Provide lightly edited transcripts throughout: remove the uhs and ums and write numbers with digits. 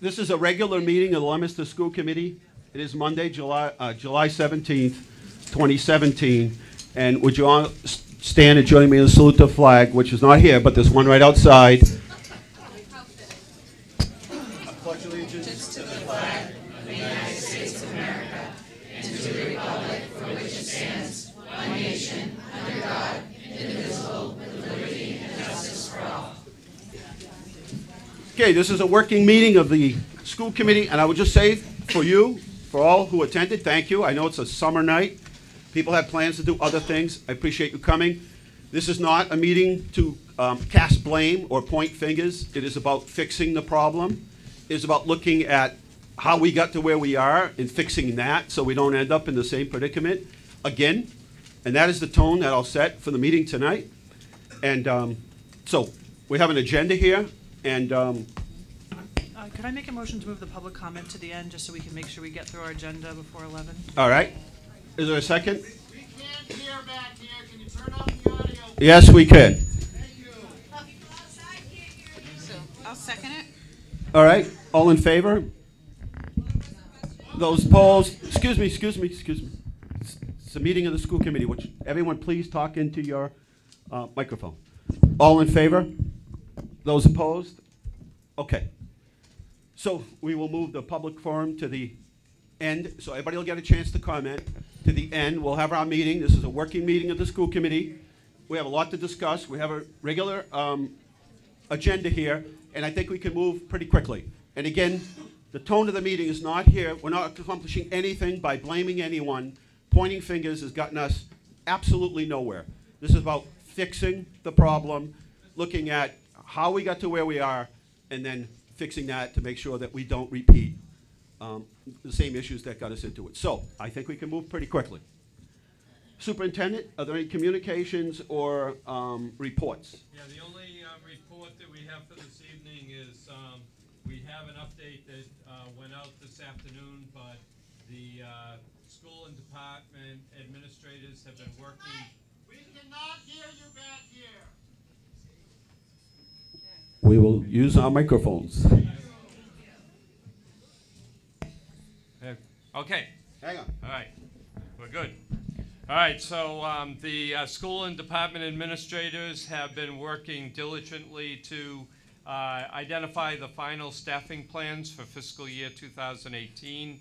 This is a regular meeting of the Leominster School Committee. It is Monday, July 17th, 2017. And would you all stand and join me in the salute to the flag, which is not here, but there's one right outside. I pledge allegiance to the flag of the United States of America and to the republic for which it stands, one nation, under God, indivisible, with liberty and justice for all. Okay, this is a working meeting of the school committee, and I would just say for you, for all who attended, thank you. I know it's a summer night. People have plans to do other things. I appreciate you coming. This is not a meeting to cast blame or point fingers. It is about fixing the problem. It is about looking at how we got to where we are and fixing that so we don't end up in the same predicament again. And that is the tone that I'll set for the meeting tonight. And so we have an agenda here. And could I make a motion to move the public comment to the end, just so we can make sure we get through our agenda before 11? All right. Is there a second? We can't hear back here. Can you turn off the audio? Yes, we can. Thank you. So I'll second it. All right. All in favor? Those opposed? Excuse me. It's a meeting of the school committee. Which everyone please talk into your microphone. All in favor? Those opposed? Okay. So we will move the public forum to the end, so everybody will get a chance to comment. To the end, we'll have our meeting. This is a working meeting of the school committee. We have a lot to discuss. We have a regular agenda here, and I think we can move pretty quickly. And again, the tone of the meeting is not here. We're not accomplishing anything by blaming anyone. Pointing fingers has gotten us absolutely nowhere. This is about fixing the problem, looking at how we got to where we are, and then fixing that to make sure that we don't repeat the same issues that got us into it. So I think we can move pretty quickly. Superintendent, are there any communications or reports? Yeah, the only report that we have for this evening is we have an update that went out this afternoon, but the school and department administrators have been working. We cannot hear you back here. We will use our microphones. Okay. Hang on. All right. We're good. All right. So the school and department administrators have been working diligently to identify the final staffing plans for fiscal year 2018.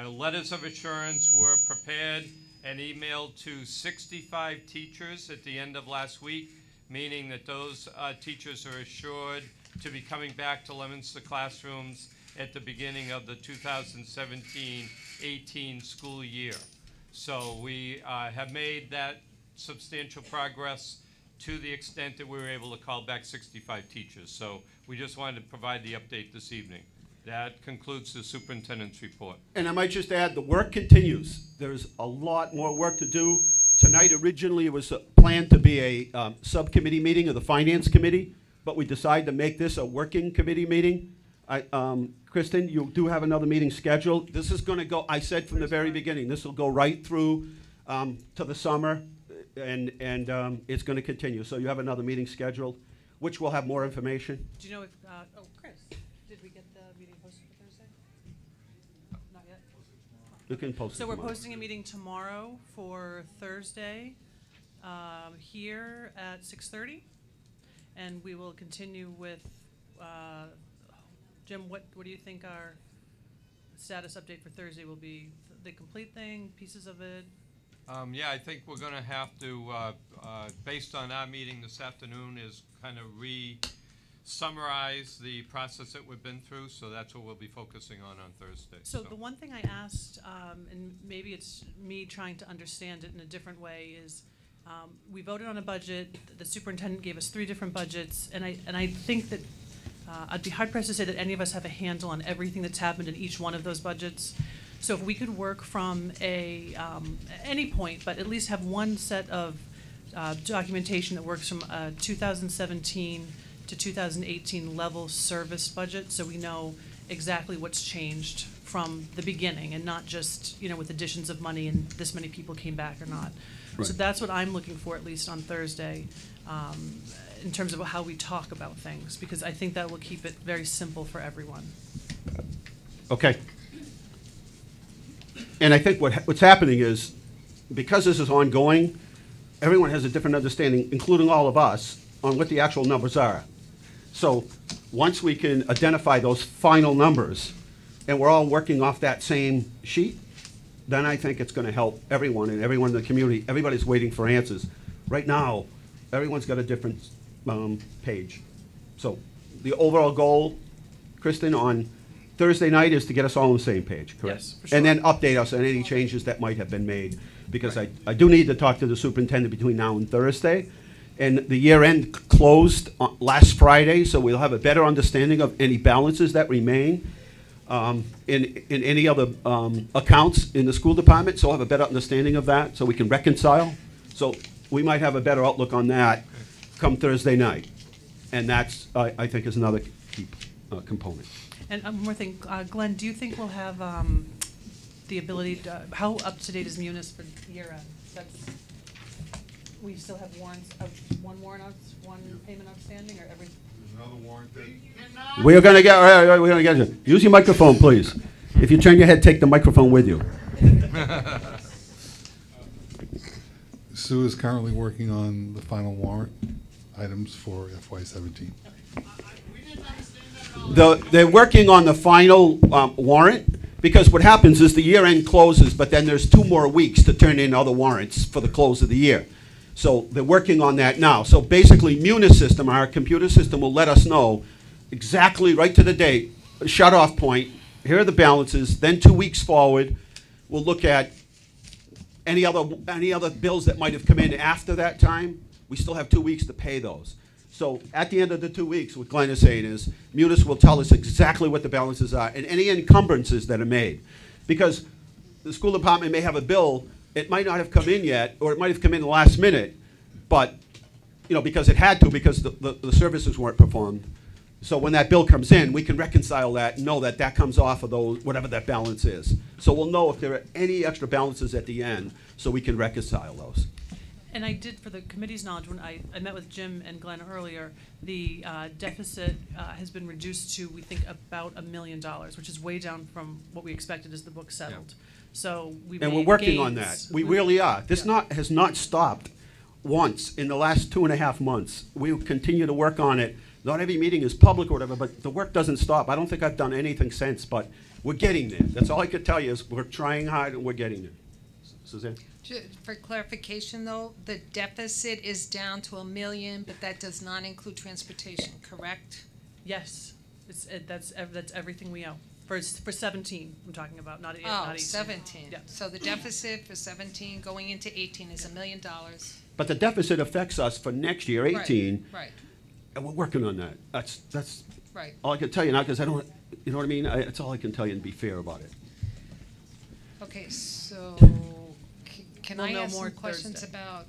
Letters of assurance were prepared and emailed to 65 teachers at the end of last week, meaning that those teachers are assured to be coming back to Leominster classrooms at the beginning of the 2017-18 school year. So we have made that substantial progress to the extent that we were able to call back 65 teachers. So we just wanted to provide the update this evening. That concludes the superintendent's report. And I might just add, the work continues. There's a lot more work to do. Tonight, originally, it was planned to be a subcommittee meeting of the Finance Committee, but we decided to make this a working committee meeting. Kristen, you do have another meeting scheduled. This is going to go, I said from the very beginning, this will go right through to the summer, and it's going to continue. So you have another meeting scheduled, which will have more information. Do you know if, Chris, did we get the meeting posted for Thursday? Not yet? You can post it So we're tomorrow. posting a meeting tomorrow for Thursday here at 6:30, and we will continue with, Jim, what do you think our status update for Thursday will be? The complete thing, pieces of it? Yeah, I think we're going to have to, based on our meeting this afternoon, is kind of summarize the process that we've been through. So that's what we'll be focusing on Thursday. So the one thing I asked, and maybe it's me trying to understand it in a different way, is we voted on a budget. The superintendent gave us 3 different budgets, and I think that I'd be hard pressed to say that any of us have a handle on everything that's happened in each one of those budgets. So if we could work from any point, but at least have one set of documentation that works from 2017 to 2018 level service budget, so we know exactly what's changed from the beginning, and not just with additions of money and this many people came back or not. Right. So that's what I'm looking for, at least on Thursday, in terms of how we talk about things, because I think that will keep it very simple for everyone. Okay. And I think what's happening is, because this is ongoing, everyone has a different understanding, including all of us, on what the actual numbers are. So once we can identify those final numbers, and we're all working off that same sheet, then I think it's gonna help everyone, and everyone in the community. Everybody's waiting for answers. Right now, everyone's got a different page. So the overall goal, Kristen, on Thursday night is to get us all on the same page, correct? Yes, for sure. And then update us on any changes that might have been made, because I do need to talk to the superintendent between now and Thursday. And the year end closed last Friday, so we'll have a better understanding of any balances that remain in any other accounts in the school department, so we'll have a better understanding of that, so we can reconcile. So we might have a better outlook on that come Thursday night. And that's, I think, is another key component. And one more thing, Glenn, do you think we'll have the ability to, how up-to-date is Munis for year end? We still have warrants, one payment outstanding, or every? There's another warrant that We're gonna get you. Use your microphone, please. If you turn your head, take the microphone with you. Sue is currently working on the final warrant items for FY17. We didn't understand that at all. They're working on the final warrant, because what happens is the year end closes, but then there's 2 more weeks to turn in other warrants for the close of the year. So they're working on that now. So basically, Munis system, our computer system, will let us know exactly right to the date, shut-off point, here are the balances, then 2 weeks forward, we'll look at any other bills that might have come in after that time. We still have 2 weeks to pay those. So at the end of the 2 weeks, what Glenn is saying is, Munis will tell us exactly what the balances are and any encumbrances that are made. Because the school department may have a bill, it might not have come in yet, or it might have come in the last minute, but, because it had to, because the services weren't performed. So when that bill comes in, we can reconcile that and know that that comes off of those, whatever that balance is. So we'll know if there are any extra balances at the end, so we can reconcile those. And I did, for the committee's knowledge, when I met with Jim and Glenn earlier, the deficit has been reduced to, we think, about $1 million, which is way down from what we expected as the book settled. So we've And made we're working on gains. that. We really are. This has not stopped once in the last 2.5 months. We continue to work on it. Not every meeting is public or whatever, but the work doesn't stop. I don't think I've done anything since, but we're getting there. That's all I could tell you is we're trying hard and we're getting there. Suzanne? For clarification, though, the deficit is down to $1 million, but that does not include transportation, correct? Yes, that's everything we owe. For 17, I'm talking about, not 18. Oh, 17. Yeah. So the deficit for 17 going into 18 is $1 million. But the deficit affects us for next year, 18, Right, and we're working on that. That's right. all I can tell you now, because I don't, you know what I mean? That's all I can tell you and be fair about it. Okay, so can We'll I know ask more some questions Thursday. about,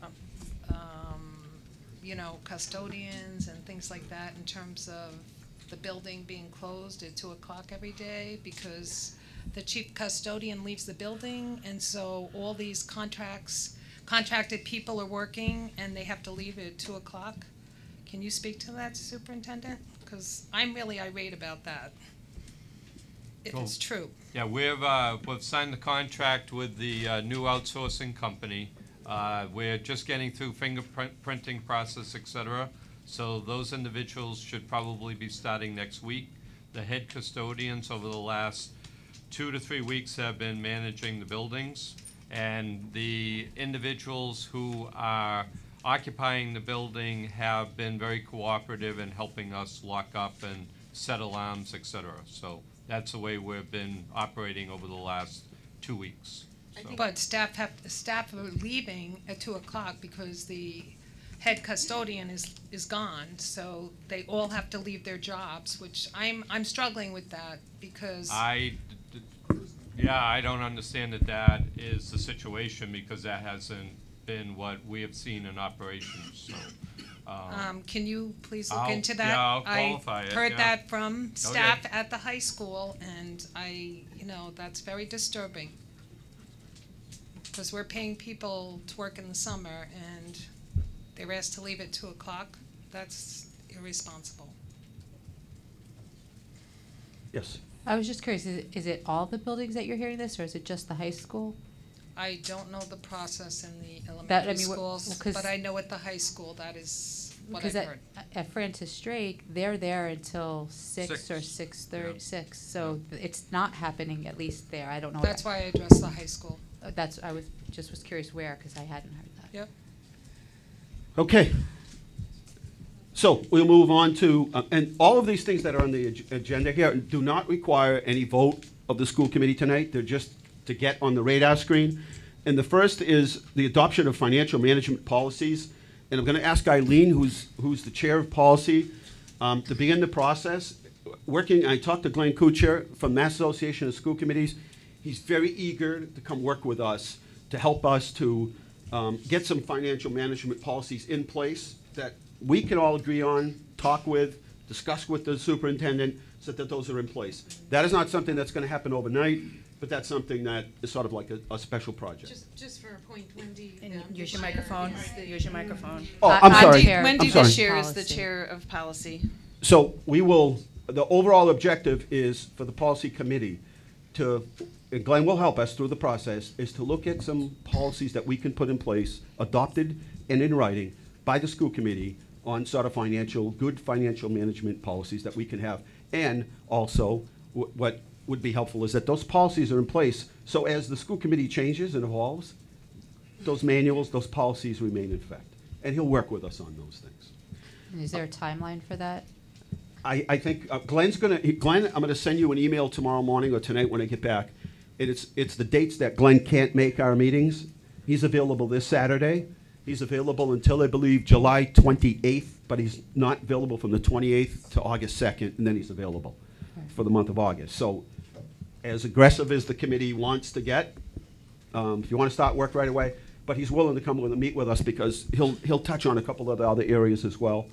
custodians and things like that in terms of the building being closed at 2 o'clock every day? Because the chief custodian leaves the building, and so all these contracted people are working, and they have to leave at 2 o'clock. Can you speak to that, Superintendent? Because I'm really irate about that, if it's true. Yeah, we've signed the contract with the new outsourcing company. We're just getting through fingerprinting process, et cetera. So those individuals should probably be starting next week. The head custodians over the last 2 to 3 weeks have been managing the buildings. And the individuals who are occupying the building have been very cooperative in helping us lock up and set alarms, et cetera. So that's the way we've been operating over the last 2 weeks. So. But staff are leaving at 2 o'clock because the head custodian is gone, so they all have to leave their jobs, which I'm struggling with that because I don't understand that is the situation, because that hasn't been what we have seen in operations. So, can you please look I'll- into that? yeah, I'll qualify it, I heard yeah. that from staff Okay. at the high school, and that's very disturbing. Because we're paying people to work in the summer, and they're asked to leave at 2 o'clock. That's irresponsible. Yes. I was just curious, is it all the buildings that you're hearing this, or is it just the high school? I don't know the process in the That- I elementary mean, what- schools, well, 'cause- but I know at the high school, that is what I've Because heard. at Francis Drake, they're there until 6 or Six. 6:30, 6, so it's not happening at least there, I don't know. That's why I addressed the high school. I was curious where, because I hadn't heard that. Yep. Okay. So we'll move on to, and all of these things that are on the agenda here do not require any vote of the school committee tonight. They're just to get on the radar screen. And the first is the adoption of financial management policies. And I'm going to ask Eileen, who's the chair of policy, to begin the process. I talked to Glenn Kuchar from Mass Association of School Committees. He's very eager to come work with us to help us to get some financial management policies in place that we can all agree on, talk with, discuss with the superintendent, so that those are in place. That is not something that's going to happen overnight, but that's something that is sort of like a special project. Just for a point, Wendy. Use your microphone. Use your microphone. Oh, I'm sorry. Wendy I'm sorry. Bashir is the Policy. chair of policy. So the overall objective is for the policy committee to, and Glenn will help us through the process, is to look at some policies that we can put in place, adopted and in writing by the school committee on sort of good financial management policies that we can have. And also, what would be helpful is that those policies are in place, so as the school committee changes and evolves, those manuals, those policies remain in effect. And he'll work with us on those things. And is there a timeline for that? I think Glenn, I'm gonna send you an email tomorrow morning or tonight when I get back. And it's the dates that Glenn can't make our meetings. He's available this Saturday. He's available until, I believe, July 28th, but he's not available from the 28th to August 2nd, and then he's available for the month of August. So as aggressive as the committee wants to get, if you want to start work right away, but he's willing to come and meet with us because he'll touch on a couple of the other areas as well.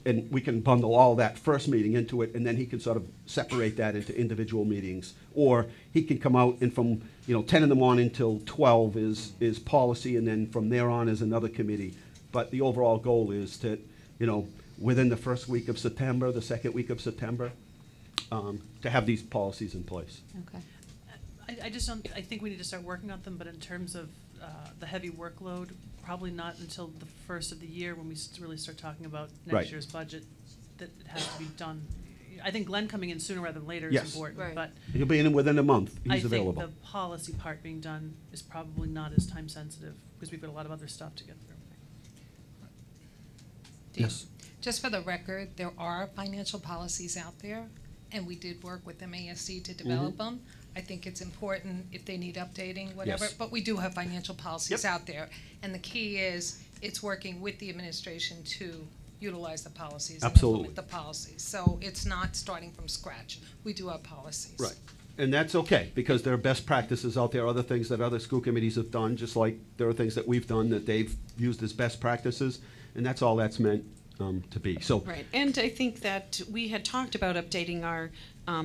And we can bundle all that first meeting into it, and then he can sort of separate that into individual meetings. Or he can come out and from 10 in the morning till 12 is policy, and then from there on is another committee. But the overall goal is to, within the first week of September, the second week of September, to have these policies in place. Okay. I think we need to start working on them, but in terms of the heavy workload, probably not until the first of the year when we really start talking about next Right. year's budget, that it has to be done. I think Glenn coming in sooner rather than later Yes. is important, Right. but He'll be in within a month. I He's think available. the policy part being done is probably not as time sensitive, because we've got a lot of other stuff to get through. Yes. Just for the record, there are financial policies out there, and we did work with MASC to develop them. I think it's important if they need updating, whatever, Yes. but we do have financial policies Yep. out there. And the key is, it's working with the administration to utilize the policies. and Absolutely. implement the policies. So it's not starting from scratch. We do have policies. Right. And that's okay, because there are best practices out there, other things that other school committees have done, just like there are things that we've done that they've used as best practices, and that's all that's meant to be. So Right, and I think that we had talked about updating our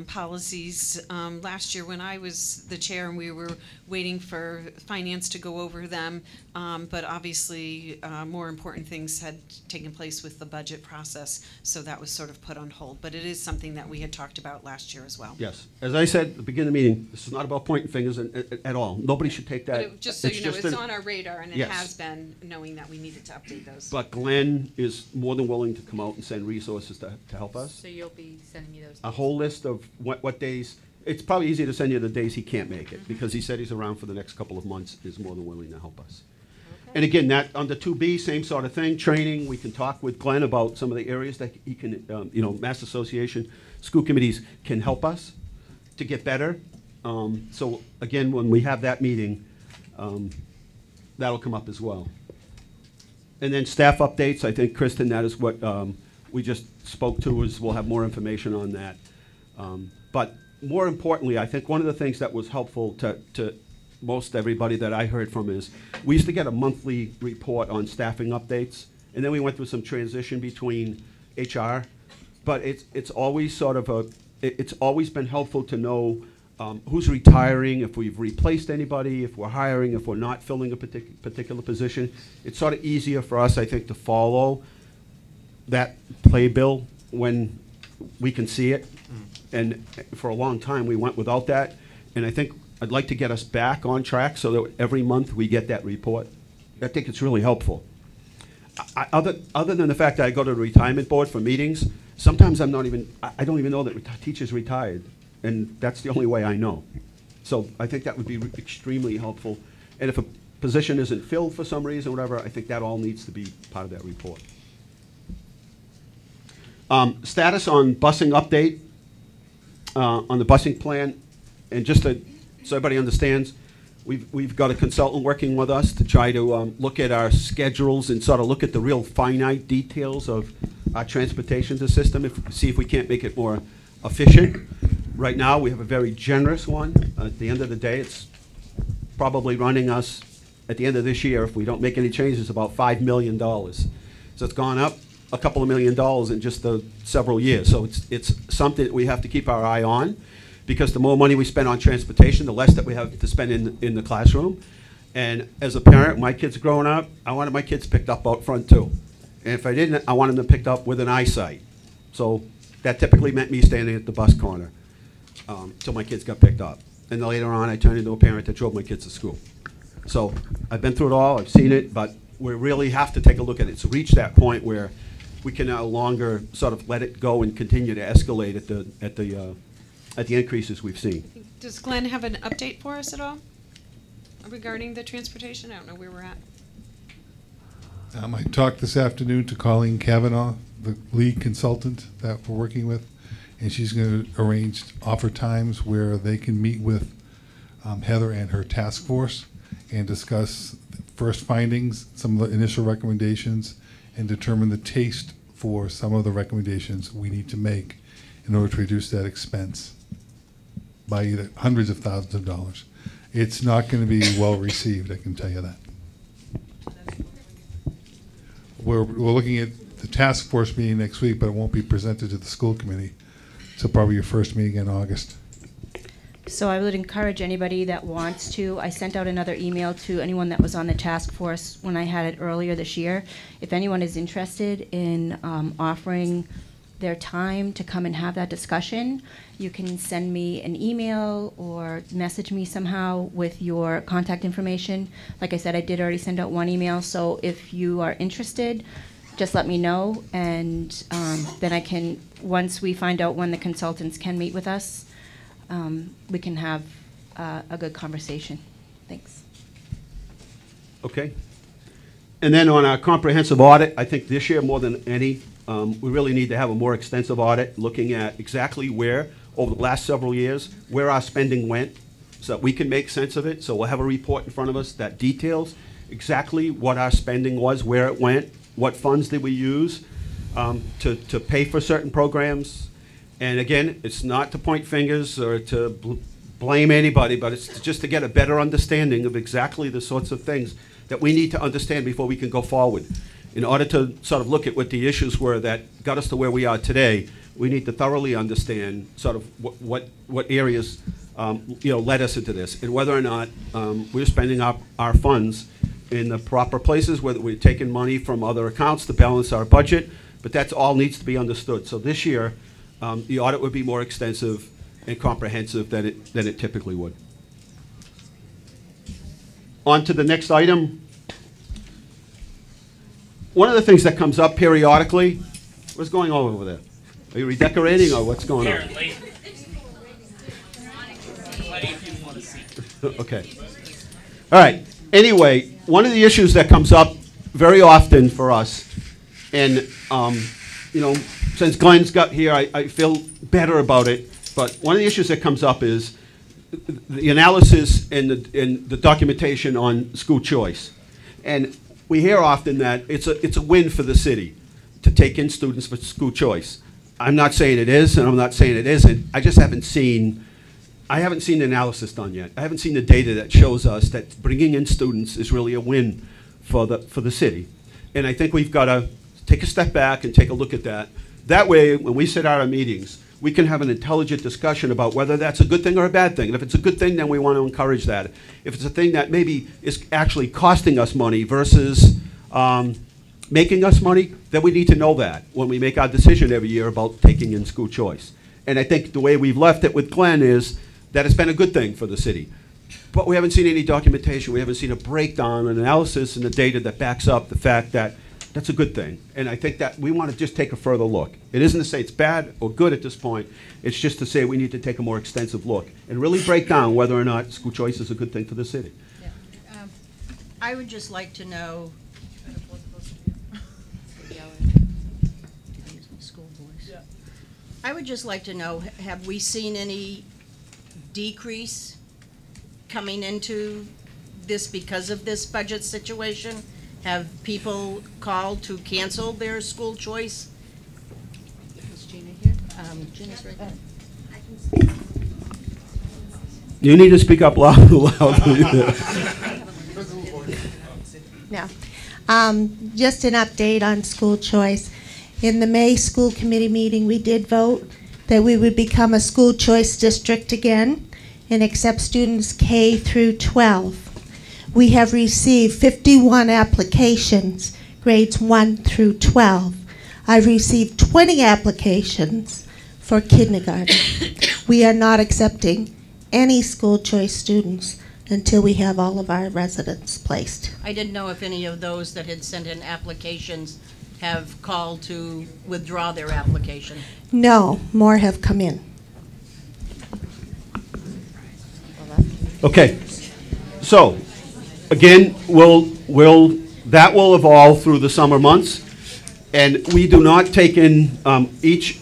policies last year when I was the chair, and we were waiting for finance to go over them. But obviously, more important things had taken place with the budget process, so that was sort of put on hold. But it is something that we had talked about last year as well. yes, as I said at the beginning of the meeting, this is not about pointing fingers at all. Nobody should take But that. it, just so you know, just it's an- on our radar, and it Yes. has been, knowing that we needed to update those. But Glenn is more than willing to come out and send resources to help us. So you'll be sending me those? A whole list of what days, it's probably easier to send you the days he can't make Mm-hmm. it, because he said he's around for the next couple of months, is more than willing to help us. And again, that, under 2B, same sort of thing, training, we can talk with Glenn about some of the areas that he can, Mass Association, school committees can help us to get better. So again, when we have that meeting, that'll come up as well. And then staff updates, I think, Kristen, that is what we just spoke to, is we'll have more information on that. But more importantly, I think one of the things that was helpful to most everybody that I heard from is, we used to get a monthly report on staffing updates, and then we went through some transition between HR. But it's always sort of it's always been helpful to know who's retiring, if we've replaced anybody, if we're hiring, if we're not filling a particular position. It's sort of easier for us, I think, to follow that playbill when we can see it. And for a long time, we went without that. And I think I'd like to get us back on track so that every month we get that report. I think it's really helpful. Other than the fact that I go to the retirement board for meetings, sometimes I don't even know that teachers retired. And that's the only way I know. So I think that would be extremely helpful. And if a position isn't filled for some reason or whatever, I think that all needs to be part of that report. Status on busing update, on the busing plan. And just so everybody understands, we've got a consultant working with us to try to look at our schedules and sort of look at the real finite details of our transportation system, see if we can't make it more efficient. Right now, we have a very generous one. At the end of the day, it's probably running us, at the end of this year, if we don't make any changes, about $5 million. So it's gone up a couple of $1 million in just several years. So it's something that we have to keep our eye on, because the more money we spend on transportation, the less that we have to spend in the classroom. And as a parent, my kids growing up, I wanted my kids picked up out front too. And if I didn't, I wanted them picked up with an eyesight. So that typically meant me standing at the bus corner till my kids got picked up. And then later on, I turned into a parent that drove my kids to school. So I've been through it all, I've seen it, but we really have to take a look at it. It's reached that point where we can no longer sort of let it go and continue to escalate at the increases we've seen. Does Glenn have an update for us at all regarding the transportation? I don't know where we're at. I talked this afternoon to Colleen Cavanaugh, the lead consultant that we're working with, and she's going to offer times where they can meet with Heather and her task force and discuss first findings, some of the initial recommendations, and determine the taste for some of the recommendations we need to make in order to reduce that expense by either hundreds of thousands of dollars. It's not going to be well received, I can tell you that. We're looking at the task force meeting next week, but it won't be presented to the school committee until probably your first meeting in August. So I would encourage anybody that wants to. I sent out another email to anyone that was on the task force when I had it earlier this year. If anyone is interested in offering their time to come and have that discussion, you can send me an email or message me somehow with your contact information. Like I said, I did already send out one email, so if you are interested, just let me know, and then I can, once we find out when the consultants can meet with us, we can have a good conversation. Thanks. Okay. And then on our comprehensive audit, I think this year more than any, we really need to have a more extensive audit looking at exactly where, over the last several years, where our spending went so that we can make sense of it. So we'll have a report in front of us that details exactly what our spending was, where it went, what funds did we use to pay for certain programs. And again, it's not to point fingers or to blame anybody, but it's just to get a better understanding of exactly the sorts of things that we need to understand before we can go forward. In order to sort of look at what the issues were that got us to where we are today, we need to thoroughly understand sort of what areas led us into this, and whether or not we're spending our funds in the proper places, whether we're taking money from other accounts to balance our budget, but that all needs to be understood. So this year, the audit would be more extensive and comprehensive than it typically would. On to the next item. One of the things that comes up periodically, what's going on over there? Are you redecorating or what's going on? Okay. All right. Anyway, one of the issues that comes up very often for us, and since Glenn's got here, I feel better about it. But one of the issues that comes up is the analysis and the documentation on school choice. And we hear often that it's a win for the city to take in students for school choice. I'm not saying it is, and I'm not saying it isn't. I just haven't seen the analysis done yet. I haven't seen the data that shows us that bringing in students is really a win for the city. And I think we've got to take a step back and take a look at that. That way, when we sit at our meetings, we can have an intelligent discussion about whether that's a good thing or a bad thing. And if it's a good thing, then we want to encourage that. If it's a thing that maybe is actually costing us money versus making us money, then we need to know that when we make our decision every year about taking in school choice. And I think the way we've left it with Glenn is that it's been a good thing for the city. But we haven't seen any documentation, we haven't seen a breakdown, an analysis, and the data that backs up the fact that that's a good thing. And I think that we want to just take a further look. It isn't to say it's bad or good at this point, it's just to say we need to take a more extensive look and really break down whether or not school choice is a good thing for the city. I would just like to know, have we seen any decrease coming into this because of this budget situation? Have people called to cancel their school choice? Is Gina here? Gina's right there. You need to speak up loudly. No. Just an update on school choice. In the May school committee meeting, we did vote that we would become a school choice district again and accept students K through 12. We have received 51 applications, grades 1 through 12. I've received 20 applications for kindergarten. We are not accepting any school choice students until we have all of our residents placed. I didn't know if any of those that had sent in applications have called to withdraw their application. No, more have come in. Okay, so again, that will evolve through the summer months, and we do not take in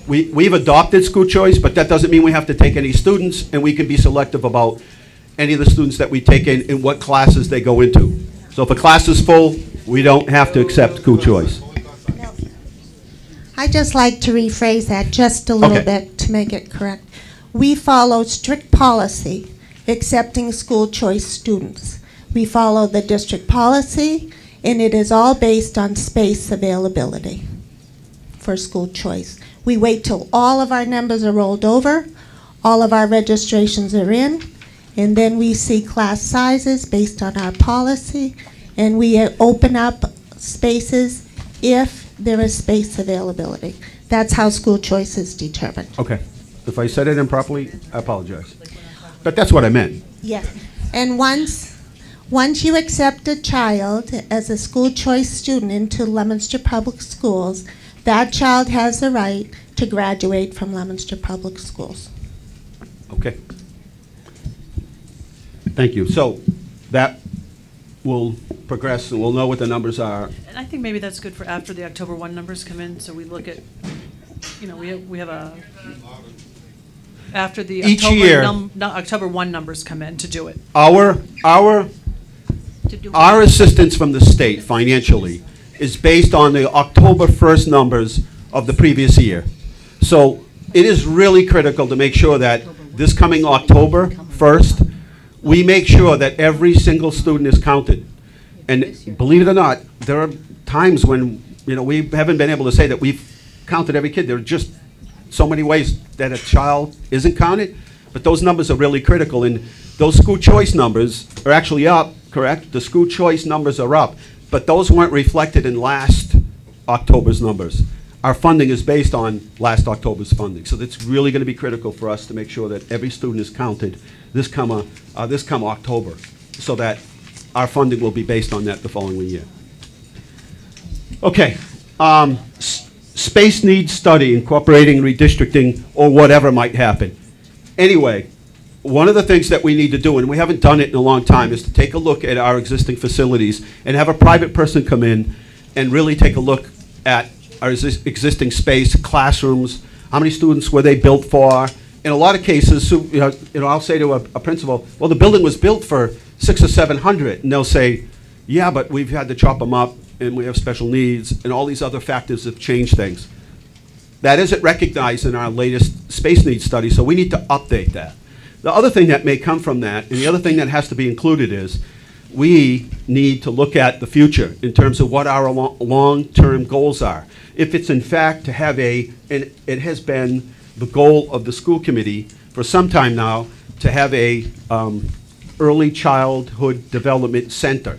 we've adopted school choice, but that doesn't mean we have to take any students, and we can be selective about any of the students that we take in what classes they go into. So if a class is full, we don't have to accept school choice. I'd just like to rephrase that just a little bit to make it correct. We follow strict policy accepting school choice students. We follow the district policy, and it is all based on space availability for school choice. We wait till all of our numbers are rolled over, all of our registrations are in, and then we see class sizes based on our policy, and we open up spaces if there is space availability. That's how school choice is determined. Okay. If I said it improperly, I apologize. But that's what I meant. Yes. And once you accept a child as a school choice student into Leominster Public Schools, that child has the right to graduate from Leominster Public Schools. Okay. Thank you. So that will progress, and we'll know what the numbers are. And I think maybe that's good for after the October 1 numbers come in, so we look at, we have a, after the Each year, October 1 numbers come in to do it. Our assistance from the state financially is based on the October 1st numbers of the previous year. So it is really critical to make sure that this coming October 1st, we make sure that every single student is counted. And believe it or not, there are times when we haven't been able to say that we've counted every kid. There are just so many ways that a child isn't counted, but those numbers are really critical. And those school choice numbers are actually up, correct? The school choice numbers are up, but those weren't reflected in last October's numbers. Our funding is based on last October's funding, so it's really going to be critical for us to make sure that every student is counted this come October, so that our funding will be based on that the following year. Okay, space needs study, incorporating redistricting or whatever might happen. Anyway, one of the things that we need to do, and we haven't done it in a long time, is to take a look at our existing facilities and have a private person come in and really take a look at our existing space, classrooms, how many students were they built for. In a lot of cases, I'll say to a principal, well, the building was built for 600 or 700, and they'll say, yeah, but we've had to chop them up, and we have special needs, and all these other factors have changed things. That isn't recognized in our latest space needs study, so we need to update that. The other thing that may come from that, and the other thing that has to be included is, we need to look at the future in terms of what our long-term goals are. If it's in fact to have and it has been the goal of the school committee for some time now, to have a early childhood development center.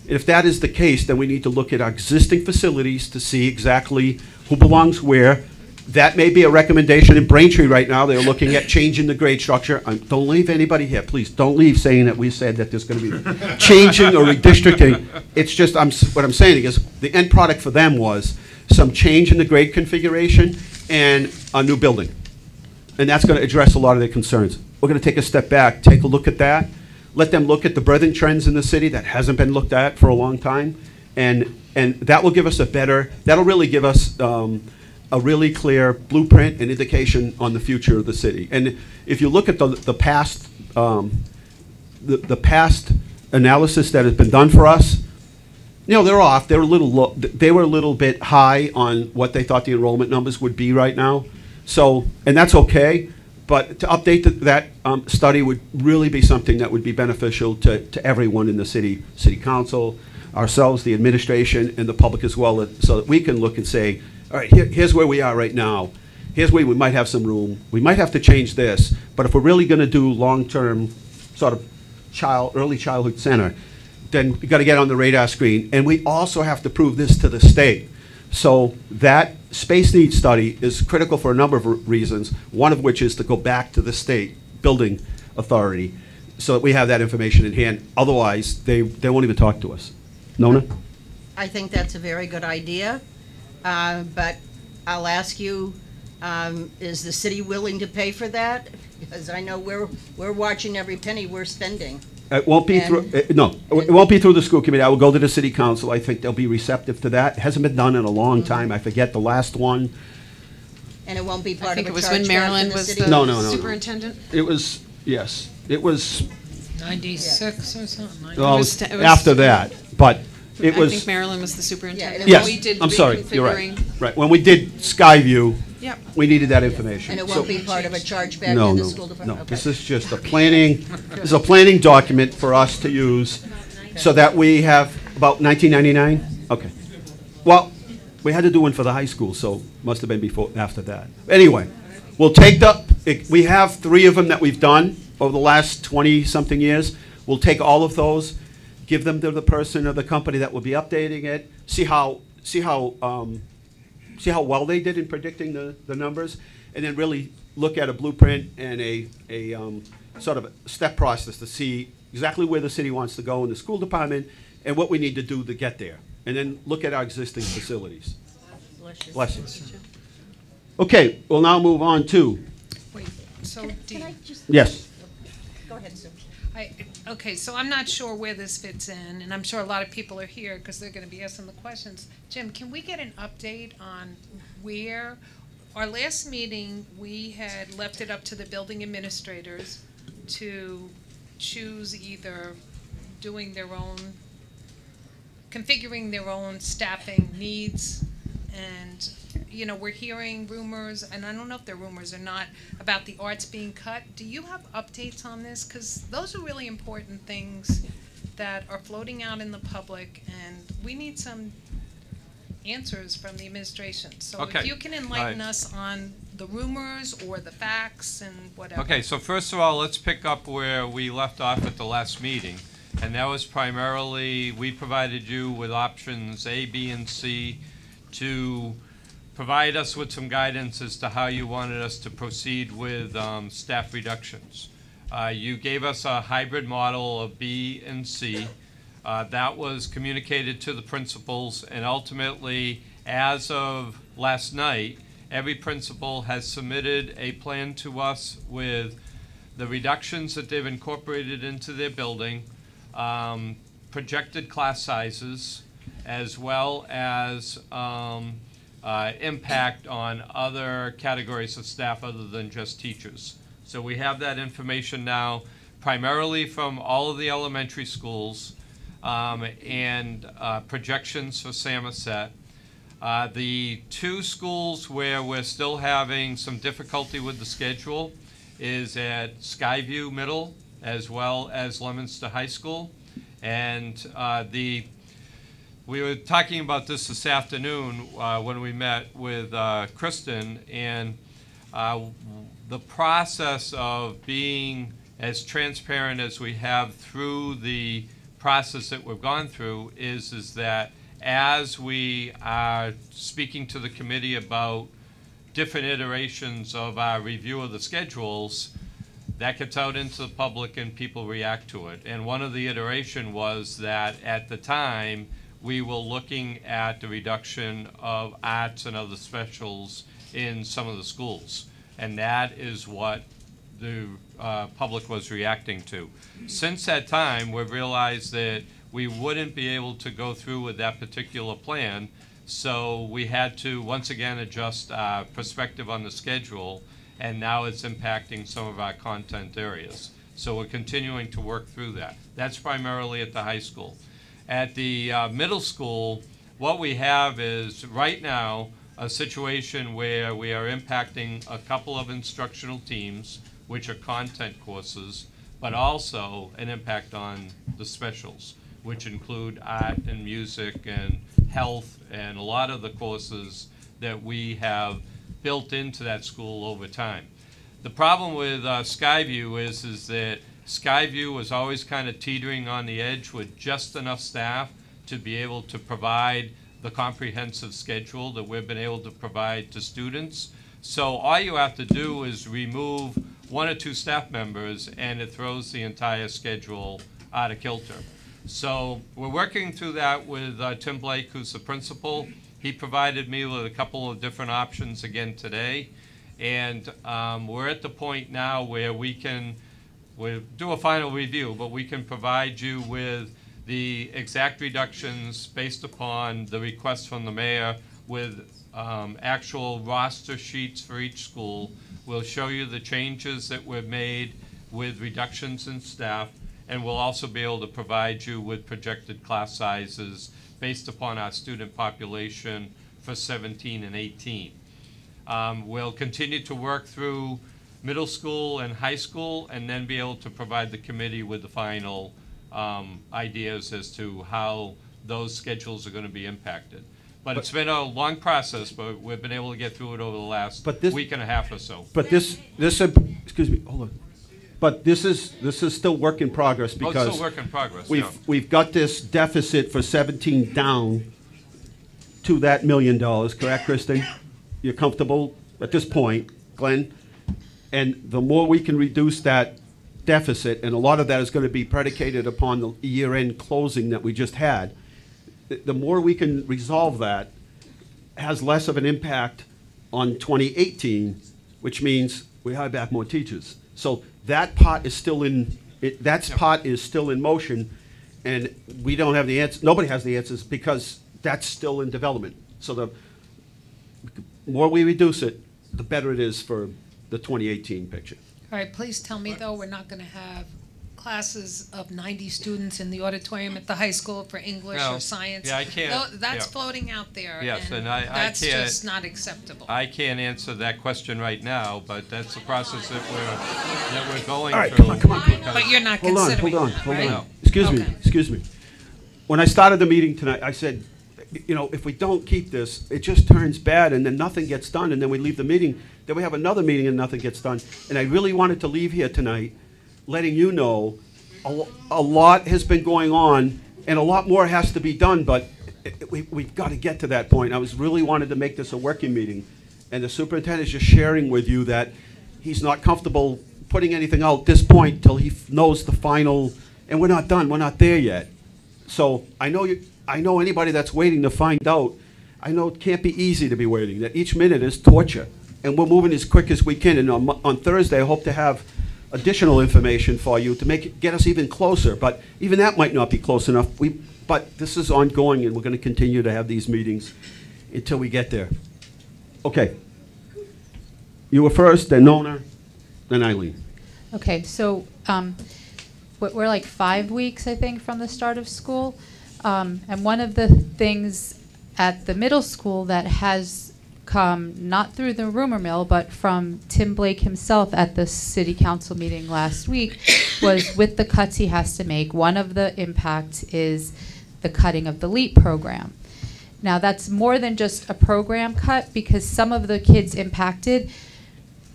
If that is the case, then we need to look at our existing facilities to see exactly who belongs where, That may be a recommendation in Braintree right now. They're looking at changing the grade structure. Don't leave anybody here, please. Don't leave saying that we said that there's going to be changing or redistricting. It's just, what I'm saying is, the end product for them was some change in the grade configuration and a new building. And that's going to address a lot of their concerns. We're going to take a step back, take a look at that, let them look at the birthing trends in the city that hasn't been looked at for a long time, and that will give us that'll really give us a really clear blueprint and indication on the future of the city. And if you look at the past analysis that has been done for us, they're off. They were a little bit high on what they thought the enrollment numbers would be right now. So, and that's okay. But to update that study would really be something that would be beneficial to everyone in the city council, ourselves, the administration, and the public as well, so that we can look and say, all right, here's where we are right now. Here's where we might have some room. We might have to change this. But if we're really going to do long-term sort of early childhood center, then we got to get on the radar screen. And we also have to prove this to the state. So that space needs study is critical for a number of reasons, one of which is to go back to the state building authority so that we have that information in hand. Otherwise, they won't even talk to us. Nona? I think that's a very good idea, but I'll ask you, is the city willing to pay for that? Because I know we're watching every penny we're spending. It won't be through, no, it won't be through the school committee. I will go to the city council. I think they'll be receptive to that. It hasn't been done in a long time. I forget the last one. And it won't be I part think of it a was charge when back Marilyn in the was city? the No. superintendent. It was, yes, it was, 96 or something. well, it was- after that, but it I was. think Marilyn was the superintendent. Yes, We did I'm sorry, you're right. reconfiguring. Right, when we did Skyview, Yep. we needed that information. And it So- won't be part of a charge back No, in the no, school department? no. Okay. This is just a planning, this is a planning document for us to use so that we have, about 1999? Okay. Well, we had to do one for the high school, so must have been after that. Anyway, we'll take we have 3 of them that we've done over the last 20-something years. We'll take all of those, give them to the person or the company that will be updating it, see how well they did in predicting the numbers, and then really look at a blueprint and a sort of a step process to see exactly where the city wants to go in the school department and what we need to do to get there. And then look at our existing facilities. Bless you. Okay, we'll now move on to, Wait, so yes. Go ahead, Sue. Okay, so I'm not sure where this fits in, and I'm sure a lot of people are here because they're going to be asking the questions. Jim, can we get an update on where, our last meeting, we had left it up to the building administrators to choose either doing their own, configuring their own staffing needs, and we're hearing rumors, and I don't know if they're rumors or not, about the arts being cut. Do you have updates on this? Because those are really important things that are floating out in the public, and we need some answers from the administration. So Okay. if you can enlighten us on the rumors or the facts and whatever. Okay, so first of all, let's pick up where we left off at the last meeting. And that was primarily, we provided you with options A, B, and C to provide us with some guidance as to how you wanted us to proceed with staff reductions. You gave us a hybrid model of B and C. That was communicated to the principals, and ultimately, as of last night, every principal has submitted a plan to us with the reductions that they've incorporated into their building, projected class sizes, as well as impact on other categories of staff other than just teachers. So we have that information now, primarily from all of the elementary schools, and projections for Samoset. The 2 schools where we're still having some difficulty with the schedule is at Skyview Middle as well as Leominster High School. And we were talking about this afternoon when we met with Kristen, and the process of being as transparent as we have through the process that we've gone through is that as we are speaking to the committee about different iterations of our review of the schedules, that gets out into the public and people react to it. And one of the iteration was that at the time, we were looking at the reduction of arts and other specials in some of the schools. And that is what the public was reacting to. Since that time, we've realized that we wouldn't be able to go through with that particular plan, so we had to once again adjust our perspective on the schedule, and now it's impacting some of our content areas. So we're continuing to work through that. That's primarily at the high school. At the middle school, what we have is right now a situation where we are impacting a couple of instructional teams, which are content courses, but also an impact on the specials, which include art and music and health and a lot of the courses that we have built into that school over time. The problem with Skyview is that Skyview was always kind of teetering on the edge with just enough staff to be able to provide the comprehensive schedule that we've been able to provide to students. So all you have to do is remove 1 or 2 staff members and it throws the entire schedule out of kilter. So we're working through that with Tim Blake, who's the principal. He provided me with a couple of different options again today. And we're at the point now where we'll do a final review, but we can provide you with the exact reductions based upon the request from the mayor with actual roster sheets for each school. We'll show you the changes that we've made with reductions in staff, and we'll also be able to provide you with projected class sizes based upon our student population for 17 and 18. We'll continue to work through middle school and high school and then be able to provide the committee with the final ideas as to how those schedules are going to be impacted. But it's been a long process, but we've been able to get through it over the last week and a half or so. But this excuse me, hold on. But this is still work in progress because it's still work in progress. We've got this deficit for 17 down to that $1 million, correct, Kristen? You're comfortable at this point, Glenn? And the more we can reduce that deficit, and a lot of that is going to be predicated upon the year-end closing that we just had, the more we can resolve that has less of an impact on 2018, which means we hire back more teachers. So that pot is still in pot is still in motion, and we don't have the answer. Nobody has the answers because that's still in development. So the more we reduce it, the better it is for the 2018 picture. All right, please tell me, though, we're not going to have classes of 90 students in the auditorium at the high school for English or science. Yeah, I can't. No, that's floating out there. Yes, and that's I can't, just not acceptable. I can't answer that question right now, but that's the process that we're going All right, through. come on. But you're not considering that, right? Excuse me. When I started the meeting tonight, I said, you know, if we don't keep this, it just turns bad, and then nothing gets done, and then we leave the meeting. Then we have another meeting, and nothing gets done. And I really wanted to leave here tonight letting you know a lot has been going on, and a lot more has to be done, but we've got to get to that point. I was really wanted to make this a working meeting, and the superintendent is just sharing with you that he's not comfortable putting anything out at this point till he knows the final, and we're not done. We're not there yet. So I know anybody that's waiting to find out, I know it can't be easy to be waiting, that each minute is torture, and we're moving as quick as we can, and on Thursday I hope to have additional information for you to get us even closer, but even that might not be close enough. But this is ongoing, and we're going to continue to have these meetings until we get there. Okay. You were first, then Nona, then Eileen. Okay, so we're like 5 weeks, I think, from the start of school. And one of the things at the middle school that has come, not through the rumor mill, but from Tim Blake himself at the city council meeting last week, was with the cuts he has to make, one of the impacts is the cutting of the LEAP program. Now, that's more than just a program cut, because some of the kids impacted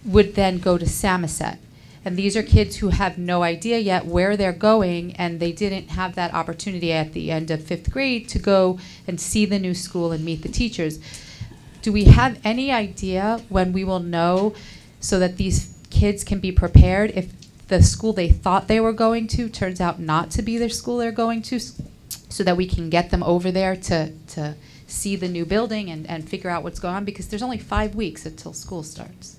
would then go to Samoset. And these are kids who have no idea yet where they're going, and they didn't have that opportunity at the end of 5th grade to go and see the new school and meet the teachers. do we have any idea when we will know so that these kids can be prepared if the school they thought they were going to turns out not to be their school they're going to, so that we can get them over there to see the new building and figure out what's going on? Because there's only 5 weeks until school starts.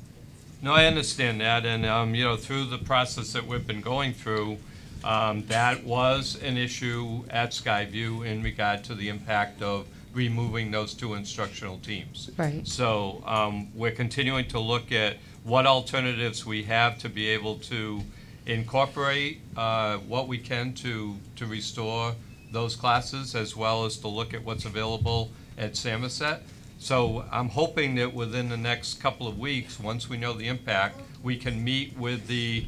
No, I understand that, and, you know, through the process that we've been going through, that was an issue at Skyview in regard to the impact of removing those 2 instructional teams. Right. So we're continuing to look at what alternatives we have to be able to incorporate what we can to restore those classes, as well as to look at what's available at Samoset. So I'm hoping that within the next couple of weeks, once we know the impact, we can meet with the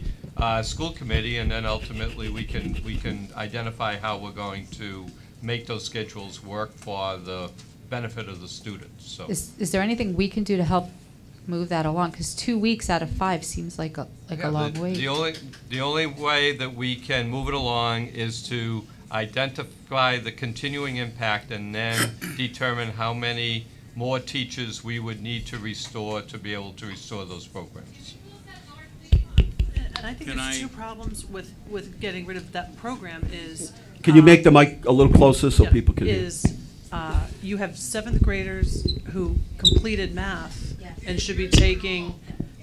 school committee, and then ultimately we can identify how we're going to make those schedules work for the benefit of the students. So Is there anything we can do to help move that along? Because 2 weeks out of 5 seems like a long wait. The only way that we can move it along is to identify the continuing impact and then determine how many more teachers we would need to restore to be able to restore those programs. And I think there's 2 problems with getting rid of that program is. Can you make the mic a little closer so yeah, people can hear? Is you have 7th graders who completed math and should be taking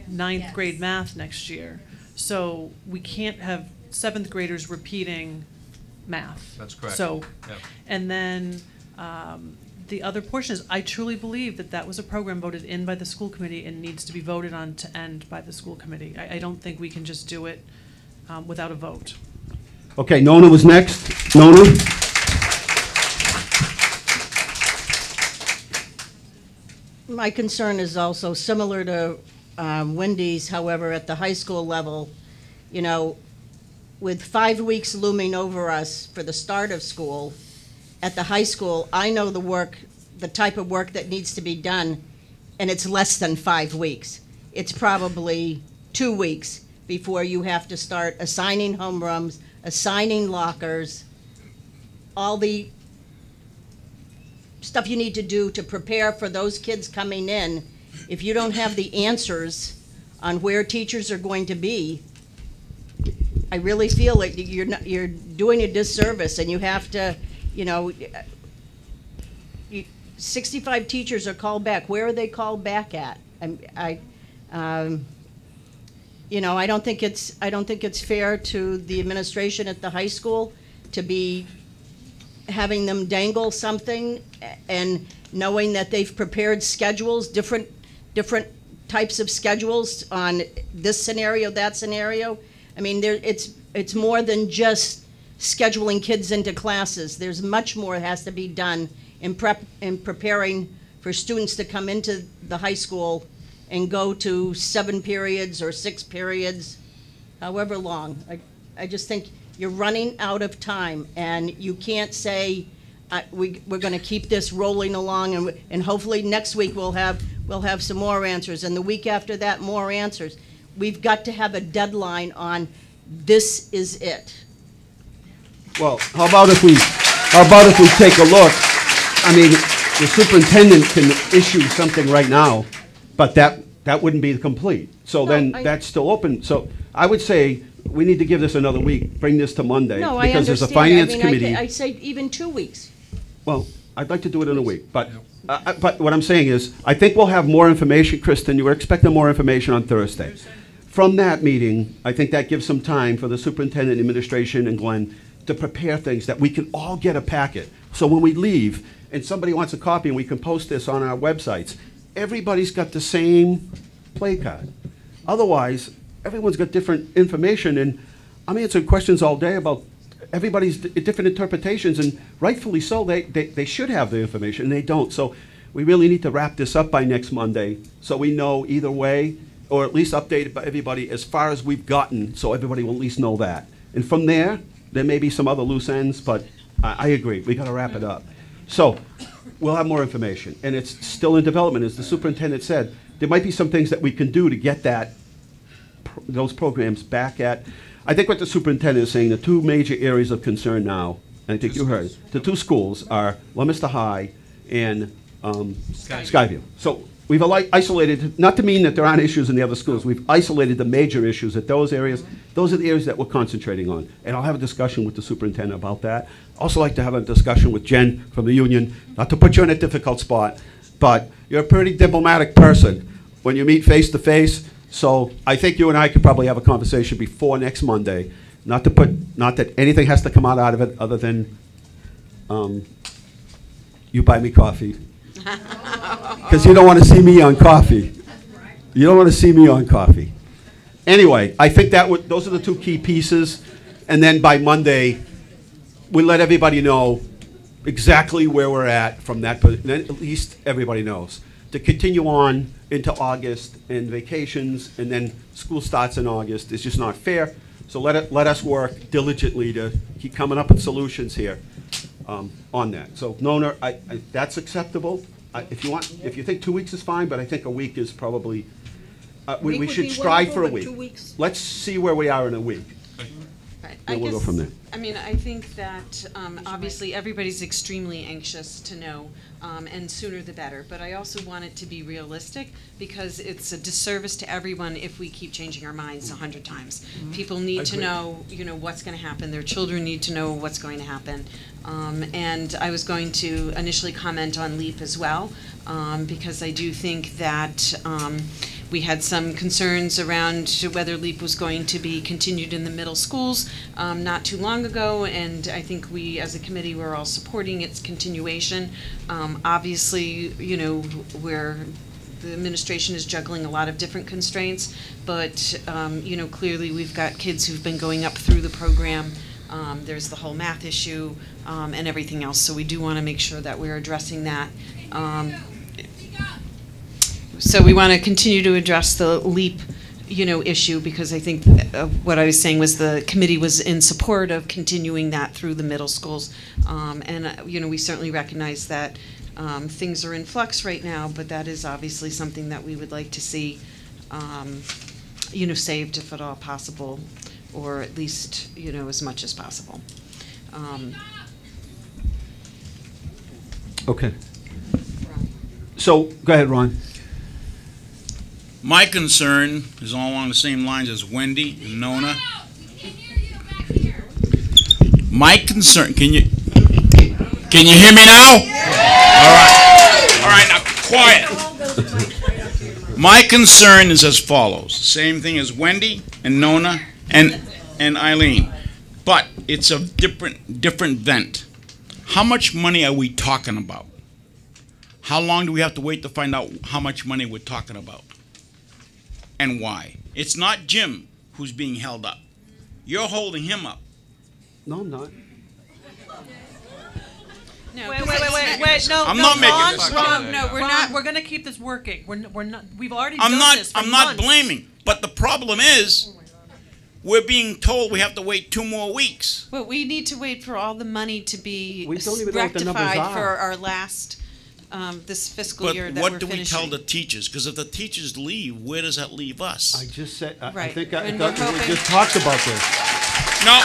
9th grade math next year. So we can't have 7th graders repeating math. That's correct. So, Yep. and then the other portion is, I truly believe that that was a program voted in by the school committee and needs to be voted on to end by the school committee. I don't think we can just do it without a vote. Okay, Nona was next. Nona? My concern is also similar to Wendy's, however, at the high school level, you know, with 5 weeks looming over us for the start of school, at the high school, I know the type of work that needs to be done, and it's less than 5 weeks. It's probably 2 weeks before you have to start assigning homerooms, assigning lockers, all the stuff you need to do to prepare for those kids coming in. If you don't have the answers on where teachers are going to be, I really feel like you're doing a disservice, and you have to, you know, 65 teachers are called back. Where are they called back at? You know, I don't think it's fair to the administration at the high school to be having them dangle something and knowing that they've prepared schedules, different types of schedules on this scenario, that scenario. I mean, it's more than just scheduling kids into classes. There's much more that has to be done in preparing for students to come into the high school and go to 7 periods or 6 periods, however long. I just think you're running out of time, and you can't say we're going to keep this rolling along, and hopefully next week we'll have some more answers, and the week after that more answers. We've got to have a deadline on this is it. Well, how about if we take a look? I mean, the superintendent can issue something right now, but that wouldn't be complete. So then that's still open. So I would say we need to give this another week, bring this to Monday. No, because there's a I finance mean, committee. I say even 2 weeks. Well, I'd like to do it in a week, but what I'm saying is, I think we'll have more information. Kristen, you were expecting more information on Thursday. From that meeting, I think that gives some time for the superintendent, administration, and Glenn to prepare things that we can all get a packet. So when we leave and somebody wants a copy and we can post this on our websites, everybody's got the same play card. Otherwise, everyone's got different information, and I'm answering questions all day about everybody's different interpretations, and rightfully so, they should have the information, and they don't. So we really need to wrap this up by next Monday so we know either way, or at least update everybody as far as we've gotten, so everybody will at least know that. And from there may be some other loose ends, but I agree, we gotta wrap it up. So we'll have more information, and it's still in development, as the superintendent said. There might be some things that we can do to get those programs back at. I think what the superintendent is saying, the 2 major areas of concern now, and I think you heard, the 2 schools are Leominster High and Skyview. So we've isolated, not to mean that there aren't issues in the other schools, we've isolated the major issues at those areas. Those are the areas that we're concentrating on. And I'll have a discussion with the superintendent about that. Also like to have a discussion with Jen from the union, not to put you in a difficult spot, but you're a pretty diplomatic person when you meet face to face. So I think you and I could probably have a conversation before next Monday. Not that anything has to come out of it other than you buy me coffee. Because you don't want to see me on coffee. You don't want to see me on coffee. Anyway, I think those are the two key pieces. And then by Monday, we let everybody know exactly where we're at from that point. Then at least everybody knows. To continue on into August and vacations, and then school starts in August, is just not fair. So let us work diligently to keep coming up with solutions here on that. So Nona, that's acceptable. If you think 2 weeks is fine, but I think a week is probably, we should strive for a week. 2 weeks. Let's see where we are in a week. Right. And we'll go from there. I mean, I think that obviously everybody's extremely anxious to know, and sooner the better. But I also want it to be realistic, because it's a disservice to everyone if we keep changing our minds 100 times. People need to know, what's going to happen. Their children need to know what's going to happen. And I was going to initially comment on LEAP as well, because I do think that we had some concerns around whether LEAP was going to be continued in the middle schools not too long ago, and I think we, as a committee, were all supporting its continuation. Obviously, where the administration is juggling a lot of different constraints, but clearly we've got kids who've been going up through the program. There's the whole math issue and everything else, so we do want to make sure that we're addressing that. So we want to continue to address the LEAP, issue, because I think what I was saying was the committee was in support of continuing that through the middle schools. And we certainly recognize that things are in flux right now, but that is obviously something that we would like to see, saved if at all possible, or at least, as much as possible. Okay. So, go ahead, Ron. My concern is all along the same lines as Wendy and Nona. My concern, can you hear me now? All right, now quiet. My concern is as follows. Same thing as Wendy and Nona and Eileen, but it's a different vent. How much money are we talking about? How long do we have to wait to find out how much money we're talking about? And why? It's not Jim who's being held up. You're holding him up. No, I'm not. No, wait. No, I'm not making this up. No, we're not. We're going to keep this working. We're not. We've already done this for I'm not months. blaming, but the problem is we're being told we have to wait 2 more weeks. Well, we need to wait for all the money to be We don't even know what the numbers rectified for are. our last this fiscal But year that what we're do we finishing. tell the teachers? Because if the teachers leave, where does that leave us? I just said, I Right. think And we we're hoping- just talked about this. No,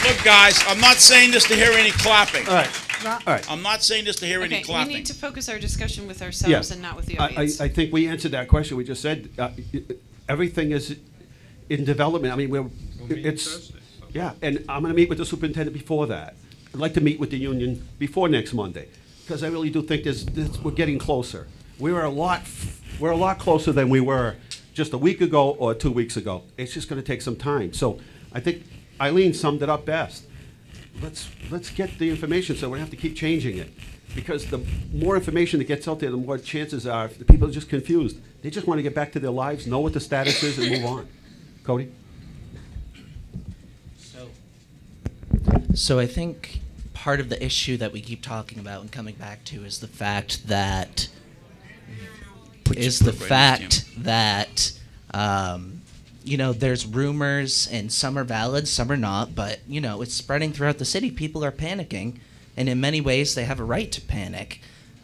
look, guys, I'm not saying this to hear any clapping. All right. All right. I'm not saying this to hear any Okay, we clapping. need to focus our discussion with ourselves Yeah. and not with the audience. I think we answered that question. We just said everything is in development. I mean, yeah, and I'm going to meet with the superintendent before that. I'd like to meet with the union before next Monday, because I really do think we're getting closer. We're a lot closer than we were just a week ago or 2 weeks ago. It's just going to take some time. So I think Eileen summed it up best. Let's get the information, so we don't have to keep changing it. Because the more information that gets out there, the more chances are the people are just confused. They just want to get back to their lives, know what the status is, and move on. Cody? So I think part of the issue that we keep talking about and coming back to is the fact that there's rumors, and some are valid, some are not, but it's spreading throughout the city. People are panicking, and in many ways they have a right to panic.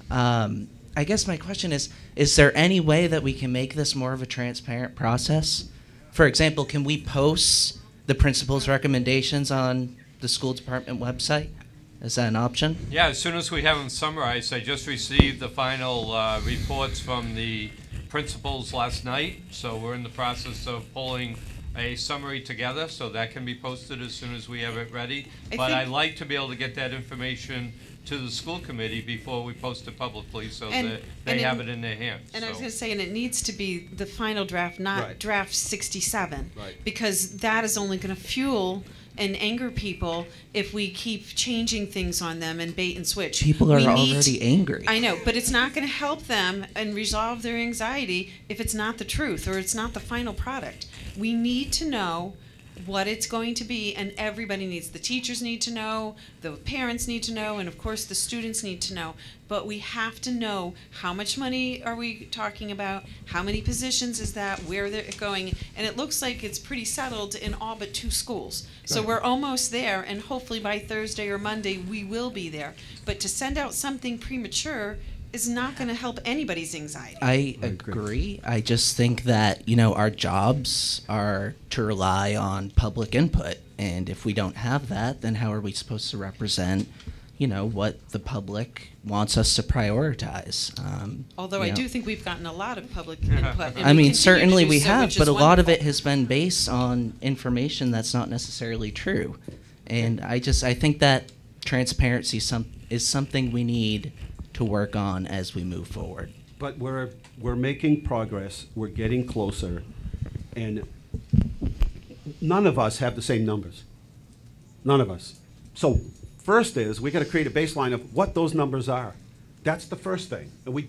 I guess my question is there any way that we can make this more of a transparent process? For example, can we post the principal's recommendations on the school department website? Is that an option? Yeah, as soon as we have them summarized, I just received the final reports from the principals last night, so we're in the process of pulling a summary together, so that can be posted as soon as we have it ready. But I'd like to be able to get that information to the school committee before we post it publicly, so that they have it in their hands. And I was going to say, and it needs to be the final draft, not Right. draft 67. Right. Because that is only going to fuel and anger people if we keep changing things on them and bait and switch. People are We need already angry. I know, but it's not going to help them and resolve their anxiety if it's not the truth or it's not the final product. We need to know what it's going to be, and everybody needs. The teachers need to know, the parents need to know, and of course the students need to know. But we have to know how much money are we talking about, how many positions is that, where they're going, and it looks like it's pretty settled in all but 2 schools. So we're almost there, and hopefully by Thursday or Monday we will be there. But to send out something premature is not going to help anybody's anxiety. I agree. I just think that, our jobs are to rely on public input. And if we don't have that, then how are we supposed to represent, what the public wants us to prioritize? Although I do think we've gotten a lot of public input. and I mean, continue to certainly do we so, have, which but is a lot of it wonderful. has been based on information that's not necessarily true. And I think that transparency is something we need to work on as we move forward. But we're making progress, we're getting closer, and none of us have the same numbers. None of us. So first is, we gotta create a baseline of what those numbers are. That's the first thing. And we're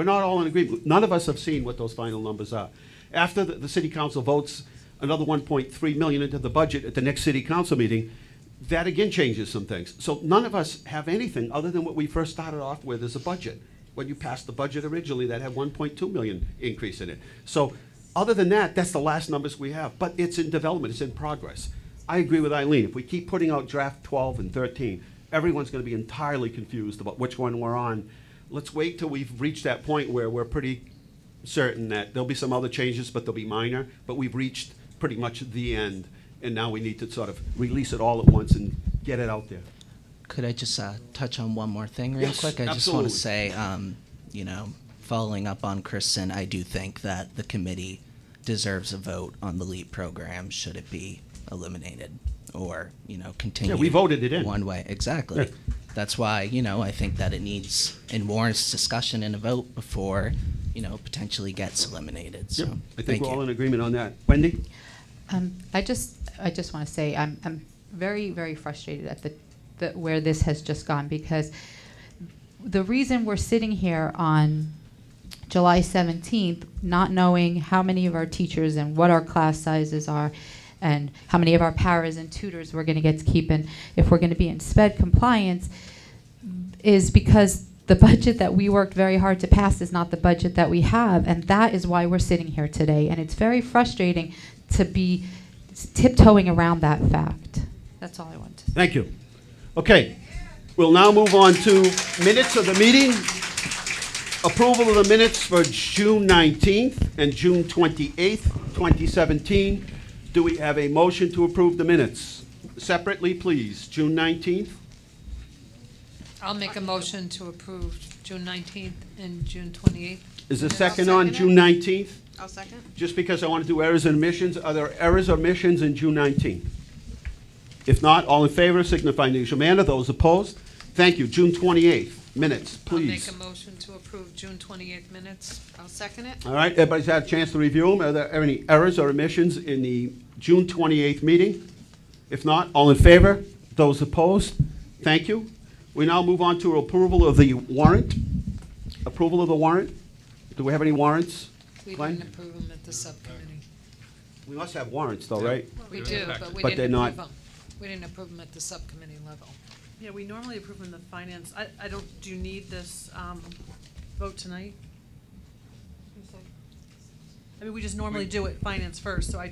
not all in agreement. None of us have seen what those final numbers are. After the city council votes another 1.3 million into the budget at the next city council meeting, that again changes some things. So none of us have anything other than what we first started off with as a budget. When you passed the budget originally, that had 1.2 million increase in it. So other than that, that's the last numbers we have. But it's in development, it's in progress. I agree with Eileen. If we keep putting out draft 12 and 13, everyone's gonna be entirely confused about which one we're on. Let's wait till we've reached that point where we're pretty certain that there'll be some other changes, but they'll be minor, but we've reached pretty much the end. And now we need to sort of release it all at once and get it out there. Could I just touch on one more thing real Yes, quick? I just want absolutely. to say, following up on Kristen, I do think that the committee deserves a vote on the LEAP program should it be eliminated or, continue. Yeah, we voted it in. One way, exactly. Yeah. That's why, I think that it needs and warrants discussion and a vote before, potentially gets eliminated. So, Yep. I think thank we're you. all in agreement on that. Wendy? I just want to say I'm very, very frustrated at the where this has just gone, because the reason we're sitting here on July 17th, not knowing how many of our teachers and what our class sizes are, and how many of our paras and tutors we're going to get to keep, and if we're going to be in SPED compliance, is because the budget that we worked very hard to pass is not the budget that we have, and that is why we're sitting here today. And it's very frustrating to be tiptoeing around that fact. That's all I want to say. Thank you. Okay, we'll now move on to minutes of the meeting. Approval of the minutes for June 19th and June 28th, 2017. Do we have a motion to approve the minutes? Separately, please. June 19th. I'll make a motion to approve June 19th and June 28th. Is there a I'll second on second June 19th? I'll second. Just because I want to do errors and omissions, are there errors or omissions in June 19th? If not, all in favor signify in the usual manner. Those opposed? Thank you. June 28th, minutes, please. I'll make a motion to approve June 28th minutes. I'll second it. All right, everybody's had a chance to review them. Are there any errors or omissions in the June 28th meeting? If not, all in favor? Those opposed? Thank you. We now move on to approval of the warrant. Approval of the warrant. Do we have any warrants? We Glenn? didn't approve them at the subcommittee. We must have warrants though, right? We do, but we But they're didn't not- approve them. We didn't approve them at the subcommittee level. Yeah, we normally approve in the finance. Do you need this vote tonight? I mean, we just normally do it finance first, so you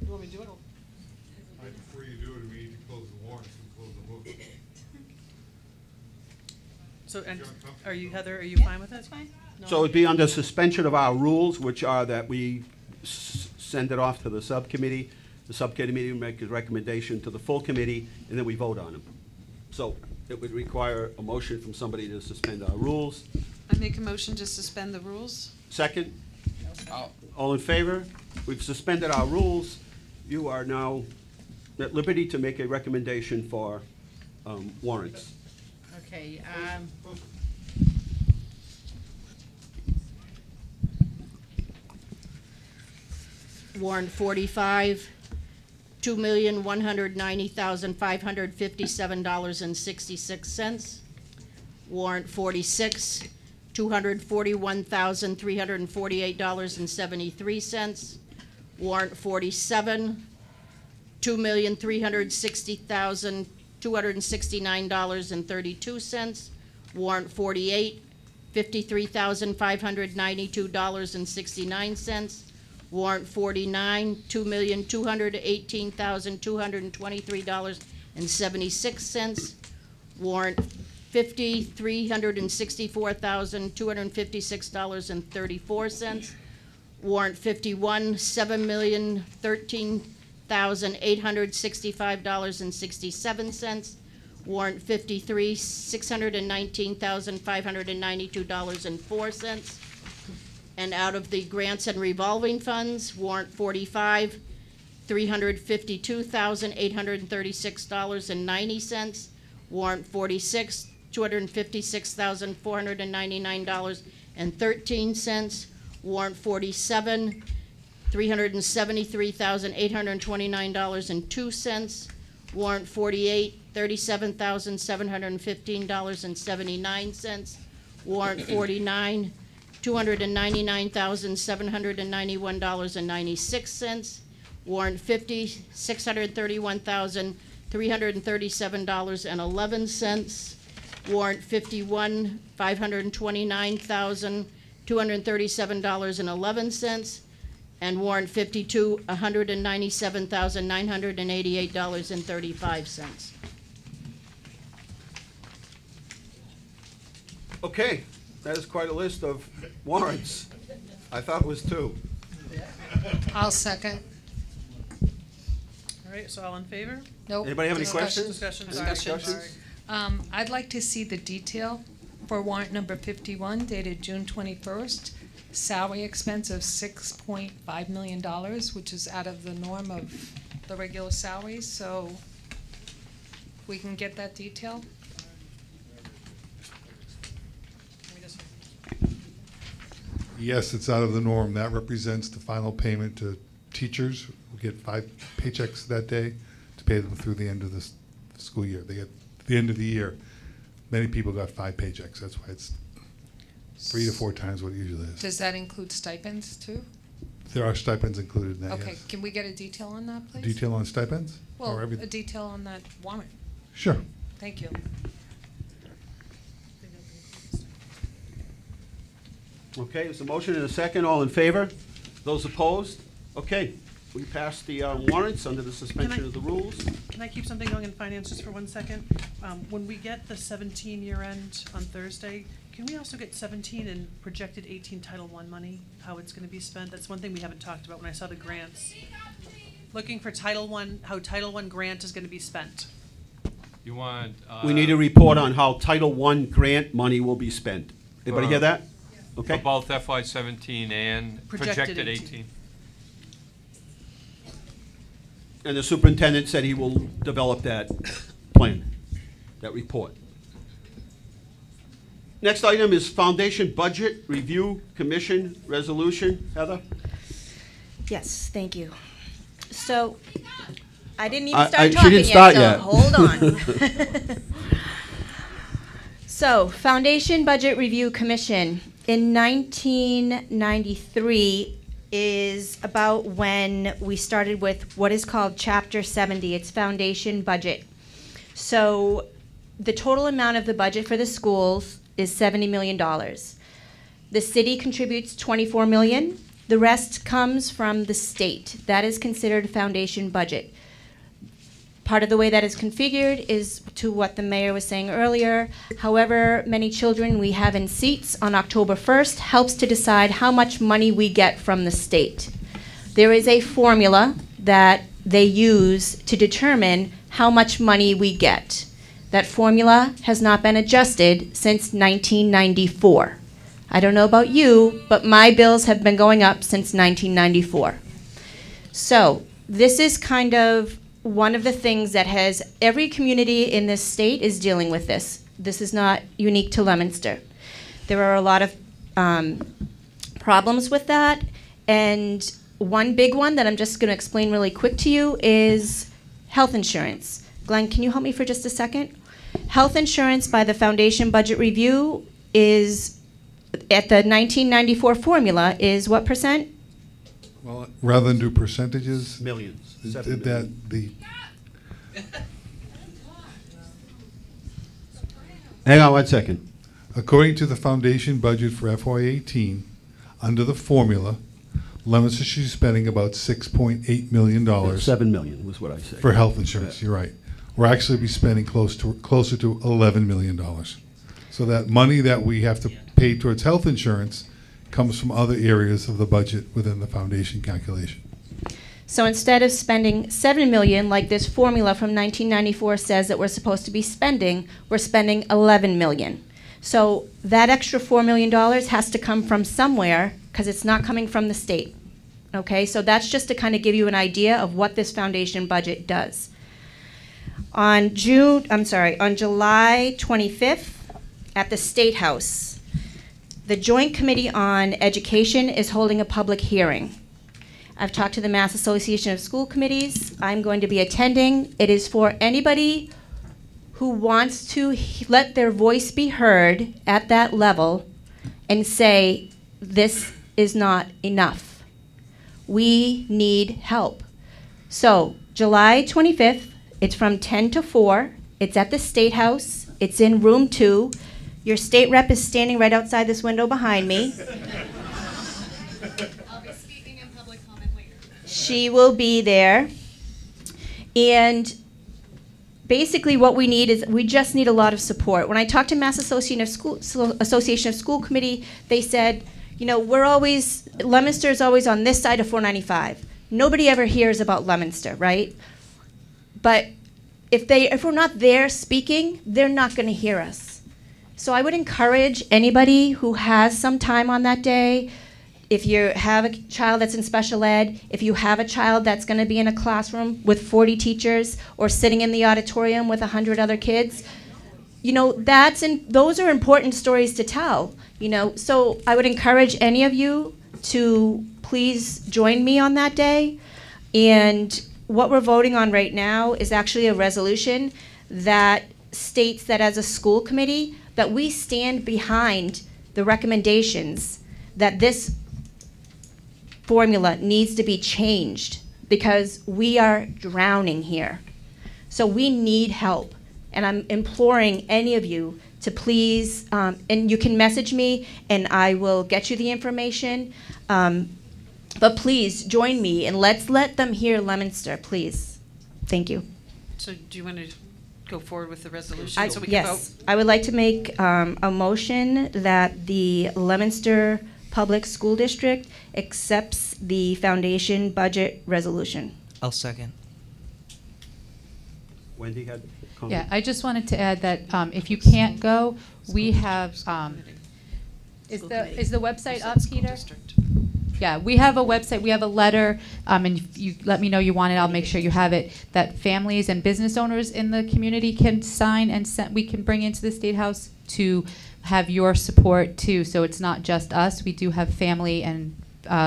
want me to do it? Before you do it, we need to close the warrants and close the vote. So, and are you, Heather, are you fine with it? That's fine. So it'd be under suspension of our rules, which are that we send it off to the subcommittee The subcommittee will make a recommendation to the full committee, and then we vote on them. So it would require a motion from somebody to suspend our rules. I make a motion to suspend the rules. Second? All in favor? We've suspended our rules. You are now at liberty to make a recommendation for warrants. Okay, warrant 45, $2,190,557.66. Warrant 46, $241,348.73. Warrant 47, $2,360,269.32. Warrant 48, $53,592.69. Warrant 49, $2,218,223.76. Warrant 50, $364,256.34. Warrant 51, $7,013,865.67. Warrant 53, $619,592.04. And out of the grants and revolving funds, warrant 45, $352,836.90. Warrant 46, $256,499.13. Warrant 47, $373,829.02. Warrant 48, $37,715.79. Warrant 49, $299,791.96. Warrant 50, $631,337.11. Warrant 51, $529,237.11. And warrant 52, $197,988.35. Okay, that is quite a list of warrants. I thought it was two. I'll second. All right, so all in favor? Nope. Anybody have any questions? Discussion, Any sorry. discussions? I'd like to see the detail for warrant number 51 dated June 21st. Salary expense of $6.5 million, which is out of the norm of the regular salaries, so we can get that detail. Let me just- Yes, it's out of the norm. That represents the final payment to teachers who get 5 paychecks that day to pay them through the end of the school year. They get the end of the year. Many people got 5 paychecks. That's why it's 3 to 4 times what it usually is. Does that include stipends too? There are stipends included in that, Okay, yes. can we get a detail on that, please? Detail on stipends? Well, Or a everything? detail on that warrant. Sure. Thank you. Okay, there's a motion and a second. All in favor? Those opposed? Okay, we passed the warrants under the suspension of the rules. Can I keep something going in finance just for 1 second? When we get the 17 year end on Thursday, can we also get 17 and projected 18 Title I money, how it's gonna be spent? That's one thing we haven't talked about when I saw the grants. Looking for Title I, how Title I grant is gonna be spent. You want? We need a report on how Title I grant money will be spent. Anybody hear that? For Okay. both FY 17 and Projected projected 18. 18. And the superintendent said he will develop that plan, that report. Next item is Foundation Budget Review Commission Resolution. Heather? Yes, thank you. So, I didn't even start she talking didn't yet, start so yet. hold on. So, Foundation Budget Review Commission in 1993 is about when we started with what is called Chapter 70. It's foundation budget. So, the total amount of the budget for the schools is $70 million. The city contributes $24 million. The rest comes from the state. That is considered foundation budget. Part of the way that is configured is to what the mayor was saying earlier. However many children we have in seats on October 1st helps to decide how much money we get from the state. There is a formula that they use to determine how much money we get. That formula has not been adjusted since 1994. I don't know about you, but my bills have been going up since 1994. So this is kind of one of the things that every community in this state is dealing with this. This is not unique to Leominster. There are a lot of problems with that, and one big one that I'm just going to explain really quick to you is health insurance. Glenn, can you help me for just a second? Health insurance by the Foundation Budget Review is, at the 1994 formula, is what percent? Well, rather than do percentages, Millions. Hang on one second. According to the foundation budget for FY18, under the formula, Leominster should be spending about $6.8 million. $7 million was what I said. For health insurance, you're right. We're actually be spending closer to $11 million. So that money that we have to pay towards health insurance comes from other areas of the budget within the foundation calculation. So instead of spending $7 million, like this formula from 1994 says that we're supposed to be spending, we're spending $11 million. So that extra $4 million has to come from somewhere because it's not coming from the state. Okay, so that's just to kind of give you an idea of what this foundation budget does. On July 25th at the State House, the Joint Committee on Education is holding a public hearing. I've talked to the Mass Association of School Committees. I'm going to be attending. It is for anybody who wants to let their voice be heard at that level and say, this is not enough. We need help. So, July 25th, it's from 10 to 4. It's at the State House. It's in room 2. Your state rep is standing right outside this window behind me. I'll be speaking in public comment later. She will be there. And basically what we need is, we just need a lot of support. When I talked to Mass Association of School Committee, they said, you know, Leominster is always on this side of 495. Nobody ever hears about Leominster, right? But if we're not there speaking, they're not going to hear us. So I would encourage anybody who has some time on that day, if you have a child that's in special ed, if you have a child that's going to be in a classroom with 40 teachers or sitting in the auditorium with 100 other kids, you know, those are important stories to tell, you know. So I would encourage any of you to please join me on that day. And what we're voting on right now is actually a resolution that states that as a school committee, that we stand behind the recommendations that this formula needs to be changed because we are drowning here. So we need help. And I'm imploring any of you to please, and you can message me and I will get you the information. But please join me and let's let them hear Leominster, please. Thank you. So do you want to go forward with the resolution so we can Yes, vote? I would like to make a motion that the Leominster Public School District accepts the foundation budget resolution. I'll second. Wendy had a comment? Yeah, I just wanted to add that if you can't go, we have, is the website up, Peter? Yeah, we have a website, we have a letter, and if you let me know you want it, I'll make sure you have it, that families and business owners in the community can sign and we can bring into the State House to have your support too. So it's not just us, we do have family and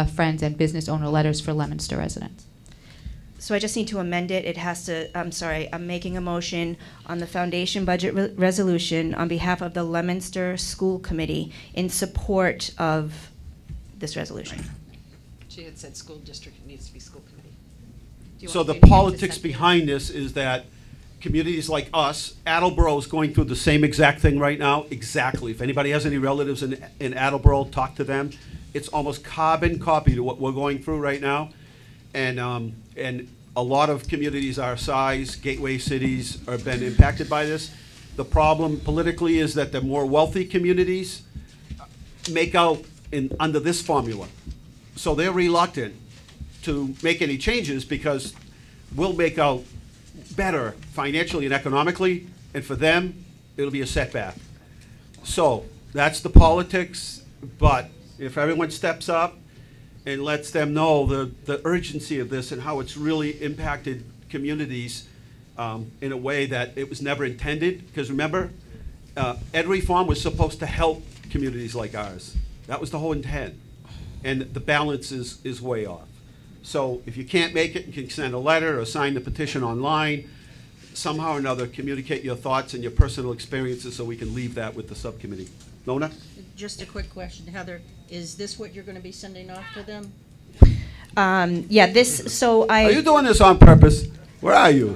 friends and business owner letters for Leominster residents. So I just need to amend it. It has to, I'm making a motion on the foundation budget resolution on behalf of the Leominster School Committee in support of this resolution. She had said school district, it needs to be school committee. Do you So want the maybe you politics to behind this is that communities like us, Attleboro is going through the same exact thing right now, exactly. If anybody has any relatives in Attleboro, talk to them. It's almost carbon copy to what we're going through right now. And a lot of communities our size, gateway cities, have been impacted by this. The problem politically is that the more wealthy communities make out under this formula. So they're reluctant to make any changes because we'll make out better financially and economically, and for them, it'll be a setback. So, that's the politics, but if everyone steps up and lets them know the urgency of this and how it's really impacted communities in a way that it was never intended, because remember, ed reform was supposed to help communities like ours. That was the whole intent, and the balance is way off. So if you can't make it, you can send a letter or sign the petition online, somehow or another communicate your thoughts and your personal experiences so we can leave that with the subcommittee. Nona? Just a quick question, Heather, is this what you're gonna be sending off to them? Yeah, this, so Are you doing this on purpose? Where are you?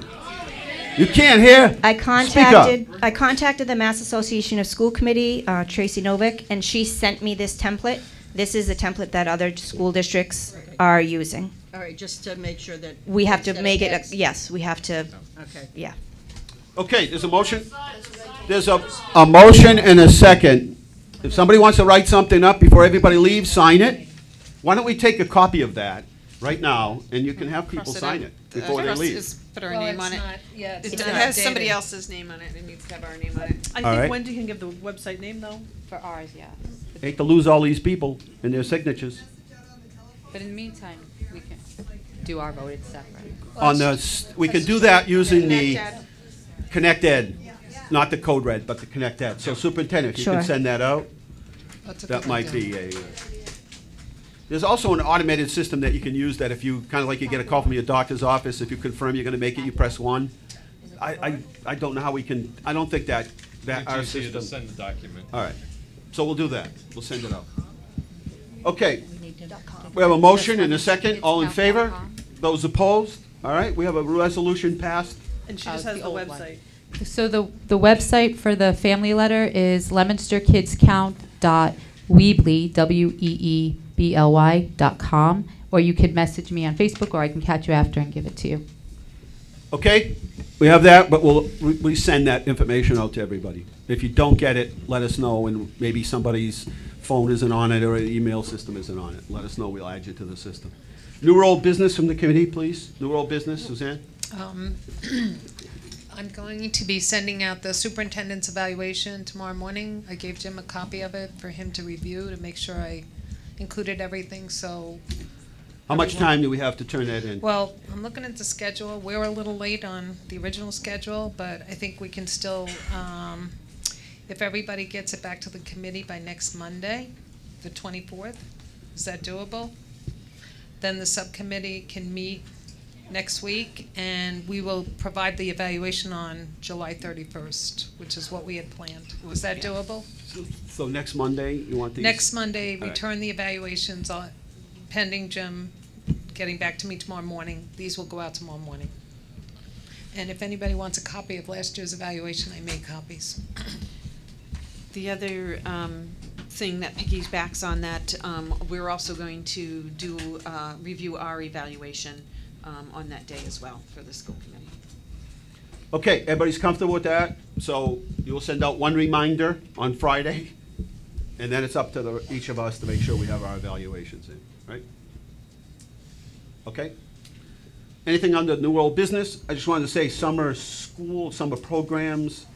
You can't hear? I Speak up. contacted the Mass Association of School Committee, Tracy Novick, and she sent me this template. This is the template that other school districts are using. All right, just to make sure that. We have to instead of make it, X- yes, we have to, Okay. yeah. Okay, there's a motion. There's a motion and a second. If somebody wants to write something up before everybody leaves, sign it. Why don't we take a copy of that right now, and you can have people sign it before they leave. Put our name on it. It It's has not somebody dated. else's name on it. It needs to have our name on it. I All think right. Wendy can give the website name, though. For ours, yeah. Hate to lose all these people and their signatures. But in the meantime, we can do our vote, it's separate. We can do that using the Connect Ed, not the Code Red, but the Connect Ed. So Superintendent, if you Sure. can send that out, That's a that good might idea. be a. There's also an automated system that you can use that if you, kind of like you get a call from your doctor's office, if you confirm you're gonna make it, you press 1. I don't know how we can, I don't think that our It's easier to system. send the document. All right, so we'll do that. We'll send it out. Okay. We have a motion and a second. All in favor? Those opposed? All right, we have a resolution passed. And she just has the old one. website. So the website for the family letter is leominsterkidscount.weebly, weebly.com, or you could message me on Facebook, or I can catch you after and give it to you. Okay, we have that, but we send that information out to everybody. If you don't get it, let us know, and maybe somebody's phone isn't on it or an email system isn't on it. Let us know, we'll add you to the system. New or old business from the committee, please? New or old business, Suzanne? I'm going to be sending out the superintendent's evaluation tomorrow morning. I gave Jim a copy of it for him to review to make sure I included everything, so. How much time do we have to turn that in? Well, I'm looking at the schedule. We're a little late on the original schedule, but I think we can still, if everybody gets it back to the committee by next Monday, the 24th, is that doable? Then the subcommittee can meet next week, and we will provide the evaluation on July 31st, which is what we had planned. Was that doable? So next Monday, you want these? Next Monday, All right. return the evaluations pending Jim getting back to me tomorrow morning. These will go out tomorrow morning. And if anybody wants a copy of last year's evaluation, I made copies. The other thing that piggybacks on that, we're also going to do review our evaluation on that day as well for the school committee. Okay, everybody's comfortable with that? So you'll send out one reminder on Friday, and then it's up to each of us to make sure we have our evaluations in, right? Okay? Anything under new world business? I just wanted to say summer school, summer programs,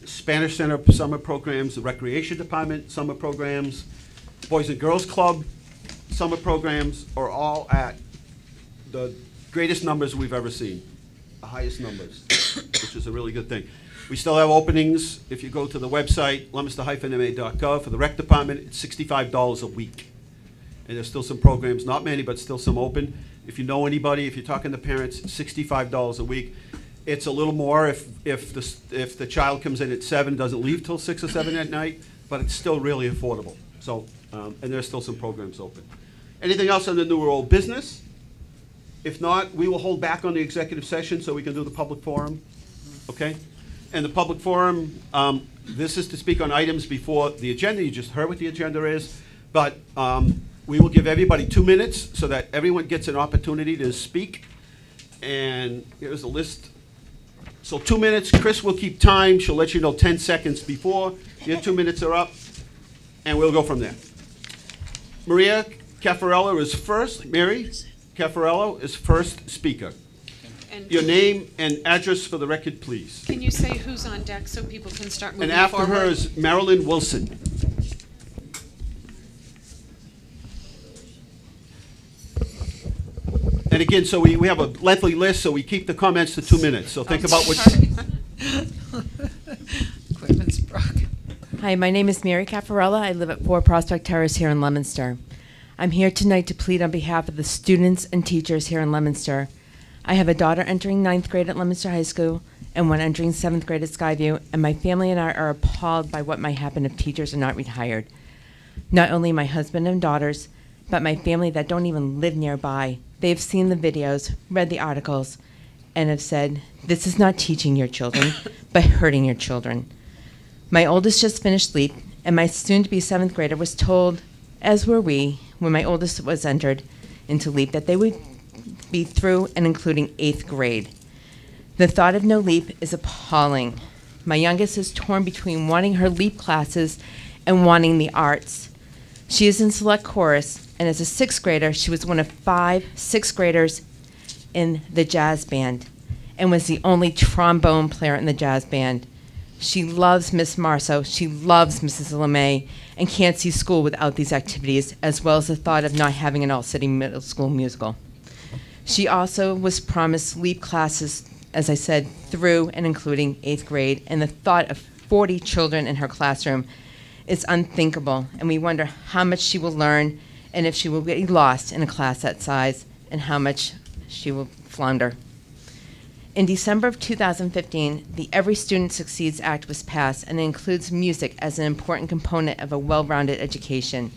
Spanish Center summer programs, the Recreation Department summer programs, Boys and Girls Club summer programs are all at the greatest numbers we've ever seen, the highest numbers, which is a really good thing. We still have openings. If you go to the website, leominster-ma.gov, for the rec department, it's $65 a week. And there's still some programs, not many, but still some open. If you know anybody, if you're talking to parents, $65 a week. It's a little more if the child comes in at 7, doesn't leave till 6 or 7 at night, but it's still really affordable. So, and there's still some programs open. Anything else on the new or old business? If not, we will hold back on the executive session so we can do the public forum, okay? And the public forum, this is to speak on items before the agenda. You just heard what the agenda is, but we will give everybody 2 minutes so that everyone gets an opportunity to speak. And here's a list. So 2 minutes. Chris will keep time. She'll let you know 10 seconds before your 2 minutes are up, and we'll go from there. Maria Caffarello is first. Mary Caffarello is first speaker. And Your name and address for the record, please. can you say who's on deck so people can start moving And forward? after her is Marilyn Wilson. And again, so we have a lengthy list, so we keep the comments to 2 minutes. So think about what. Equipment's broken. Hi, my name is Mary Caffarella. I live at 4 Prospect Terrace here in Leominster. I'm here tonight to plead on behalf of the students and teachers here in Leominster. I have a daughter entering 9th grade at Leominster High School and one entering 7th grade at Skyview, and my family and I are appalled by what might happen if teachers are not rehired. Not only my husband and daughters, but my family that don't even live nearby. They've seen the videos, read the articles, and have said, this is not teaching your children, but hurting your children. My oldest just finished LEAP, and my soon-to-be 7th grader was told, as were we, when my oldest was entered into LEAP, that they would be through and including 8th grade. The thought of no LEAP is appalling. My youngest is torn between wanting her LEAP classes and wanting the arts. She is in select chorus, and as a 6th grader, she was one of 5 6th graders in the jazz band and was the only trombone player in the jazz band. She loves Miss Marceau, she loves Mrs. LeMay, and can't see school without these activities, as well as the thought of not having an all-city middle school musical. She also was promised LEAP classes, as I said, through and including 8th grade, and the thought of 40 children in her classroom is unthinkable, and we wonder how much she will learn and if she will be lost in a class that size and how much she will flounder. In December of 2015, the Every Student Succeeds Act was passed, and it includes music as an important component of a well-rounded education.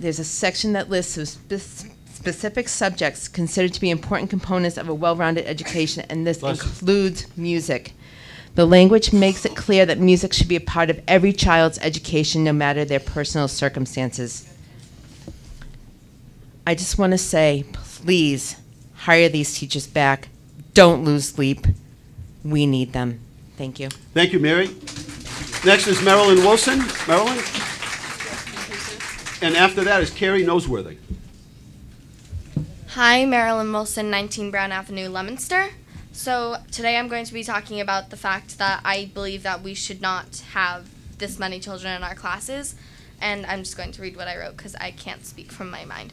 There's a section that lists specific subjects considered to be important components of a well-rounded education, and this includes music. The language makes it clear that music should be a part of every child's education, no matter their personal circumstances. I just want to say, please hire these teachers back. Don't lose LEAP. We need them. Thank you. Thank you, Mary. Next is Marilyn Wilson. Marilyn? And after that is Carrie Noseworthy. Hi, Marilyn Wilson, 19 Brown Avenue, Leominster. So today I'm going to be talking about the fact that I believe that we should not have this many children in our classes. And I'm just going to read what I wrote because I can't speak from my mind.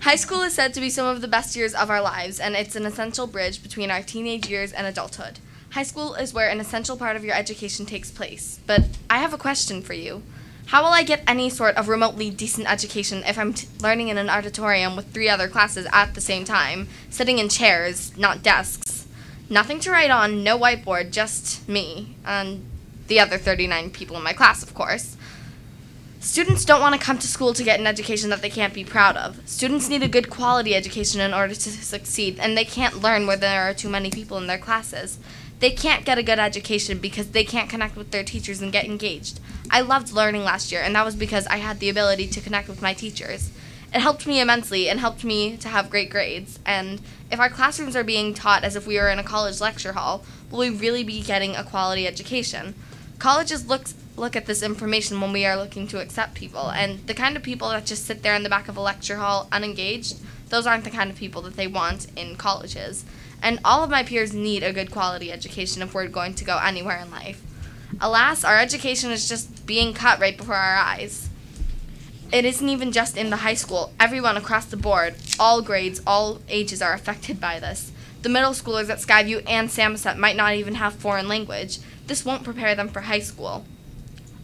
High school is said to be some of the best years of our lives, and it's an essential bridge between our teenage years and adulthood. High school is where an essential part of your education takes place. But I have a question for you. How will I get any sort of remotely decent education if I'm learning in an auditorium with 3 other classes at the same time, sitting in chairs, not desks? Nothing to write on, no whiteboard, just me, and the other 39 people in my class, of course. Students don't want to come to school to get an education that they can't be proud of. Students need a good quality education in order to succeed, and they can't learn where there are too many people in their classes. They can't get a good education because they can't connect with their teachers and get engaged. I loved learning last year, and that was because I had the ability to connect with my teachers. It helped me immensely and helped me to have great grades. And if our classrooms are being taught as if we were in a college lecture hall, will we really be getting a quality education? Colleges look at this information when we are looking to accept people, and the kind of people that just sit there in the back of a lecture hall unengaged, those aren't the kind of people that they want in colleges. And all of my peers need a good quality education if we're going to go anywhere in life. Alas, our education is just being cut right before our eyes. It isn't even just in the high school. Everyone across the board, all grades, all ages are affected by this. The middle schoolers at Skyview and Samoset might not even have foreign language. This won't prepare them for high school.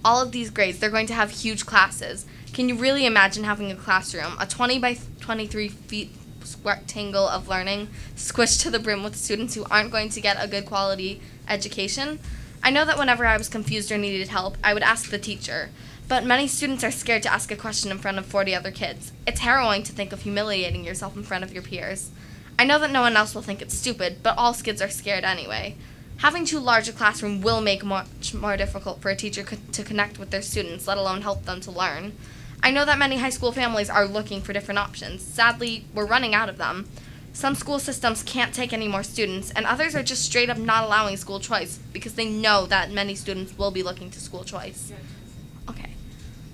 All of these grades, they're going to have huge classes. Can you really imagine having a classroom, a 20 by 23 feet rectangle of learning, squished to the brim with students who aren't going to get a good quality education? I know that whenever I was confused or needed help, I would ask the teacher. But many students are scared to ask a question in front of 40 other kids. It's harrowing to think of humiliating yourself in front of your peers. I know that no one else will think it's stupid, but all kids are scared anyway. Having too large a classroom will make it much more difficult for a teacher to connect with their students, let alone help them to learn. I know that many high school families are looking for different options. Sadly, we're running out of them. Some school systems can't take any more students, and others are just straight up not allowing school choice because they know that many students will be looking to school choice. Okay.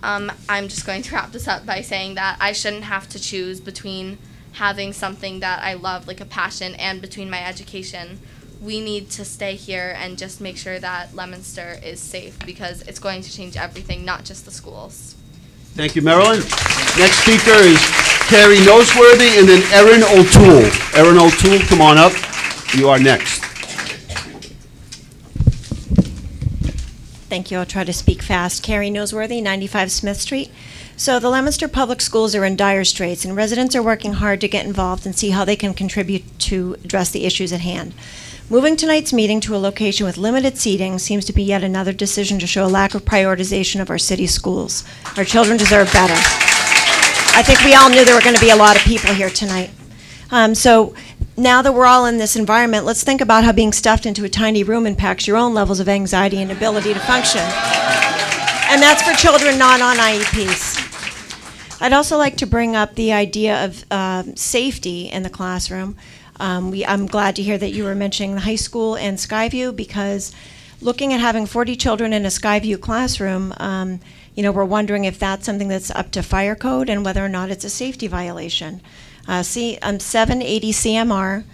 I'm just going to wrap this up by saying that I shouldn't have to choose between having something that I love, like a passion, and between my education, we need to stay here and just make sure that Leominster is safe, because it's going to change everything, not just the schools. Thank you, Marilyn. Next speaker is Carrie Noseworthy, and then Erin O'Toole. Erin O'Toole, come on up. You are next. Thank you. I'll try to speak fast. Carrie Noseworthy, 95 Smith Street. So the Leominster Public Schools are in dire straits, and residents are working hard to get involved and see how they can contribute to address the issues at hand. Moving tonight's meeting to a location with limited seating seems to be yet another decision to show a lack of prioritization of our city schools. Our children deserve better. I think we all knew there were going to be a lot of people here tonight. So now that we're all in this environment, let's think about how being stuffed into a tiny room impacts your own levels of anxiety and ability to function. And that's for children not on IEPs. I'd also like to bring up the idea of safety in the classroom. I'm glad to hear that you were mentioning the high school and Skyview, because looking at having 40 children in a Skyview classroom, we're wondering if that's something that's up to fire code and whether or not it's a safety violation. 780 CMR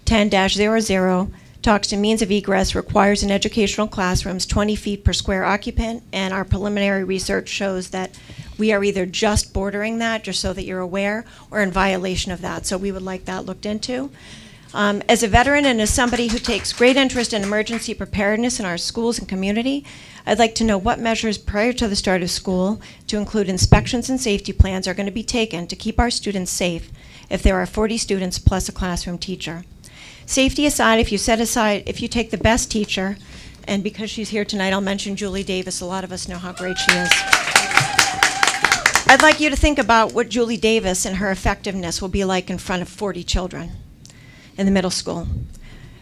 10-00 talks to means of egress requires in educational classrooms 20 feet per square occupant, and our preliminary research shows that we are either just bordering that, just so that you're aware, or in violation of that. So we would like that looked into. As a veteran and as somebody who takes great interest in emergency preparedness in our schools and community, I'd like to know what measures prior to the start of school, to include inspections and safety plans, are going to be taken to keep our students safe if there are 40 students plus a classroom teacher. Safety aside, if you take the best teacher, and because she's here tonight, I'll mention Julie Davis. A lot of us know how great she is. I'd like you to think about what Julie Davis and her effectiveness will be like in front of 40 children in the middle school.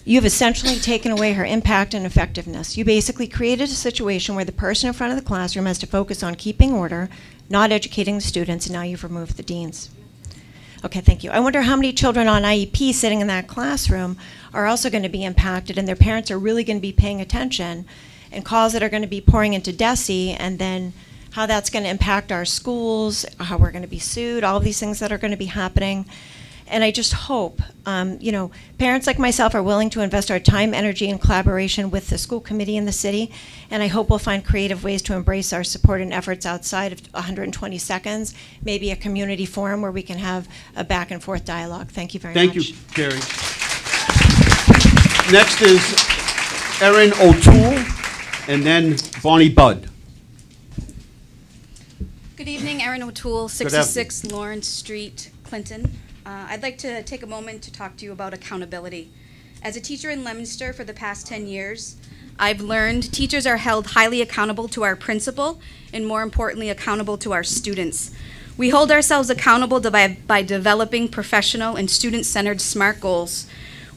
You've essentially taken away her impact and effectiveness. You basically created a situation where the person in front of the classroom has to focus on keeping order, not educating the students, and now you've removed the deans. Okay, thank you. I wonder how many children on IEP sitting in that classroom are also going to be impacted, and their parents are really going to be paying attention, and calls that are going to be pouring into DESE, and then how that's going to impact our schools, how we're going to be sued, all of these things that are going to be happening. And I just hope, parents like myself are willing to invest our time, energy, and collaboration with the school committee in the city, and I hope we'll find creative ways to embrace our support and efforts outside of 120 seconds, maybe a community forum where we can have a back and forth dialogue. Thank you very much. Thank you, Carrie. Next is Erin O'Toole, and then Bonnie Budd. Good evening, Erin O'Toole, 66 Lawrence Street, Clinton. I'd like to take a moment to talk to you about accountability. As a teacher in Leominster for the past 10 years, I've learned teachers are held highly accountable to our principal, and more importantly, accountable to our students. We hold ourselves accountable by developing professional and student-centered SMART goals.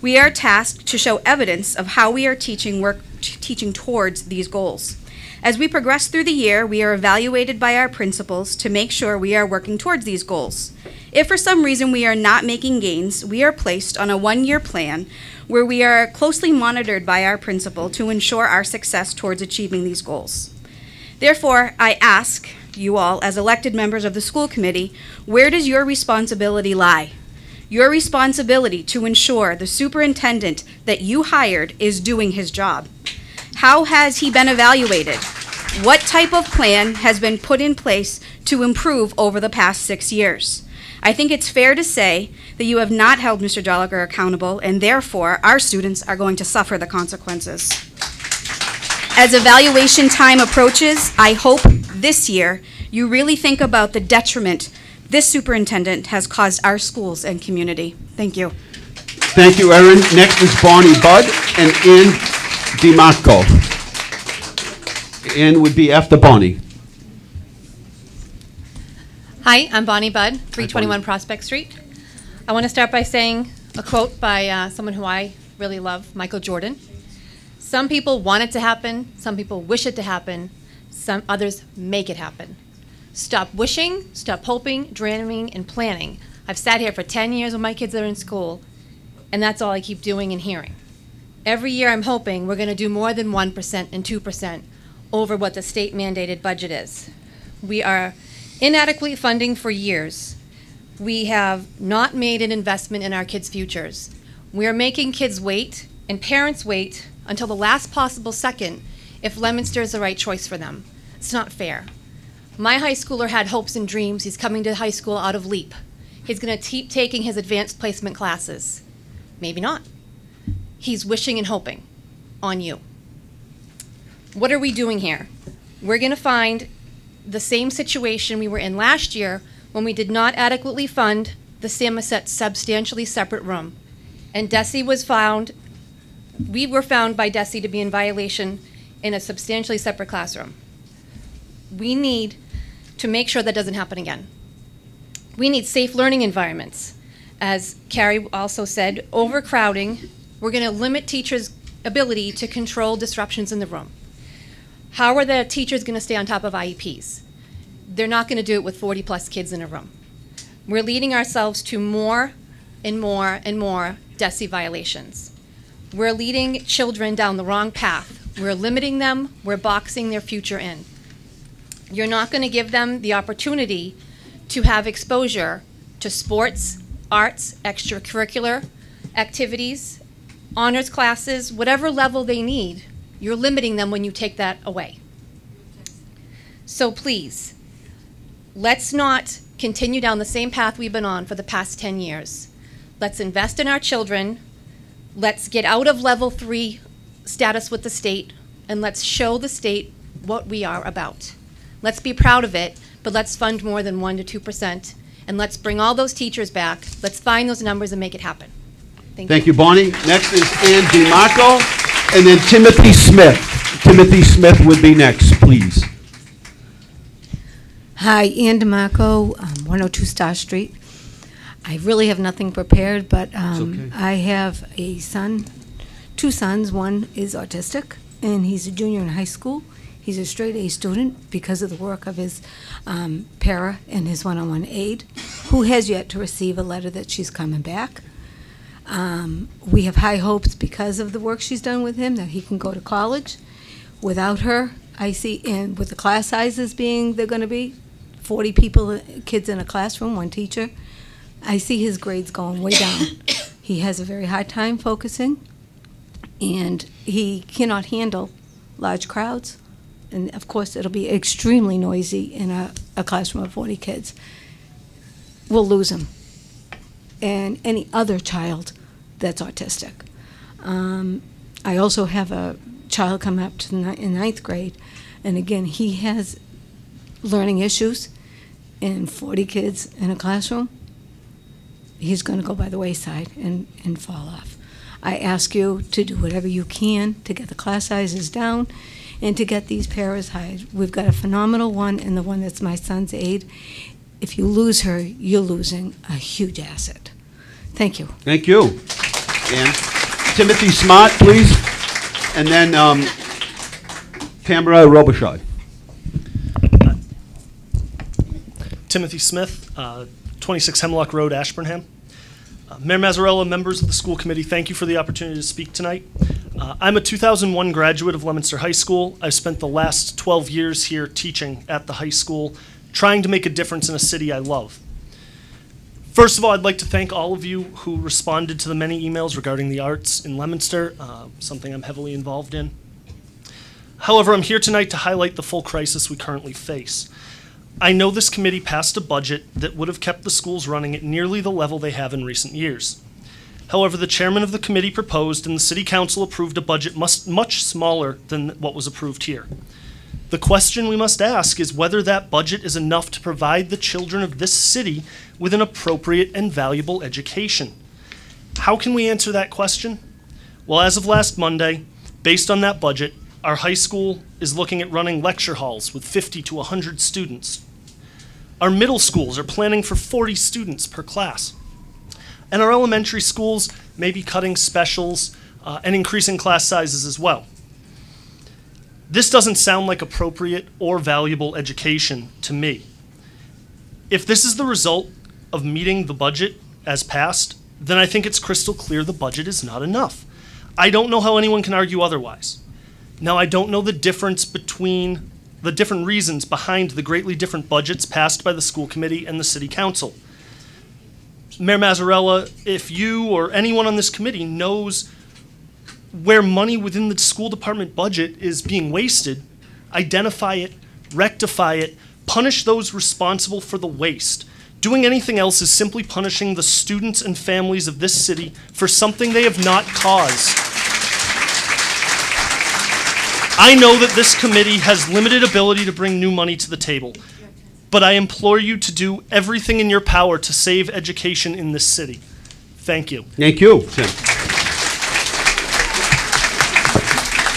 We are tasked to show evidence of how we are teaching towards these goals. As we progress through the year, we are evaluated by our principals to make sure we are working towards these goals. If for some reason we are not making gains, we are placed on a one-year plan where we are closely monitored by our principal to ensure our success towards achieving these goals. Therefore, I ask you all, as elected members of the school committee, where does your responsibility lie? Your responsibility to ensure the superintendent that you hired is doing his job. How has he been evaluated? What type of plan has been put in place to improve over the past 6 years? I think it's fair to say that you have not held Mr. Jolliker accountable, and therefore our students are going to suffer the consequences. As evaluation time approaches, I hope this year you really think about the detriment this superintendent has caused our schools and community. Thank you. Thank you, Erin. Next is Bonnie Budd and Ann DiMarco. Ann would be after Bonnie. Hi, I'm Bonnie Budd, 321 Prospect Street. I want to start by saying a quote by someone who I really love, Michael Jordan. Some people want it to happen, some people wish it to happen, some others make it happen. Stop wishing, stop hoping, dreaming, and planning. I've sat here for 10 years when my kids are in school, and that's all I keep doing and hearing. Every year I'm hoping we're going to do more than 1% and 2% over what the state mandated budget is. We are inadequately funding for years. We have not made an investment in our kids' futures. We are making kids wait and parents wait until the last possible second if Leominster is the right choice for them. It's not fair. My high schooler had hopes and dreams. He's coming to high school out of LEAP. He's going to keep taking his advanced placement classes. Maybe not. He's wishing and hoping on you. What are we doing here? We're going to find the same situation we were in last year when we did not adequately fund the Samoset substantially separate room. And Desi was found, we were found by Desi to be in violation in a substantially separate classroom. We need to make sure that doesn't happen again. We need safe learning environments. As Carrie also said, overcrowding, we're going to limit teachers' ability to control disruptions in the room. How are the teachers going to stay on top of IEPs? They're not going to do it with 40+ kids in a room. We're leading ourselves to more and more and more DESE violations. We're leading children down the wrong path. We're limiting them. We're boxing their future in. You're not going to give them the opportunity to have exposure to sports, arts, extracurricular activities, honors classes, whatever level they need. You're limiting them when you take that away. So please, let's not continue down the same path we've been on for the past 10 years. Let's invest in our children. Let's get out of level 3 status with the state, and let's show the state what we are about. Let's be proud of it, but let's fund more than 1% to 2%, and let's bring all those teachers back. Let's find those numbers and make it happen. Thank you, Bonnie. Next is Ann DiMarco, and then Timothy Smith. Timothy Smith would be next, please. Hi, Ann DiMarco, 102 Star Street. I really have nothing prepared, but okay. I have a son, 2 sons. One is autistic, and he's a junior in high school. He's a straight A student because of the work of his para and his one-on-one aide, who has yet to receive a letter that she's coming back. We have high hopes because of the work she's done with him that he can go to college. Without her, I see, and with the class sizes being, they're going to be 40 kids in a classroom, 1 teacher, I see his grades going way down. He has a very hard time focusing, and he cannot handle large crowds. And of course, it'll be extremely noisy in a classroom of 40 kids. We'll lose him. And any other child that's autistic. I also have a child come up to in 9th grade, and again, he has learning issues, and 40 kids in a classroom, he's going to go by the wayside and fall off. I ask you to do whatever you can to get the class sizes down and to get these paras hired. We've got a phenomenal one, and the one that's my son's aide. If you lose her, you're losing a huge asset. Thank you. Thank you. And Timothy Smart, please. And then Tamara Robichaud. Timothy Smith, 26 Hemlock Road, Ashburnham. Mayor Mazzarella, members of the school committee, thank you for the opportunity to speak tonight. I'm a 2001 graduate of Leominster High School. I've spent the last 12 years here teaching at the high school, trying to make a difference in a city I love. First of all, I'd like to thank all of you who responded to the many emails regarding the arts in Leominster, something I'm heavily involved in. However, I'm here tonight to highlight the full crisis we currently face. I know this committee passed a budget that would have kept the schools running at nearly the level they have in recent years. However, the chairman of the committee proposed and the city council approved a budget much smaller than what was approved here. The question we must ask is whether that budget is enough to provide the children of this city with an appropriate and valuable education. How can we answer that question? Well, as of last Monday, based on that budget, our high school is looking at running lecture halls with 50 to 100 students. Our middle schools are planning for 40 students per class. And our elementary schools may be cutting specials and increasing class sizes as well. This doesn't sound like appropriate or valuable education to me. If this is the result of meeting the budget as passed, then I think it's crystal clear the budget is not enough. I don't know how anyone can argue otherwise. Now, I don't know the difference between the different reasons behind the greatly different budgets passed by the school committee and the city council. Mayor Mazzarella, if you or anyone on this committee knows where money within the school department budget is being wasted, identify it, rectify it, punish those responsible for the waste. Doing anything else is simply punishing the students and families of this city for something they have not caused. I know that this committee has limited ability to bring new money to the table, but I implore you to do everything in your power to save education in this city. Thank you. Thank you, Tim.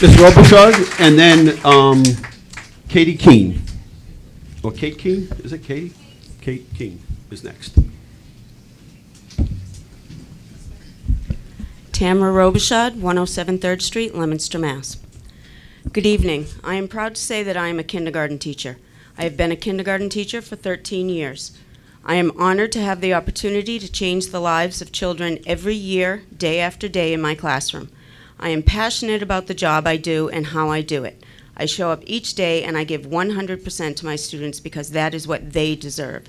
Ms. Robichaud, and then Katie Keene. Or Kate Keene? Is it Katie? Kate Keene is next. Tamara Robichaud, 107 3rd Street, Leominster, Mass. Good evening. I am proud to say that I am a kindergarten teacher. I have been a kindergarten teacher for 13 years. I am honored to have the opportunity to change the lives of children every year, day after day in my classroom. I am passionate about the job I do and how I do it. I show up each day and I give 100% to my students because that is what they deserve.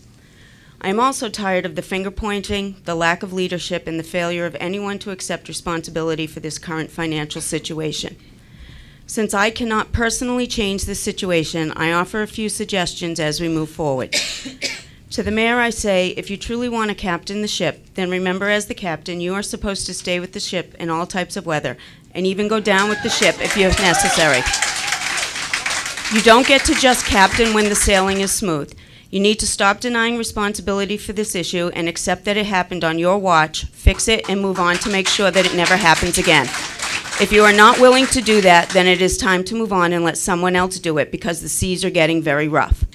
I am also tired of the finger pointing, the lack of leadership, and the failure of anyone to accept responsibility for this current financial situation. Since I cannot personally change this situation, I offer a few suggestions as we move forward. To the mayor, I say, if you truly want to captain the ship, then remember as the captain, you are supposed to stay with the ship in all types of weather, and even go down with the ship if necessary. You don't get to just captain when the sailing is smooth. You need to stop denying responsibility for this issue and accept that it happened on your watch, fix it, and move on to make sure that it never happens again. If you are not willing to do that, then it is time to move on and let someone else do it because the seas are getting very rough.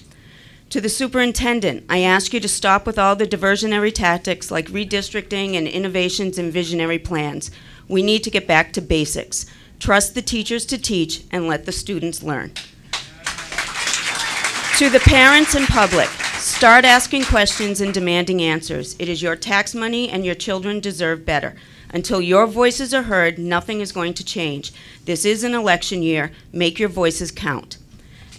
To the superintendent, I ask you to stop with all the diversionary tactics like redistricting and innovations and visionary plans. We need to get back to basics. Trust the teachers to teach and let the students learn. To the parents and public, start asking questions and demanding answers. It is your tax money and your children deserve better. Until your voices are heard, nothing is going to change. This is an election year. Make your voices count.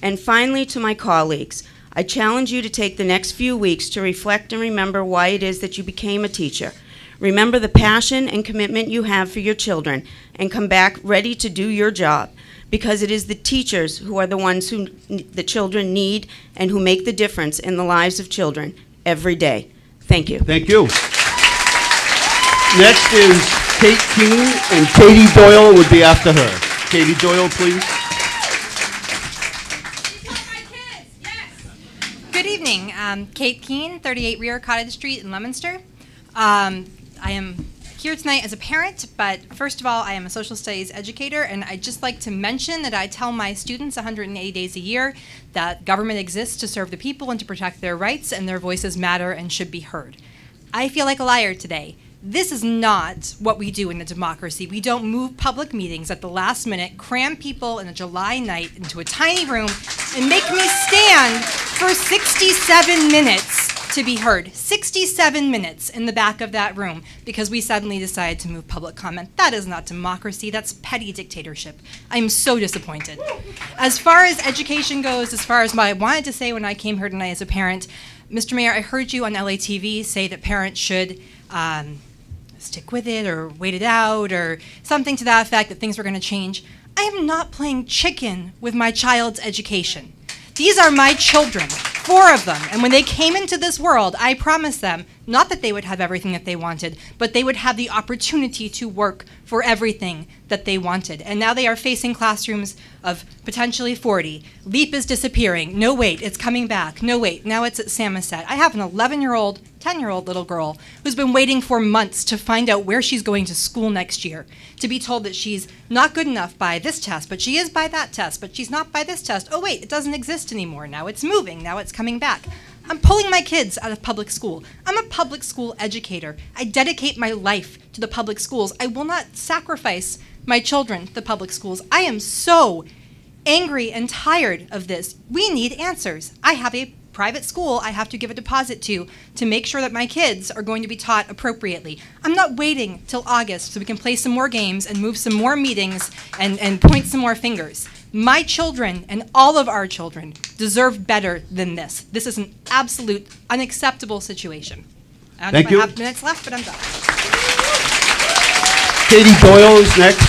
And finally, to my colleagues, I challenge you to take the next few weeks to reflect and remember why it is that you became a teacher. Remember the passion and commitment you have for your children, and come back ready to do your job. Because it is the teachers who are the ones who the children need and who make the difference in the lives of children every day. Thank you. Thank you. Next is Kate Keene, and Katie Doyle would be after her. Katie Doyle, please. Good evening. Kate Keene, 38 Rear Cottage Street in Leominster. I am here tonight as a parent, but first of all, I am a social studies educator, and I'd just like to mention that I tell my students 180 days a year that government exists to serve the people and to protect their rights, and their voices matter and should be heard. I feel like a liar today. This is not what we do in a democracy. We don't move public meetings at the last minute, cram people in a July night into a tiny room, and make me stand for 67 minutes to be heard. 67 minutes in the back of that room because we suddenly decided to move public comment. That is not democracy. That's petty dictatorship. I'm so disappointed. As far as education goes, as far as what I wanted to say when I came here tonight as a parent, Mr. Mayor, I heard you on LATV say that parents should stick with it or wait it out or something to that effect, that things were going to change. I am not playing chicken with my child's education. These are my children, 4 of them, and when they came into this world, I promised them not that they would have everything that they wanted, but they would have the opportunity to work for everything that they wanted. And now they are facing classrooms of potentially 40. LEAP is disappearing. No, wait, it's coming back. No, wait, now it's at Samoset. I have an 11-year-old, 10-year-old little girl who's been waiting for months to find out where she's going to school next year, to be told that she's not good enough by this test, but she is by that test, but she's not by this test. Oh, wait, it doesn't exist anymore. Now it's moving. Now it's coming back. I'm pulling my kids out of public school. I'm a public school educator. I dedicate my life to the public schools. I will not sacrifice my children to the public schools. I am so angry and tired of this. We need answers. I have a private school I have to give a deposit to make sure that my kids are going to be taught appropriately. I'm not waiting till August so we can play some more games and move some more meetings and point some more fingers. My children and all of our children deserve better than this. This is an absolute unacceptable situation. I Thank only you. have minutes left, but I'm done. Katie Doyle is next.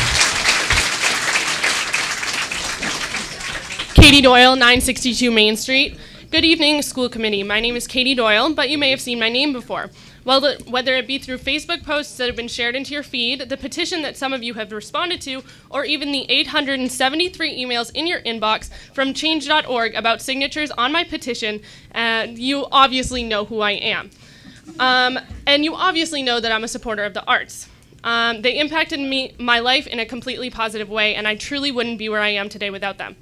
Katie Doyle, 962 Main Street. Good evening, school committee. My name is Katie Doyle, but you may have seen my name before. Well, whether it be through Facebook posts that have been shared into your feed, the petition that some of you have responded to, or even the 873 emails in your inbox from change.org about signatures on my petition, you obviously know who I am. And you obviously know that I'm a supporter of the arts. They impacted my life in a completely positive way, and I truly wouldn't be where I am today without them.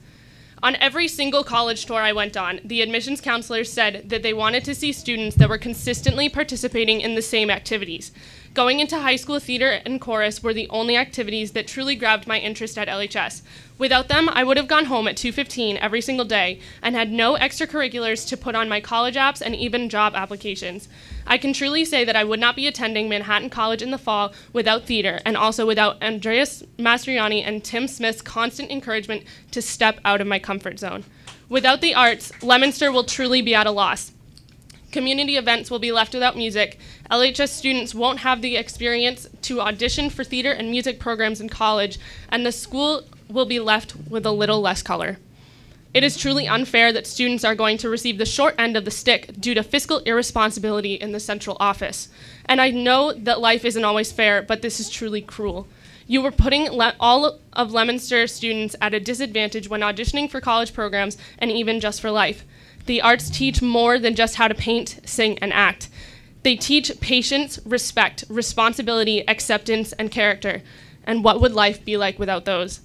On every single college tour I went on, the admissions counselors said that they wanted to see students that were consistently participating in the same activities. Going into high school, theater and chorus were the only activities that truly grabbed my interest at LHS. Without them, I would have gone home at 2:15 every single day and had no extracurriculars to put on my college apps and even job applications. I can truly say that I would not be attending Manhattan College in the fall without theater, and also without Andreas Mastriani and Tim Smith's constant encouragement to step out of my comfort zone. Without the arts, Leominster will truly be at a loss. Community events will be left without music. LHS students won't have the experience to audition for theater and music programs in college, and the school will be left with a little less color. It is truly unfair that students are going to receive the short end of the stick due to fiscal irresponsibility in the central office. And I know that life isn't always fair, but this is truly cruel. You were putting all of Leominster students at a disadvantage when auditioning for college programs and even just for life. The arts teach more than just how to paint, sing, and act. They teach patience, respect, responsibility, acceptance, and character. And what would life be like without those?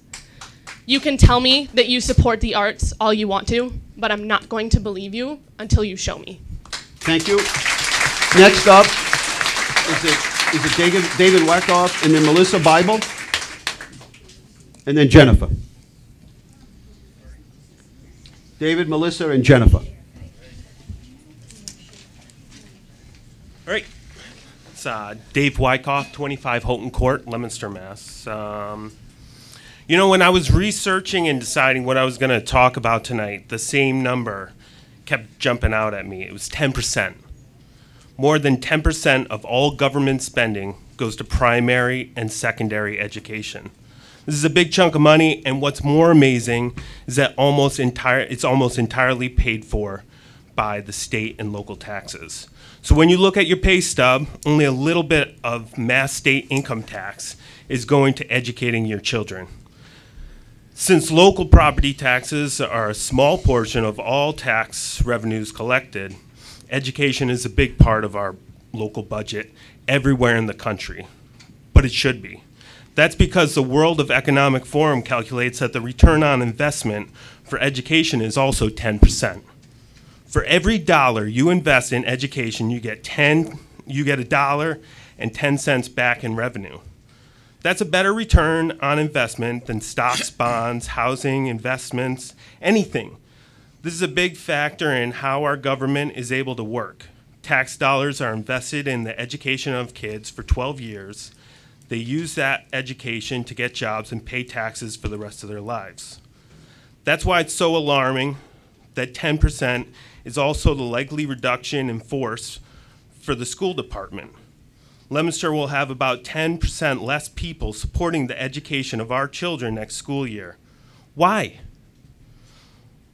You can tell me that you support the arts all you want to, but I'm not going to believe you until you show me. Thank you. Next up is it David Wackoff, and then Melissa Bible, and then Jennifer. David, Melissa, and Jennifer. All right. It's Dave Wyckoff, 25 Houghton Court, Leominster, Mass. You know, when I was researching and deciding what I was going to talk about tonight, the same number kept jumping out at me. It was 10%. More than 10% of all government spending goes to primary and secondary education. This is a big chunk of money, and what's more amazing is that it's almost entirely paid for by the state and local taxes. So when you look at your pay stub, only a little bit of Mass state income tax is going to educating your children. Since local property taxes are a small portion of all tax revenues collected, education is a big part of our local budget everywhere in the country, but it should be. That's because the World of Economic Forum calculates that the return on investment for education is also 10%. For every dollar you invest in education, you get $1.10 back in revenue. That's a better return on investment than stocks, bonds, housing, investments, anything. This is a big factor in how our government is able to work. Tax dollars are invested in the education of kids for 12 years. They use that education to get jobs and pay taxes for the rest of their lives. That's why it's so alarming that 10% is also the likely reduction in force for the school department. Leominster will have about 10% less people supporting the education of our children next school year. Why?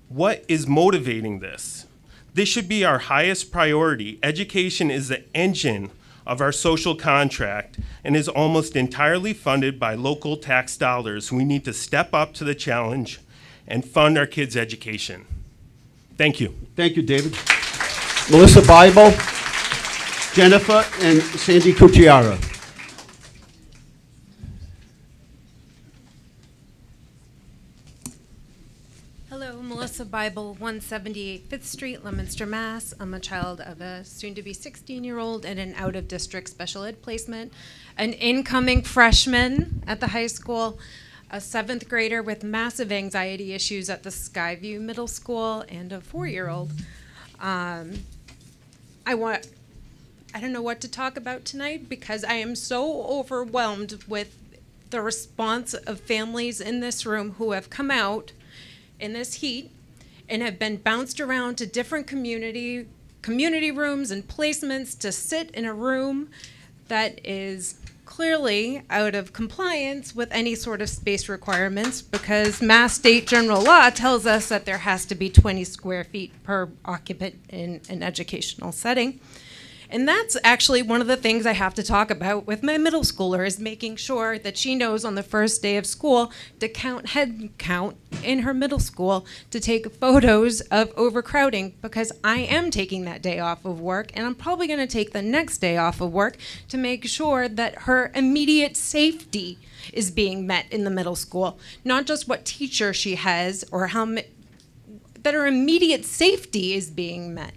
What is motivating this? This should be our highest priority. Education is the engine of our social contract and is almost entirely funded by local tax dollars. We need to step up to the challenge and fund our kids' education. Thank you. Thank you, David. Melissa Bible, Jennifer, and Sandy Cucciara. Hello, Melissa Bible, 178 5th Street, Leominster, Mass. I'm a child of a soon-to-be 16-year-old in an out-of-district special ed placement, an incoming freshman at the high school, a 7th grader with massive anxiety issues at the Skyview Middle School, and a 4-year-old. I don't know what to talk about tonight because I am so overwhelmed with the response of families in this room who have come out in this heat and have been bounced around to different community community rooms and placements to sit in a room that is clearly out of compliance with any sort of space requirements, because Mass State General Law tells us that there has to be 20 square feet per occupant in an educational setting. And that's actually one of the things I have to talk about with my middle schooler, is making sure that she knows on the first day of school to count head count in her middle school, to take photos of overcrowding, because I am taking that day off of work, and I'm probably going to take the next day off of work to make sure that her immediate safety is being met in the middle school. Not just what teacher she has, or that her immediate safety is being met.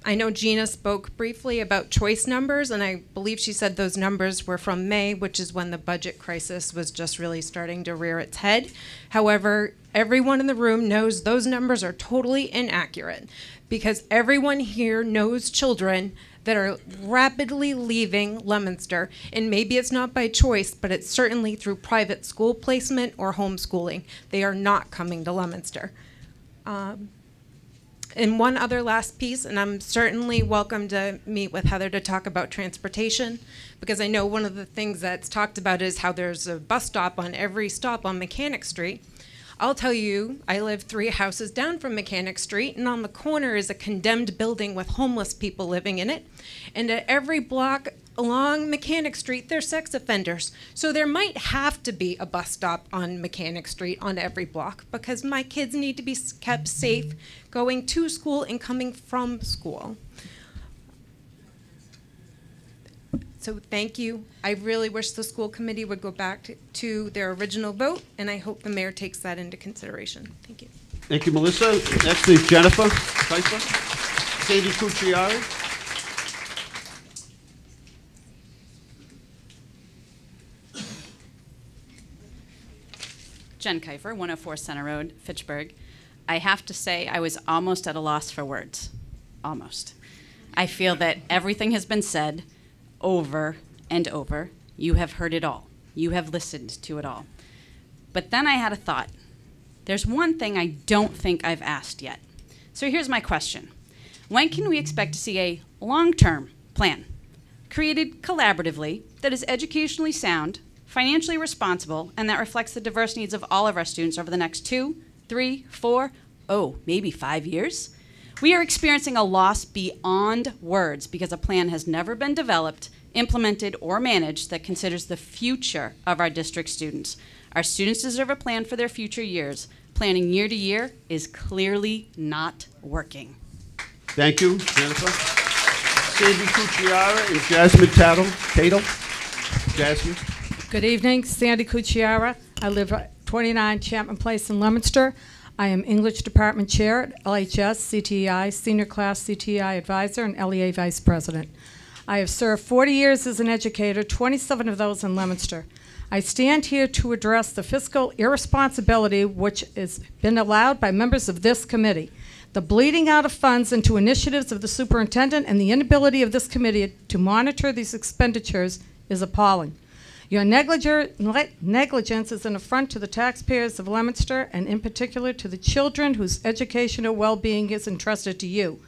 I know Gina spoke briefly about choice numbers, and I believe she said those numbers were from May, which is when the budget crisis was just really starting to rear its head. However, everyone in the room knows those numbers are totally inaccurate, because everyone here knows children that are rapidly leaving Leominster, and maybe it's not by choice, but it's certainly through private school placement or homeschooling. They are not coming to Leominster. And one other last piece, and I'm certainly welcome to meet with Heather to talk about transportation, because I know one of the things that's talked about is how there's a bus stop on every stop on Mechanic Street. I'll tell you, I live 3 houses down from Mechanic Street, and on the corner is a condemned building with homeless people living in it. And at every block along Mechanic Street, there's sex offenders. So there might have to be a bus stop on Mechanic Street on every block, because my kids need to be kept safe going to school and coming from school. So thank you. I really wish the school committee would go back to their original vote, and I hope the mayor takes that into consideration. Thank you. Thank you, Melissa. Next is Jennifer Keifer. Sandy Cucciari. Jen Keifer, 104 Center Road, Fitchburg. I have to say I was almost at a loss for words. Almost. I feel that everything has been said over and over. You have heard it all. You have listened to it all. But then I had a thought. There's one thing I don't think I've asked yet. So here's my question. When can we expect to see a long-term plan created collaboratively that is educationally sound, financially responsible, and that reflects the diverse needs of all of our students over the next 2, 3, 4, maybe 5 years? We are experiencing a loss beyond words because a plan has never been developed, implemented, or managed that considers the future of our district students. Our students deserve a plan for their future years. Planning year to year is clearly not working. Thank you, Jennifer. Sandy Cucciara and Jasmine Tatel. Jasmine. Good evening, Sandy Cucciara. I live at 29 Chapman Place in Leominster. I am English Department Chair at LHS, CTEI, Senior Class CTEI Advisor, and LEA Vice President. I have served 40 years as an educator, 27 of those in Leominster. I stand here to address the fiscal irresponsibility which has been allowed by members of this committee. The bleeding out of funds into initiatives of the superintendent and the inability of this committee to monitor these expenditures is appalling. Your negligence is an affront to the taxpayers of Leominster, and in particular to the children whose educational well-being is entrusted to you.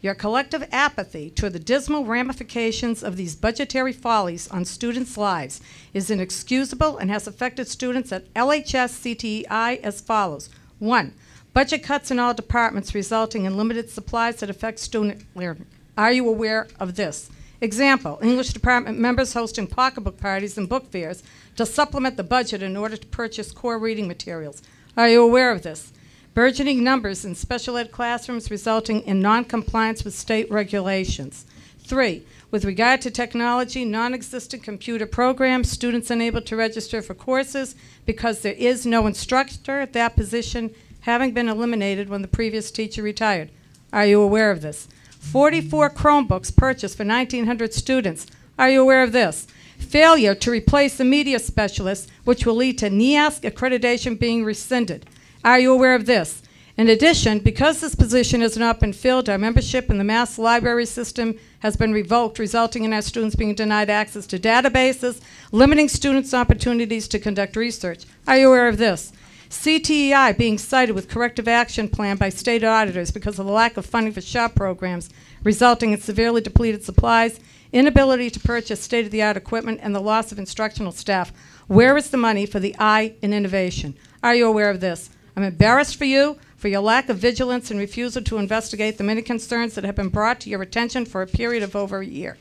Your collective apathy toward the dismal ramifications of these budgetary follies on students' lives is inexcusable and has affected students at LHS CTEI as follows. 1. Budget cuts in all departments resulting in limited supplies that affect student learning. Are you aware of this? Example, English department members hosting pocketbook parties and book fairs to supplement the budget in order to purchase core reading materials. Are you aware of this? Burgeoning numbers in special ed classrooms resulting in non-compliance with state regulations. 3, with regard to technology, non-existent computer programs, students unable to register for courses because there is no instructor at that position, having been eliminated when the previous teacher retired. Are you aware of this? 44 Chromebooks purchased for 1,900 students. Are you aware of this? Failure to replace the media specialist, which will lead to NEASC accreditation being rescinded. Are you aware of this? In addition, because this position has not been filled, our membership in the Mass Library System has been revoked, resulting in our students being denied access to databases, limiting students' opportunities to conduct research. Are you aware of this? CTEI being cited with corrective action plan by state auditors because of the lack of funding for SHOP programs, resulting in severely depleted supplies, inability to purchase state-of-the-art equipment, and the loss of instructional staff. Where is the money for the I in innovation? Are you aware of this? I'm embarrassed for you for your lack of vigilance and refusal to investigate the many concerns that have been brought to your attention for a period of over a year.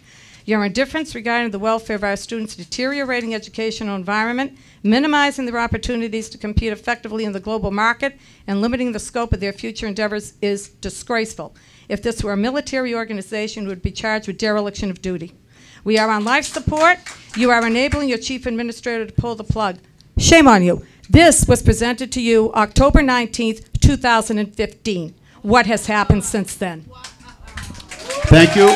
Your indifference regarding the welfare of our students' deteriorating educational environment, minimizing their opportunities to compete effectively in the global market, and limiting the scope of their future endeavors is disgraceful. If this were a military organization, it would be charged with dereliction of duty. We are on life support. You are enabling your chief administrator to pull the plug. Shame on you. This was presented to you October 19th, 2015. What has happened since then? Thank you.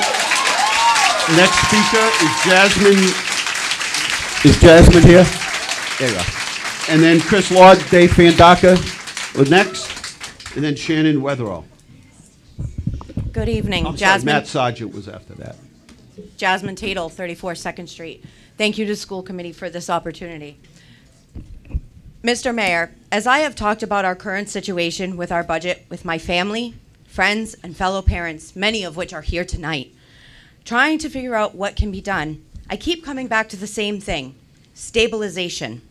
Next speaker is Jasmine. Is Jasmine here? There you go. And then Chris Lord, Dave Fandaka was next, and then Shannon Weatherall. Good evening. I'm sorry, Jasmine. Matt Sargent was after that. Jasmine Tatel, 34 2nd Street. Thank you to school committee for this opportunity. Mr. Mayor, as I have talked about our current situation with our budget with my family, friends, and fellow parents, many of which are here tonight, trying to figure out what can be done, I keep coming back to the same thing: stabilization.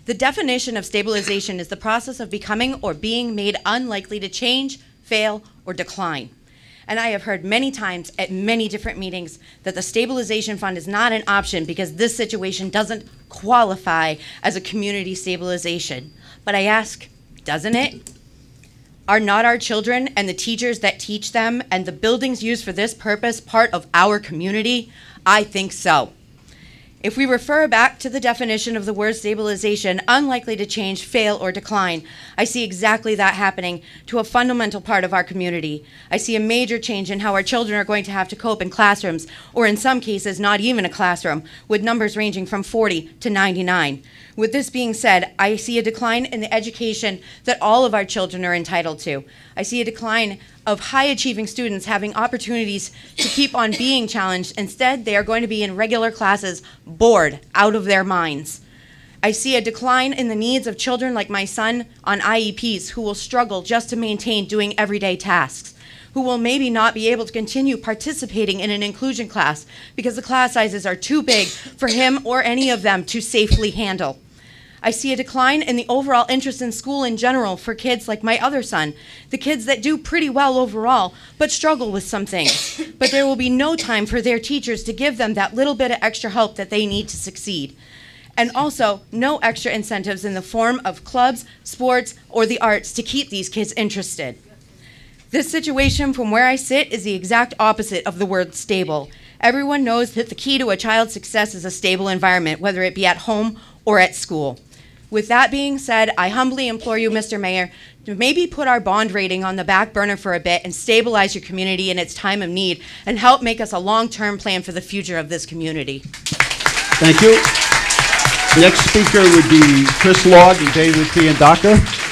The definition of stabilization is the process of becoming or being made unlikely to change, fail, or decline. And I have heard many times at many different meetings that the stabilization fund is not an option because this situation doesn't qualify as a community stabilization. But I ask, doesn't it? Are not our children and the teachers that teach them and the buildings used for this purpose part of our community? I think so. If we refer back to the definition of the word stabilization, unlikely to change, fail, or decline, I see exactly that happening to a fundamental part of our community. I see a major change in how our children are going to have to cope in classrooms, or in some cases, not even a classroom, with numbers ranging from 40 to 99. With this being said, I see a decline in the education that all of our children are entitled to. I see a decline of high-achieving students having opportunities to keep on being challenged. Instead, they are going to be in regular classes, bored out of their minds. I see a decline in the needs of children like my son on IEPs who will struggle just to maintain doing everyday tasks, who will maybe not be able to continue participating in an inclusion class because the class sizes are too big for him or any of them to safely handle. I see a decline in the overall interest in school in general for kids like my other son, the kids that do pretty well overall, but struggle with some things. But there will be no time for their teachers to give them that little bit of extra help that they need to succeed. And also, no extra incentives in the form of clubs, sports, or the arts to keep these kids interested. This situation from where I sit is the exact opposite of the word stable. Everyone knows that the key to a child's success is a stable environment, whether it be at home or at school. With that being said, I humbly implore you, Mr. Mayor, to maybe put our bond rating on the back burner for a bit and stabilize your community in its time of need and help make us a long-term plan for the future of this community. Thank you. Next speaker would be Chris Lord and David Fiandaka.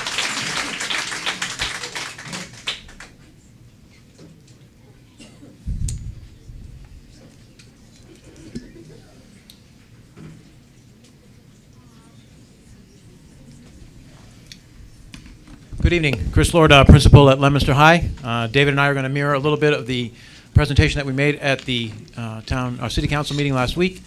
Good evening. Chris Lord, principal at Leominster High. David and I are going to mirror a little bit of the presentation that we made at the city council meeting last week,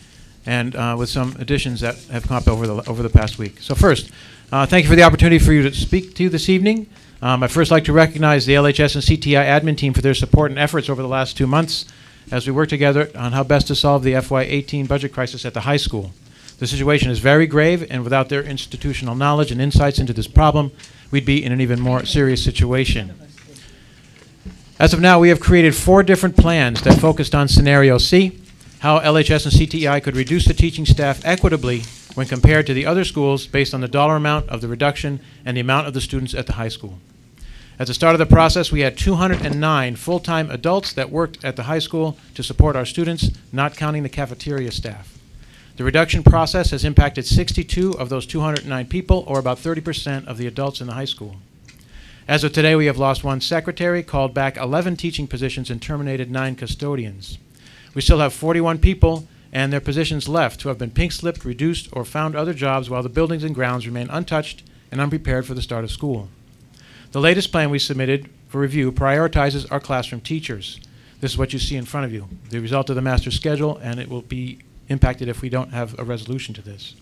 and with some additions that have come up over the past week. So first, thank you for the opportunity for you to speak to you this evening. I'd first like to recognize the LHS and CTI admin team for their support and efforts over the last 2 months as we work together on how best to solve the FY18 budget crisis at the high school. The situation is very grave, and without their institutional knowledge and insights into this problem, we'd be in an even more serious situation. As of now, we have created 4 different plans that focused on Scenario C, how LHS and CTI could reduce the teaching staff equitably when compared to the other schools based on the dollar amount of the reduction and the amount of the students at the high school. At the start of the process, we had 209 full-time adults that worked at the high school to support our students, not counting the cafeteria staff. The reduction process has impacted 62 of those 209 people, or about 30% of the adults in the high school. As of today, we have lost 1 secretary, called back 11 teaching positions, and terminated 9 custodians. We still have 41 people and their positions left who have been pink-slipped, reduced, or found other jobs while the buildings and grounds remain untouched and unprepared for the start of school. The latest plan we submitted for review prioritizes our classroom teachers. This is what you see in front of you, the result of the master schedule, and it will be impacted if we don't have a resolution to this.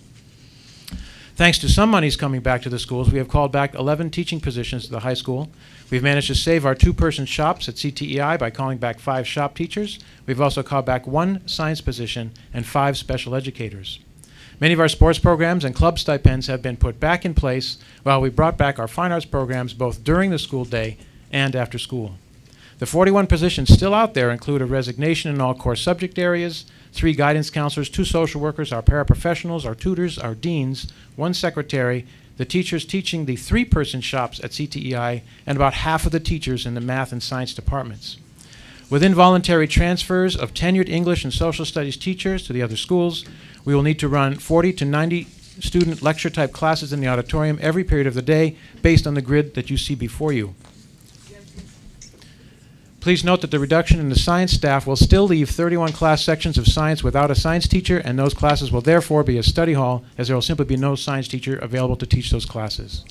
Thanks to some monies coming back to the schools, we have called back 11 teaching positions to the high school. We've managed to save our 2-person shops at CTEI by calling back 5 shop teachers. We've also called back 1 science position and 5 special educators. Many of our sports programs and club stipends have been put back in place, while we brought back our fine arts programs both during the school day and after school. The 41 positions still out there include a resignation in all core subject areas, 3 guidance counselors, 2 social workers, our paraprofessionals, our tutors, our deans, 1 secretary, the teachers teaching the 3-person shops at CTEI, and about half of the teachers in the math and science departments. With involuntary transfers of tenured English and social studies teachers to the other schools, we will need to run 40 to 90 student lecture type classes in the auditorium every period of the day based on the grid that you see before you. Please note that the reduction in the science staff will still leave 31 class sections of science without a science teacher, and those classes will therefore be a study hall, as there will simply be no science teacher available to teach those classes.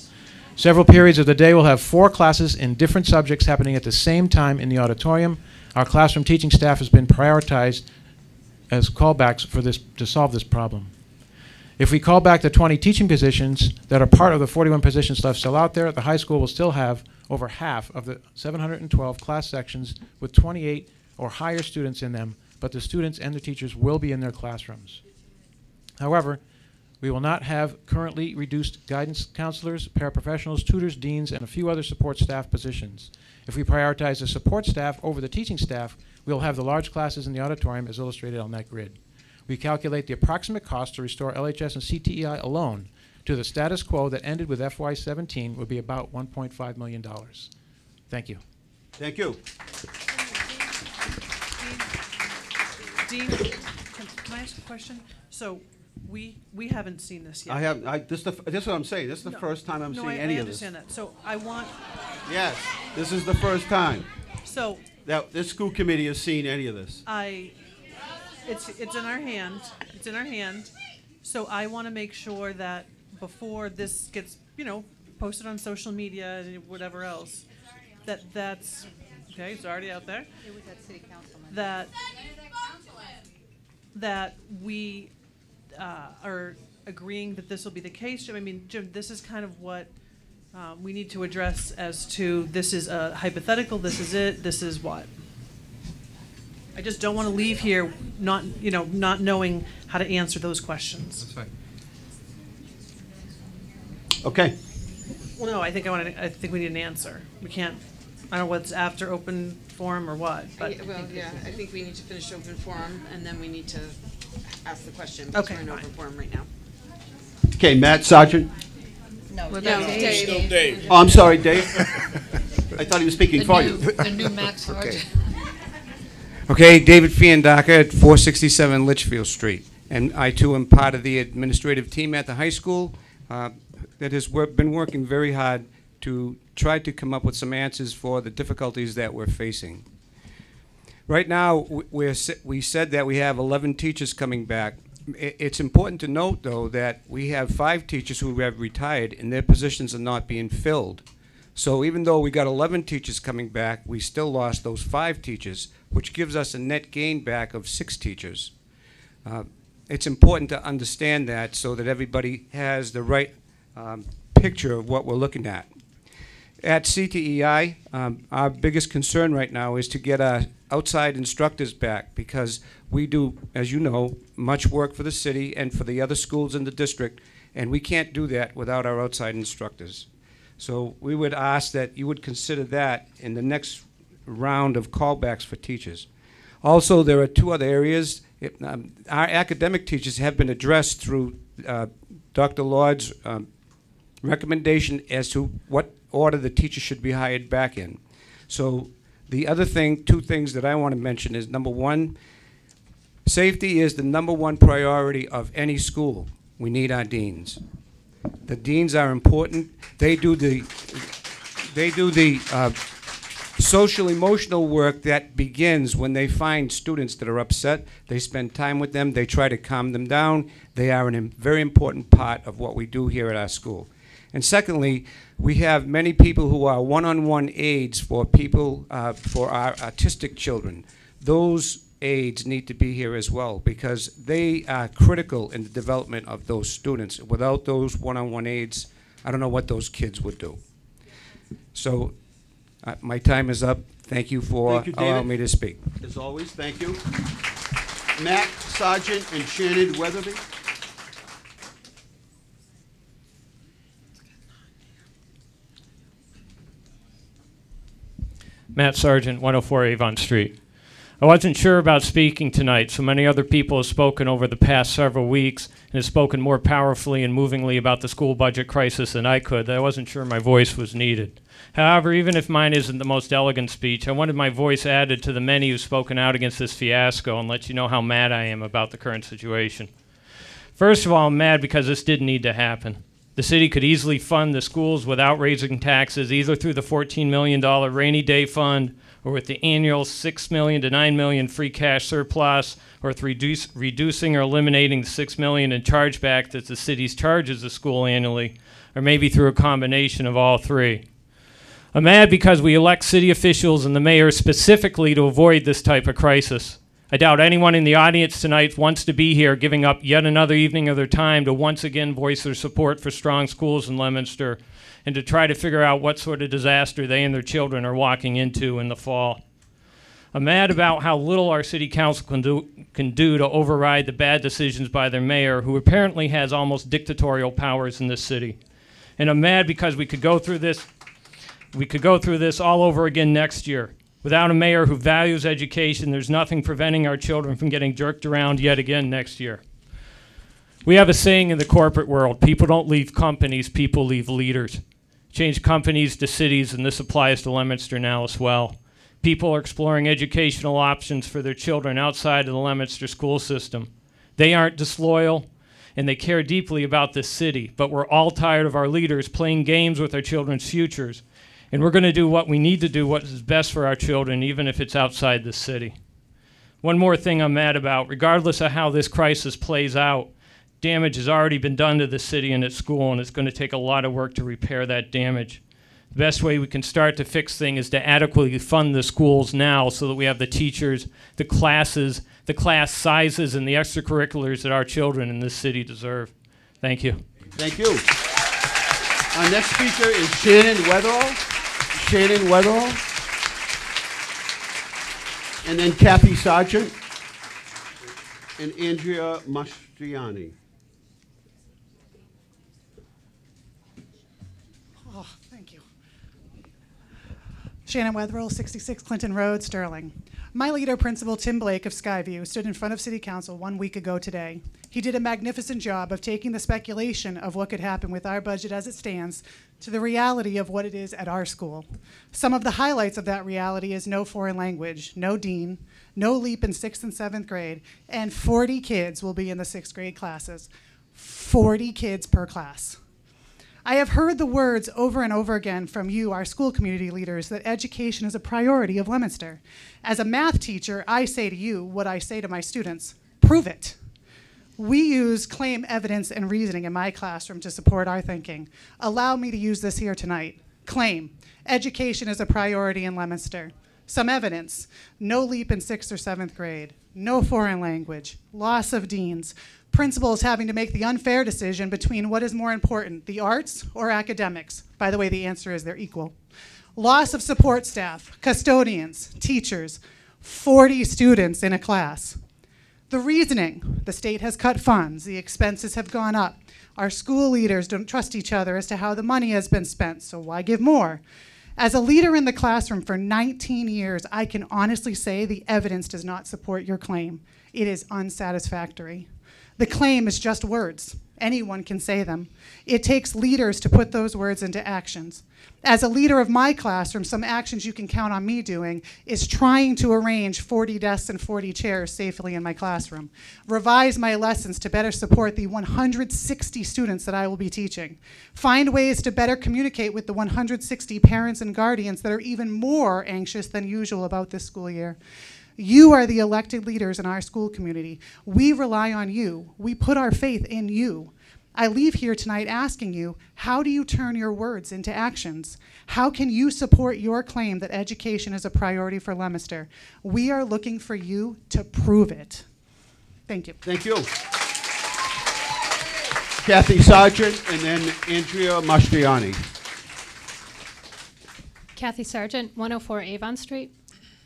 Several periods of the day will have 4 classes in different subjects happening at the same time in the auditorium. Our classroom teaching staff has been prioritized as callbacks for this to solve this problem. If we call back the 20 teaching positions that are part of the 41 positions left still out there, the high school will still have over half of the 712 class sections with 28 or higher students in them, but the students and the teachers will be in their classrooms. However, we will not have currently reduced guidance counselors, paraprofessionals, tutors, deans, and a few other support staff positions. If we prioritize the support staff over the teaching staff, we will have the large classes in the auditorium as illustrated on that grid. We calculate the approximate cost to restore LHS and CTEI alone to the status quo that ended with FY17 would be about $1.5 million. Thank you. Thank you. Dean, can I ask a question? So we haven't seen this yet. I have. This is what I'm saying. This is the first time I'm seeing any of this. I understand that. So I want. Yes, this is the first time. So that this school committee has seen any of this. It's in our hand. It's in our hand. So I want to make sure that before this gets, posted on social media and whatever else, that's okay. It's already out there. It was at city council. That we are agreeing that this will be the case. Jim, I mean, Jim, this is kind of what we need to address as to this is a hypothetical. This is it. This is what. I just don't want to leave here not knowing how to answer those questions. That's fine. Okay. Well, no, I think we need an answer. We can't. I don't know what's after open forum or what. But I think we need to finish open forum and then we need to ask the question. Okay, we're in open forum right now. Okay, Matt Sargent. No, Dave. Still Dave. Oh, I'm sorry, Dave. I thought he was speaking for you. The new Matt Sargent. Okay, David Fiandaca at 467 Litchfield Street. And I, too, am part of the administrative team at the high school that has been working very hard to try to come up with some answers for the difficulties that we're facing. Right now, we said that we have 11 teachers coming back. It's important to note, though, that we have 5 teachers who have retired and their positions are not being filled. So even though we got 11 teachers coming back, we still lost those 5 teachers, which gives us a net gain back of 6 teachers. It's important to understand that so that everybody has the right picture of what we're looking at. At CTEI, our biggest concern right now is to get our outside instructors back because we do, as you know, much work for the city and for the other schools in the district, and we can't do that without our outside instructors. So we would ask that you would consider that in the next round of callbacks for teachers. Also, there are 2 other areas. Our academic teachers have been addressed through Dr. Lord's recommendation as to what order the teacher should be hired back in. So the other thing, 2 things that I want to mention is, number 1, safety is the number 1 priority of any school. We need our deans. The deans are important. They do the social emotional work that begins when they find students that are upset. They spend time with them. They try to calm them down. They are a very important part of what we do here at our school. And secondly, we have many people who are one-on-one aides for people, for our autistic children. Those aides need to be here as well because they are critical in the development of those students. Without those one-on-one aides, I don't know what those kids would do. So my time is up. Thank you for allowing me to speak. As always, thank you. Matt Sargent and Shannon Weatherby. Matt Sargent, 104 Avon Street. I wasn't sure about speaking tonight. So many other people have spoken over the past several weeks and have spoken more powerfully and movingly about the school budget crisis than I could, that I wasn't sure my voice was needed. However, even if mine isn't the most elegant speech, I wanted my voice added to the many who've spoken out against this fiasco and let you know how mad I am about the current situation. First of all, I'm mad because this didn't need to happen. The city could easily fund the schools without raising taxes, either through the $14 million rainy day fund or with the annual $6 million to $9 million free cash surplus, or with reducing or eliminating the $6 million in chargeback that the city charges the school annually, or maybe through a combination of all three. I'm mad because we elect city officials and the mayor specifically to avoid this type of crisis. I doubt anyone in the audience tonight wants to be here giving up yet another evening of their time to once again voice their support for strong schools in Leominster and to try to figure out what sort of disaster they and their children are walking into in the fall. I'm mad about how little our city council can do to override the bad decisions by their mayor, who apparently has almost dictatorial powers in this city. And I'm mad because we could go through this all over again next year. Without a mayor who values education, there's nothing preventing our children from getting jerked around yet again next year. We have a saying in the corporate world, people don't leave companies, people leave leaders. Change companies to cities, and this applies to Leominster now as well. People are exploring educational options for their children outside of the Leominster school system. They aren't disloyal, and they care deeply about this city, but we're all tired of our leaders playing games with our children's futures. And we're going to do what we need to do, what is best for our children, even if it's outside the city. One more thing I'm mad about, regardless of how this crisis plays out, damage has already been done to the city and its school, and it's going to take a lot of work to repair that damage. The best way we can start to fix things is to adequately fund the schools now so that we have the teachers, the classes, the class sizes, and the extracurriculars that our children in this city deserve. Thank you. Thank you. Our next speaker is Shannon Weatherall. Shannon Weatherall. And then Kathy Sargent. And Andrea Mastriani. Oh, thank you. Shannon Weatherall, 66 Clinton Road, Sterling. My leader, Principal Tim Blake of Skyview, stood in front of City Council 1 week ago today. He did a magnificent job of taking the speculation of what could happen with our budget as it stands to the reality of what it is at our school. Some of the highlights of that reality is no foreign language, no dean, no leap in 6th and 7th grade, and 40 kids will be in the 6th grade classes. 40 kids per class. I have heard the words over and over again from you, our school community leaders, that education is a priority of Leominster. As a math teacher, I say to you what I say to my students: prove it. We use claim, evidence, and reasoning in my classroom to support our thinking. Allow me to use this here tonight. Claim, education is a priority in Leominster. Some evidence, no leap in 6th or 7th grade, no foreign language, loss of deans, principals having to make the unfair decision between what is more important, the arts or academics. By the way, the answer is they're equal. Loss of support staff, custodians, teachers, 40 students in a class. The reasoning, the state has cut funds, the expenses have gone up. Our school leaders don't trust each other as to how the money has been spent, so why give more? As a leader in the classroom for 19 years, I can honestly say the evidence does not support your claim. It is unsatisfactory. The claim is just words. Anyone can say them. It takes leaders to put those words into actions. As a leader of my classroom, some actions you can count on me doing is trying to arrange 40 desks and 40 chairs safely in my classroom, revise my lessons to better support the 160 students that I will be teaching, find ways to better communicate with the 160 parents and guardians that are even more anxious than usual about this school year. You are the elected leaders in our school community. We rely on you. We put our faith in you. I leave here tonight asking you, how do you turn your words into actions? How can you support your claim that education is a priority for Leominster? We are looking for you to prove it. Thank you. Thank you. Kathy Sargent, and then Andrea Mastriani. Kathy Sargent, 104 Avon Street.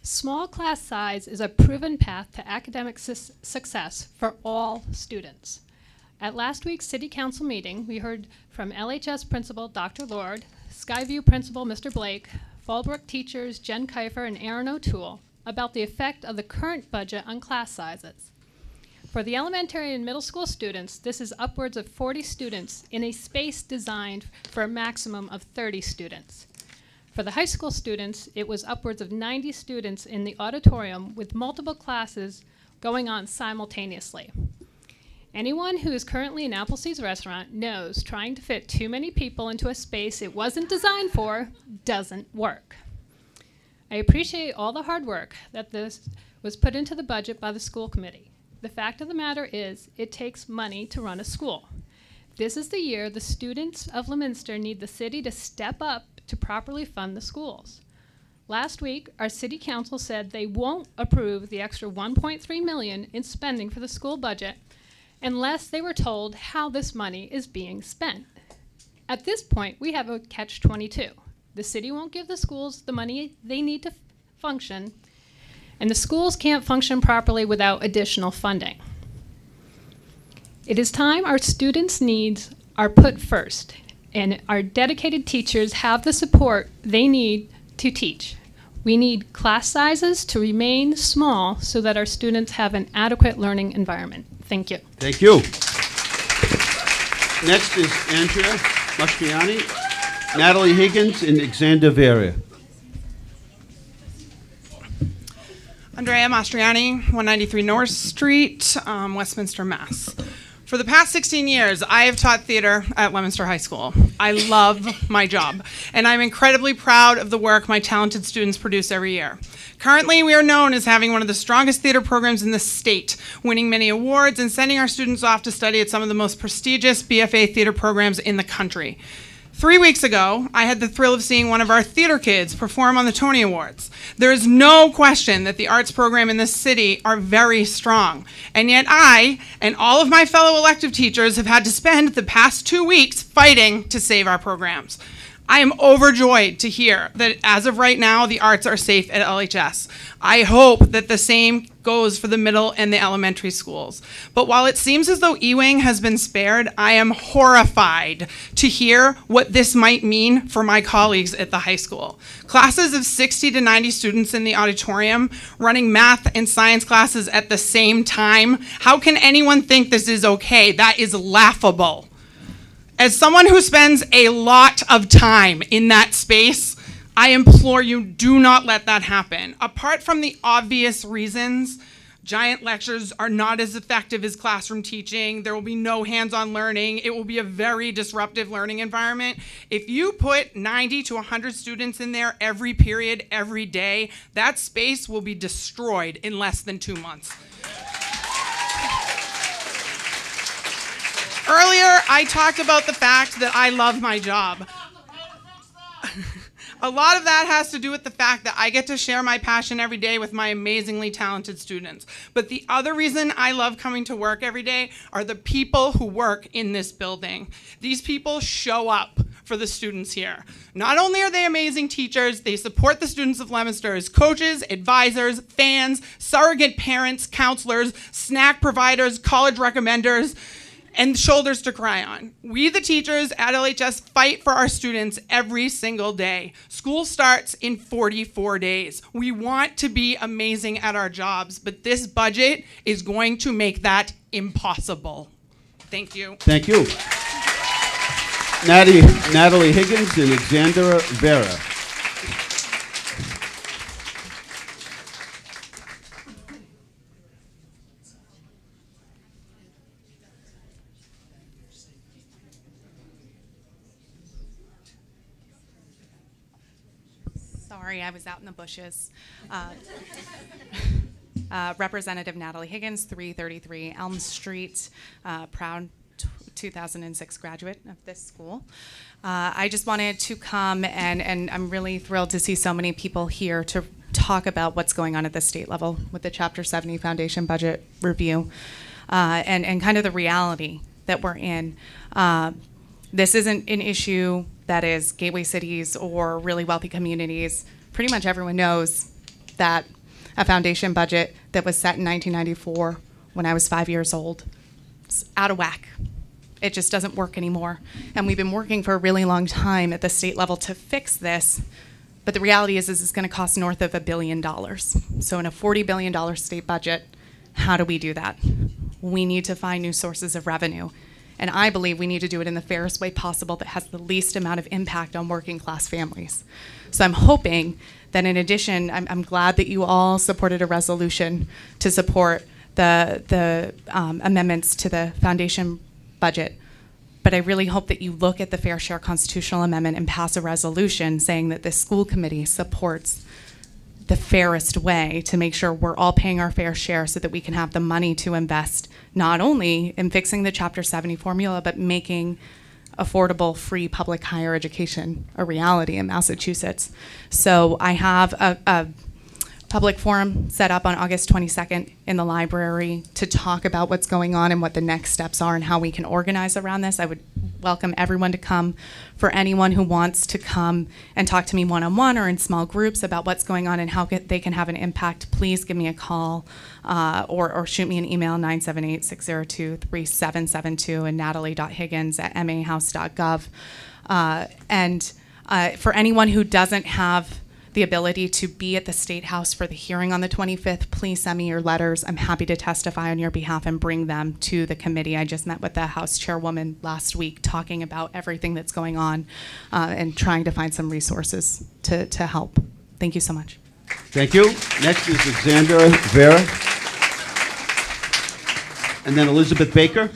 Small class size is a proven path to academic success for all students. At last week's City Council meeting, we heard from LHS Principal Dr. Lord, Skyview Principal Mr. Blake, Fallbrook teachers Jen Kiefer and Aaron O'Toole about the effect of the current budget on class sizes. For the elementary and middle school students, this is upwards of 40 students in a space designed for a maximum of 30 students. For the high school students, it was upwards of 90 students in the auditorium with multiple classes going on simultaneously. Anyone who is currently in Appleseed's restaurant knows trying to fit too many people into a space it wasn't designed for doesn't work. I appreciate all the hard work that this was put into the budget by the school committee. The fact of the matter is, it takes money to run a school. This is the year the students of Leominster need the city to step up to properly fund the schools. Last week, our city council said they won't approve the extra $1.3 million in spending for the school budget unless they were told how this money is being spent. At this point, we have a catch-22. The city won't give the schools the money they need to function, and the schools can't function properly without additional funding. It is time our students' needs are put first, and our dedicated teachers have the support they need to teach. We need class sizes to remain small so that our students have an adequate learning environment. Thank you. Thank you. Next is Andrea Mastriani, Natalie Higgins, and Xander Vera. Andrea Mastriani, 193 North Street, Westminster, Mass. For the past 16 years, I have taught theater at Leominster High School. I love my job, and I'm incredibly proud of the work my talented students produce every year. Currently, we are known as having one of the strongest theater programs in the state, winning many awards and sending our students off to study at some of the most prestigious BFA theater programs in the country. 3 weeks ago, I had the thrill of seeing one of our theater kids perform on the Tony Awards. There is no question that the arts program in this city are very strong, and yet I and all of my fellow elective teachers have had to spend the past 2 weeks fighting to save our programs. I am overjoyed to hear that as of right now, the arts are safe at LHS. I hope that the same goes for the middle and the elementary schools. But while it seems as though Ewing has been spared, I am horrified to hear what this might mean for my colleagues at the high school. Classes of 60 to 90 students in the auditorium running math and science classes at the same time. How can anyone think this is okay? That is laughable. As someone who spends a lot of time in that space, I implore you, do not let that happen. Apart from the obvious reasons, giant lectures are not as effective as classroom teaching. There will be no hands-on learning. It will be a very disruptive learning environment. If you put 90 to 100 students in there every period, every day, that space will be destroyed in less than 2 months. Earlier, I talked about the fact that I love my job. A lot of that has to do with the fact that I get to share my passion every day with my amazingly talented students. But the other reason I love coming to work every day are the people who work in this building. These people show up for the students here. Not only are they amazing teachers, they support the students of Leominster as coaches, advisors, fans, surrogate parents, counselors, snack providers, college recommenders, and shoulders to cry on. We, the teachers at LHS, fight for our students every single day. School starts in 44 days. We want to be amazing at our jobs, but this budget is going to make that impossible. Thank you. Thank you. Natalie Higgins and Xander Vera. Sorry, I was out in the bushes. Representative Natalie Higgins, 333 Elm Street, proud 2006 graduate of this school. I just wanted to come, and I'm really thrilled to see so many people here to talk about what's going on at the state level with the Chapter 70 Foundation budget review, and kind of the reality that we're in. This isn't an issue that is gateway cities or really wealthy communities. Pretty much everyone knows that a foundation budget that was set in 1994 when I was 5 years old is out of whack. It just doesn't work anymore. And we've been working for a really long time at the state level to fix this. But the reality is it's going to cost north of $1 billion. So in a $40 billion state budget, how do we do that? We need to find new sources of revenue. And I believe we need to do it in the fairest way possible that has the least amount of impact on working class families. So I'm hoping that in addition, I'm glad that you all supported a resolution to support the amendments to the foundation budget. But I really hope that you look at the Fair Share Constitutional Amendment and pass a resolution saying that this school committee supports the fairest way to make sure we're all paying our fair share so that we can have the money to invest not only in fixing the Chapter 70 formula, but making affordable, free public higher education a reality in Massachusetts. So I have a public forum set up on August 22nd in the library to talk about what's going on and what the next steps are and how we can organize around this. I would welcome everyone to come. For anyone who wants to come and talk to me one-on-one or in small groups about what's going on and how they can have an impact, please give me a call or shoot me an email, 978-602-3772 and natalie.higgins@mahouse.gov. For anyone who doesn't have the ability to be at the State House for the hearing on the 25th, please send me your letters. I'm happy to testify on your behalf and bring them to the committee. I just met with the House Chairwoman last week talking about everything that's going on and trying to find some resources to help. Thank you so much. Thank you. Next is Xander Vera. And then Elizabeth Baker.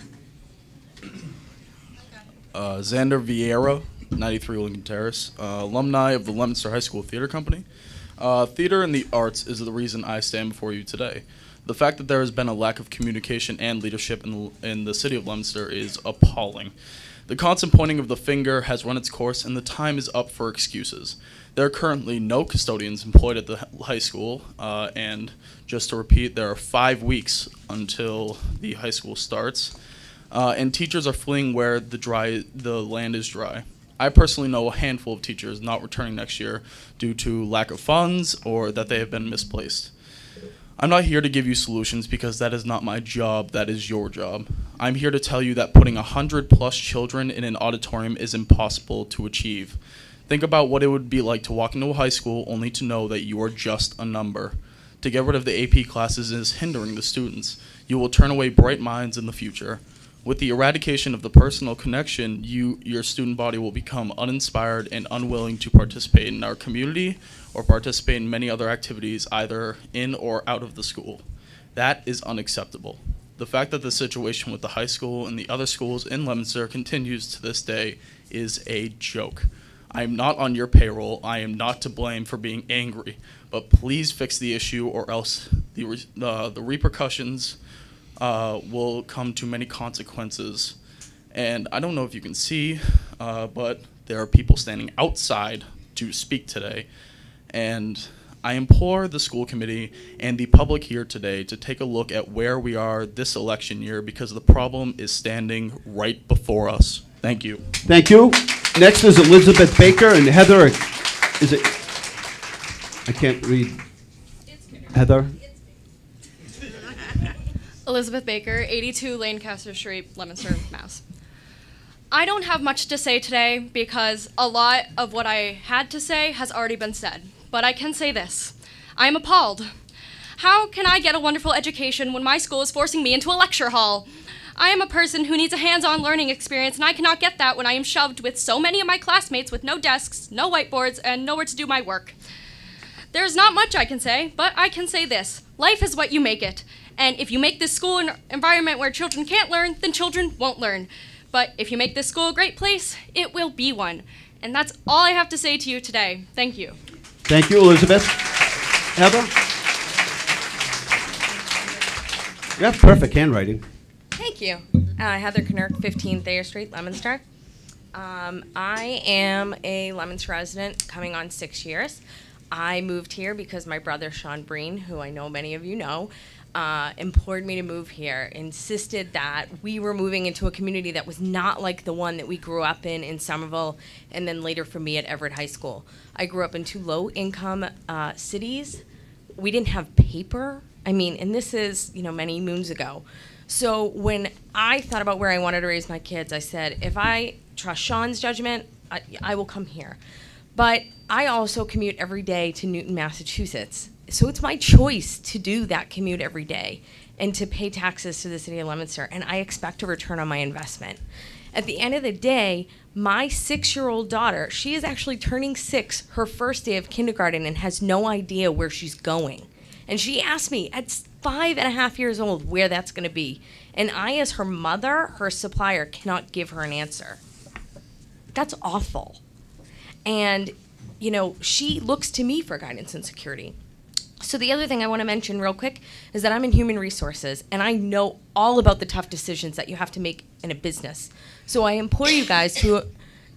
Xander Vieira, 93 Lincoln Terrace, alumni of the Leominster High School Theater Company. Theater and the arts is the reason I stand before you today. The fact that there has been a lack of communication and leadership in the city of Leominster is appalling. The constant pointing of the finger has run its course, and the time is up for excuses. There are currently no custodians employed at the high school, and just to repeat, there are 5 weeks until the high school starts, and teachers are fleeing where the land is dry. I personally know a handful of teachers not returning next year due to lack of funds or that they have been misplaced. I'm not here to give you solutions because that is not my job, that is your job. I'm here to tell you that putting 100+ children in an auditorium is impossible to achieve. Think about what it would be like to walk into a high school only to know that you are just a number. To get rid of the AP classes is hindering the students. You will turn away bright minds in the future. With the eradication of the personal connection, your student body will become uninspired and unwilling to participate in our community or participate in many other activities either in or out of the school. That is unacceptable. The fact that the situation with the high school and the other schools in Leominster continues to this day is a joke. I am not on your payroll. I am not to blame for being angry, but please fix the issue or else the repercussions will come to many consequences. And I don't know if you can see, but there are people standing outside to speak today. And I implore the school committee and the public here today to take a look at where we are this election year because the problem is standing right before us. Thank you. Thank you. Next is Elizabeth Baker and Heather. Is it? I can't read. Heather. Elizabeth Baker, 82 Lancaster Street, Leominster, Mass. I don't have much to say today because a lot of what I had to say has already been said, but I can say this. I am appalled. How can I get a wonderful education when my school is forcing me into a lecture hall? I am a person who needs a hands-on learning experience, and I cannot get that when I am shoved with so many of my classmates with no desks, no whiteboards, and nowhere to do my work. There's not much I can say, but I can say this. Life is what you make it. And if you make this school an environment where children can't learn, then children won't learn. But if you make this school a great place, it will be one. And that's all I have to say to you today. Thank you. Thank you, Elizabeth. Heather? You have perfect handwriting. Thank you. Heather Knerk, 15 Thayer Street, Leominster. I am a Leominster resident coming on 6 years. I moved here because my brother Sean Breen, who I know many of you know, implored me to move here, insisted that we were moving into a community that was not like the one that we grew up in Somerville, and then later for me at Everett High School. I grew up in two low-income cities. We didn't have paper. I mean, and this is, you know, many moons ago. So when I thought about where I wanted to raise my kids, I said, if I trust Sean's judgment, I will come here. But I also commute every day to Newton, Massachusetts. So it's my choice to do that commute every day and to pay taxes to the city of Leominster, and I expect a return on my investment. At the end of the day, my 6-year-old daughter, she is actually turning 6, her first day of kindergarten, and has no idea where she's going. And she asked me at 5.5 years old where that's going to be. And I, as her mother, her supplier, cannot give her an answer. That's awful. And, you know, she looks to me for guidance and security. So the other thing I want to mention real quick is that I'm in human resources, and I know all about the tough decisions that you have to make in a business. So I implore you guys to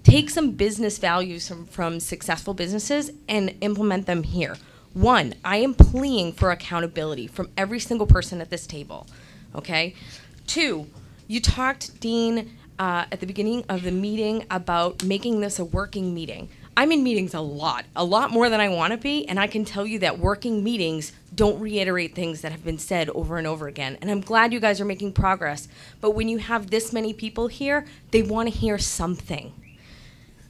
take some business values from successful businesses and implement them here. 1, I am pleading for accountability from every single person at this table, okay? 2, you talked, Dean, at the beginning of the meeting about making this a working meeting. I'm in meetings a lot more than I want to be, and I can tell you that working meetings don't reiterate things that have been said over and over again. And I'm glad you guys are making progress, but when you have this many people here, they want to hear something.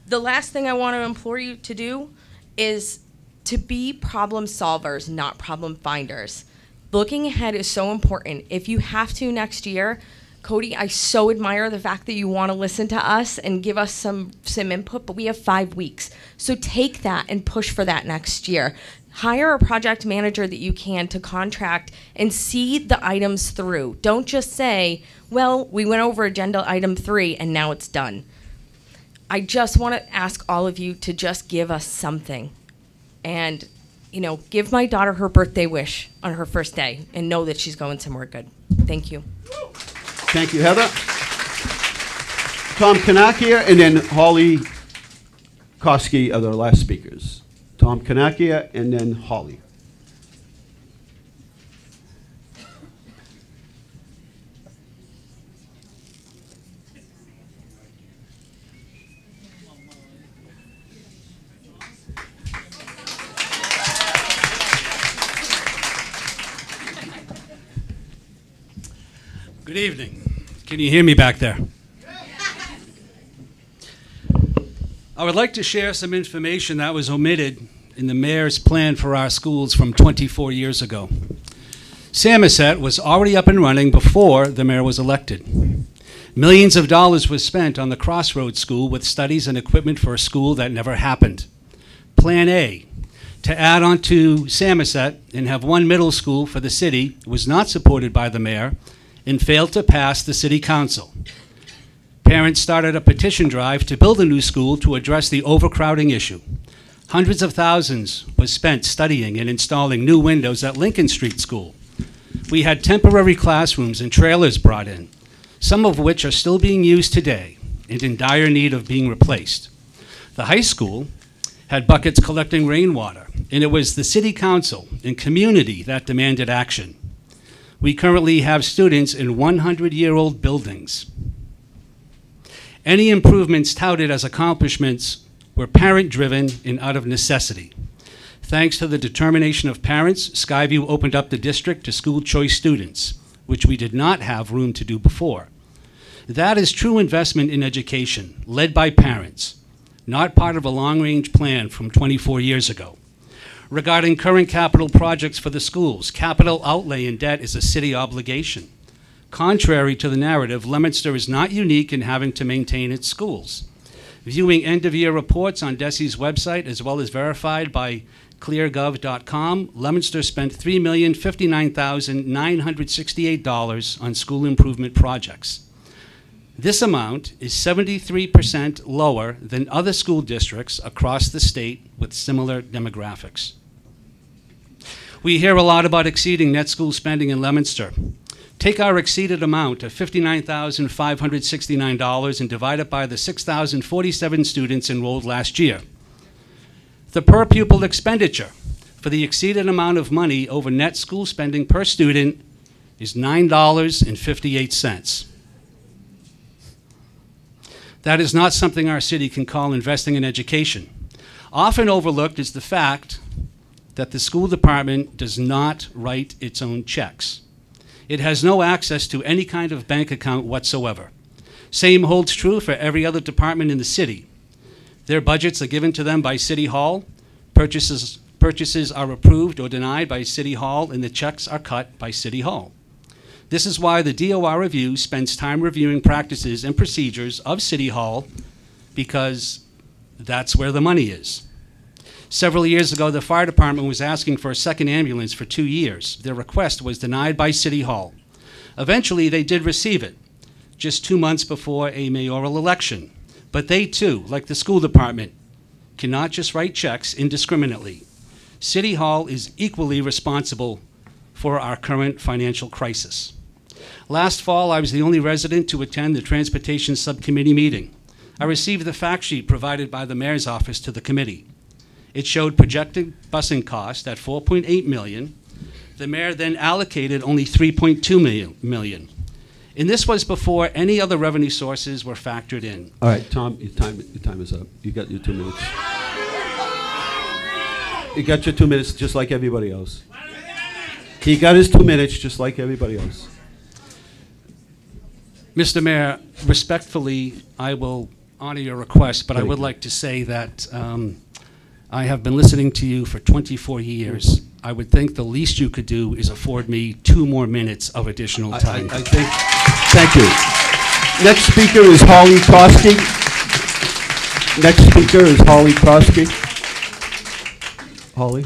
The last thing I want to implore you to do is to be problem solvers, not problem finders. Looking ahead is so important. If you have to next year, Cody, I so admire the fact that you want to listen to us and give us some input, but we have 5 weeks. So take that and push for that next year. Hire a project manager that you can to contract and see the items through. Don't just say, well, we went over agenda item 3 and now it's done. I just want to ask all of you to just give us something. And, you know, give my daughter her birthday wish on her first day and know that she's going somewhere good. Thank you. Thank you, Heather. Tom Kanakia and then Holly Koski are the last speakers. Tom Kanakia and then Holly. Good evening. Can you hear me back there? I would like to share some information that was omitted in the mayor's plan for our schools from 24 years ago. Samoset was already up and running before the mayor was elected. Millions of dollars was spent on the Crossroads School with studies and equipment for a school that never happened. Plan A, to add on to Samoset and have one middle school for the city, was not supported by the mayor and failed to pass the city council. Parents started a petition drive to build a new school to address the overcrowding issue. Hundreds of thousands was spent studying and installing new windows at Lincoln Street School. We had temporary classrooms and trailers brought in, some of which are still being used today and in dire need of being replaced. The high school had buckets collecting rainwater, and it was the city council and community that demanded action. We currently have students in 100-year-old buildings. Any improvements touted as accomplishments were parent-driven and out of necessity. Thanks to the determination of parents, Skyview opened up the district to school choice students, which we did not have room to do before. That is true investment in education, led by parents, not part of a long-range plan from 24 years ago. Regarding current capital projects for the schools, capital outlay and debt is a city obligation. Contrary to the narrative, Leominster is not unique in having to maintain its schools. Viewing end-of-year reports on DESE's website, as well as verified by cleargov.com, Leominster spent $3,059,968 on school improvement projects. This amount is 73% lower than other school districts across the state with similar demographics. We hear a lot about exceeding net school spending in Leominster. Take our exceeded amount of $59,569 and divide it by the 6,047 students enrolled last year. The per pupil expenditure for the exceeded amount of money over net school spending per student is $9.58. That is not something our city can call investing in education. Often overlooked is the fact that the school department does not write its own checks. It has no access to any kind of bank account whatsoever. Same holds true for every other department in the city. Their budgets are given to them by City Hall, purchases are approved or denied by City Hall, and the checks are cut by City Hall. This is why the DOR review spends time reviewing practices and procedures of City Hall, because that's where the money is. Several years ago, the fire department was asking for a second ambulance for 2 years. Their request was denied by City Hall. Eventually, they did receive it, just 2 months before a mayoral election. But they too, like the school department, cannot just write checks indiscriminately. City Hall is equally responsible for our current financial crisis. Last fall, I was the only resident to attend the Transportation Subcommittee meeting. I received the fact sheet provided by the Mayor's office to the committee. It showed projected busing costs at $4.8 million. The mayor then allocated only $3.2 million. And this was before any other revenue sources were factored in. All right, Tom, your time is up. You got your 2 minutes. You got your 2 minutes just like everybody else. He got his 2 minutes just like everybody else. Mr. Mayor, respectfully, I will honor your request, but I would like to say that I have been listening to you for 24 years. I would think the least you could do is afford me 2 more minutes of additional time. I think, thank you. Next speaker is Holly Kosky. Next speaker is Holly Kosky. Holly.